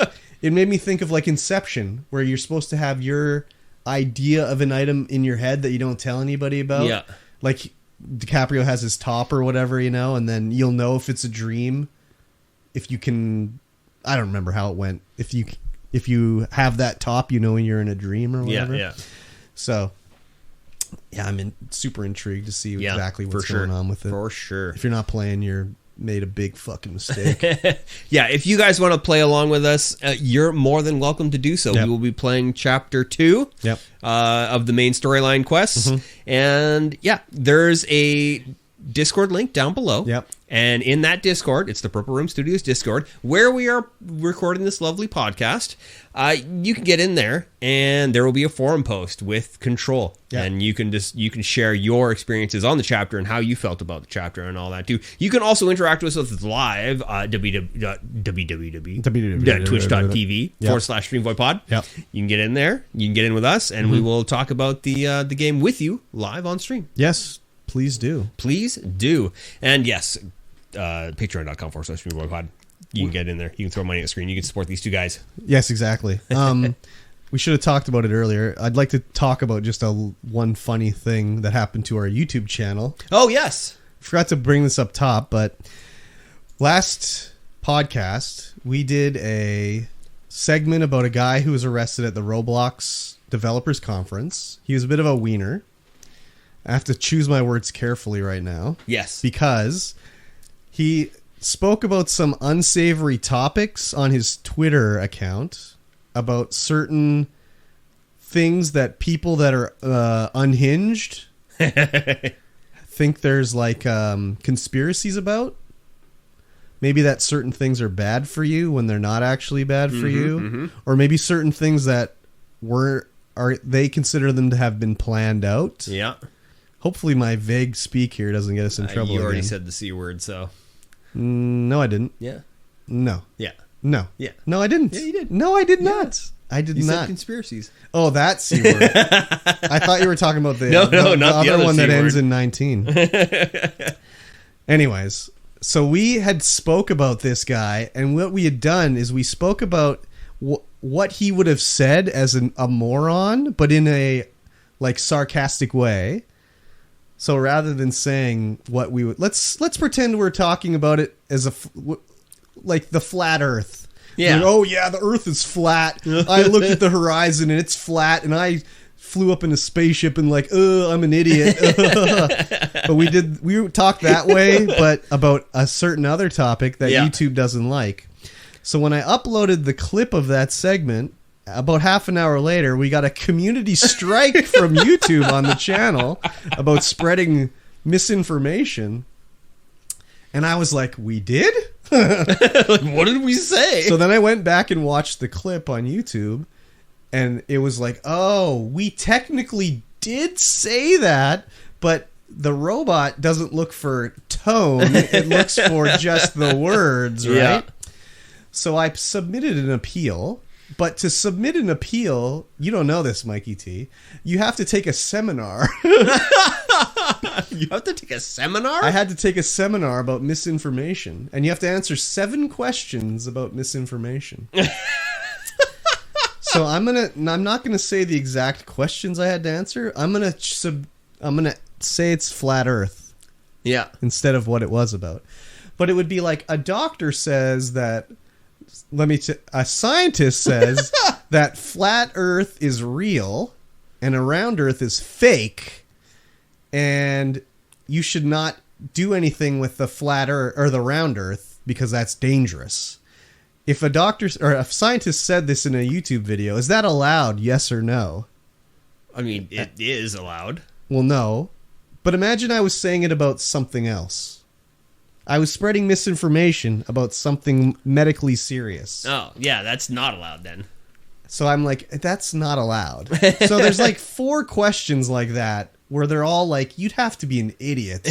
Inception, where you're supposed to have your idea of an item in your head that you don't tell anybody about. Yeah. Like DiCaprio has his top or whatever, and then you'll know if it's a dream if you can. I don't remember how it went. If you have that top, when you're in a dream or whatever. Yeah. So yeah, I'm super intrigued to see exactly what's going on with it. For sure. If you're not playing, you're made a big fucking mistake. Yeah, if you guys want to play along with us, you're more than welcome to do so. Yep. We will be playing Chapter 2 of the main storyline quests. Mm-hmm. And yeah, there's a Discord link down below. Yep. And in that Discord, it's the Purple Room Studios Discord, where we are recording this lovely podcast. You can get in there, and there will be a forum post with control. Yep. And you can share your experiences on the chapter and how you felt about the chapter and all that too. You can also interact with us live twitch.tv/StreamVoid Yep. You can get in there. You can get in with us, and we will talk about the game with you live on stream. Yes. Please do. Please do. And yes, patreon.com/StreamVoidPod. You can get in there. You can throw money at the screen. You can support these two guys. Yes, exactly. We should have talked about it earlier. I'd like to talk about just one funny thing that happened to our YouTube channel. Oh, yes. Forgot to bring this up top, but last podcast, we did a segment about a guy who was arrested at the Roblox Developers Conference. He was a bit of a wiener. I have to choose my words carefully right now. Yes. Because he spoke about some unsavory topics on his Twitter account about certain things that people that are unhinged think there's like conspiracies about. Maybe that certain things are bad for you when they're not actually bad for you. Mm-hmm. Or maybe certain things that they consider them to have been planned out. Yeah. Hopefully my vague speak here doesn't get us in trouble. You already said the C word, so. No, I didn't. Yeah. No. Yeah. No. Yeah. No, I didn't. Yeah, you did. No, I did not. I did you not. Said conspiracies. Oh, that C word. I thought you were talking about the not other one C that word. ends in 19. Anyways, so we had spoke about this guy, and what we had done is we spoke about what he would have said as a moron, but in a like sarcastic way. So rather than saying what we would, let's pretend we're talking about it as like the flat Earth. Yeah. Like, oh yeah, the Earth is flat. I looked at the horizon and it's flat, and I flew up in a spaceship and like, I'm an idiot. But we talked that way, but about a certain other topic that YouTube doesn't like. So when I uploaded the clip of that segment, about half an hour later, we got a community strike from YouTube on the channel about spreading misinformation. And I was like, we did? What did we say? So then I went back and watched the clip on YouTube, and it was like, oh, we technically did say that, but the robot doesn't look for tone. It looks for just the words, right? Yeah. So I submitted an appeal. But to submit an appeal, you don't know this, Mikey T. You have to take a seminar. You have to take a seminar? I had to take a seminar about misinformation, and you have to answer 7 questions about misinformation. So I'm not gonna say the exact questions I had to answer. I'm gonna say it's flat Earth. Yeah. Instead of what it was about. But it would be like a doctor says that. A scientist says that flat Earth is real and a round Earth is fake, and you should not do anything with the flat Earth or the round Earth because that's dangerous. If a doctor or a scientist said this in a YouTube video, is that allowed? Yes or no? I mean, it is allowed. Well, no. But imagine I was saying it about something else. I was spreading misinformation about something medically serious. Oh, yeah, that's not allowed then. So I'm like, that's not allowed. So there's like 4 questions like that where they're all like, you'd have to be an idiot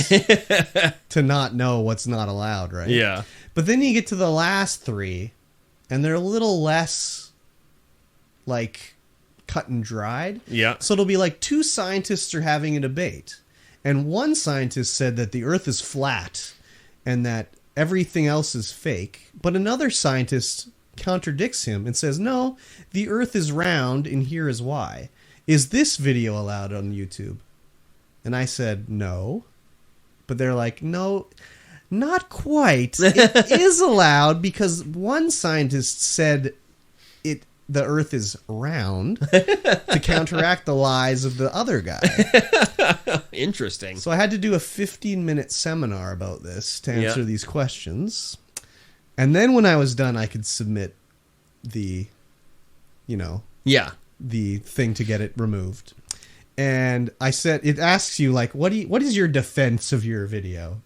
to not know what's not allowed, right? Yeah. But then you get to the last 3, and they're a little less, like, cut and dried. Yeah. So it'll be like 2 scientists are having a debate, and one scientist said that the Earth is flat and that everything else is fake, but another scientist contradicts him and says, no, the Earth is round, and here is why. Is this video allowed on YouTube? And I said, no. But they're like, no, not quite. It is allowed because one scientist said the Earth is round to counteract the lies of the other guy. Interesting. So I had to do a 15-minute seminar about this to answer these questions. And then when I was done, I could submit the thing to get it removed. And I said, it asks you, like, what is your defense of your video?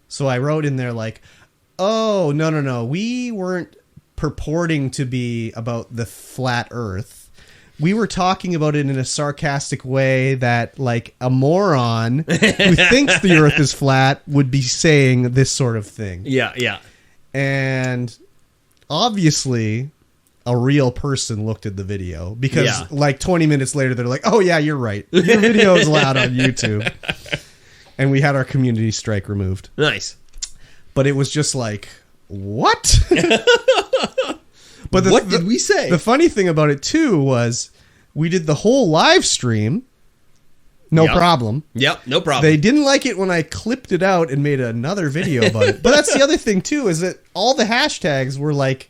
So I wrote in there, like, oh, no, we weren't purporting to be about the flat Earth. We were talking about it in a sarcastic way that, like, a moron who thinks the Earth is flat would be saying this sort of thing. Yeah. And obviously a real person looked at the video because like 20 minutes later, they're like, oh yeah, you're right. Your video is allowed on YouTube. And we had our community strike removed. Nice. But it was just like, what? But what did we say? The funny thing about it too was we did the whole live stream. No problem. Yep, no problem. They didn't like it when I clipped it out and made another video about it. But that's the other thing too, is that all the hashtags were like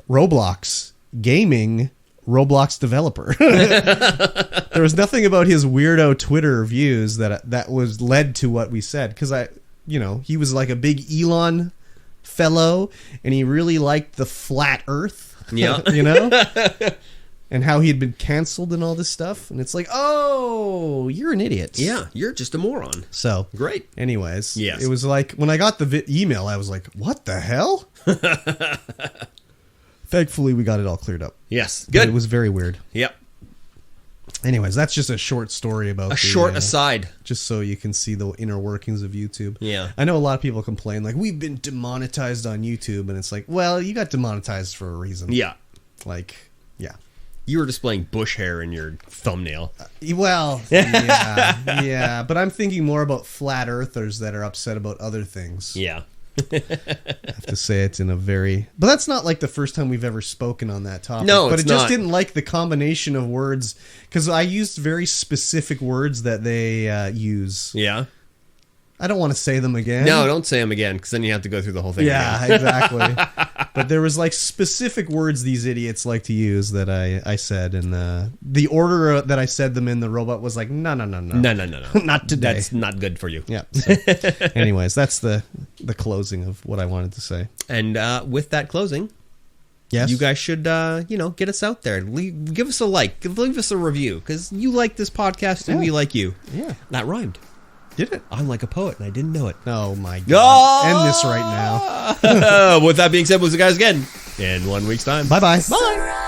Roblox, gaming, Roblox developer. There was nothing about his weirdo Twitter views that was led to what we said. Because he was like a big Elon fellow, and he really liked the flat Earth. Yeah. And how he had been canceled and all this stuff. And it's like, oh, you're an idiot. Yeah, you're just a moron. So, great. Anyways, yes. It was like, when I got the email, I was like, what the hell? Thankfully, we got it all cleared up. Yes, But good. it was very weird. Yep. Anyways, that's just a short story about short aside. Just so you can see the inner workings of YouTube. Yeah. I know a lot of people complain, like, we've been demonetized on YouTube. And it's like, well, you got demonetized for a reason. Yeah. Like, yeah. You were displaying bush hair in your thumbnail. Well, yeah. But I'm thinking more about flat earthers that are upset about other things. Yeah. I have to say it in a very... But that's not like the first time we've ever spoken on that topic. No, but it's it just not. didn't like the combination of words, because I used very specific words that they use. Yeah. I don't want to say them again. No, don't say them again, because then you have to go through the whole thing Yeah, again. exactly. But there was like specific words these idiots like to use that I said, and the order that I said them in, the robot was like, no. No. Not today. That's not good for you. Yeah. So, anyways, that's the closing of what I wanted to say. And with that closing, yes, you guys should get us out there. Give us a like. Leave us a review, because you like this podcast and we like you. Yeah. That rhymed. Did it? I'm like a poet and I didn't know it. Oh my god. End this right now. With that being said, we'll see you guys again in 1 week's time. Bye-bye. Bye.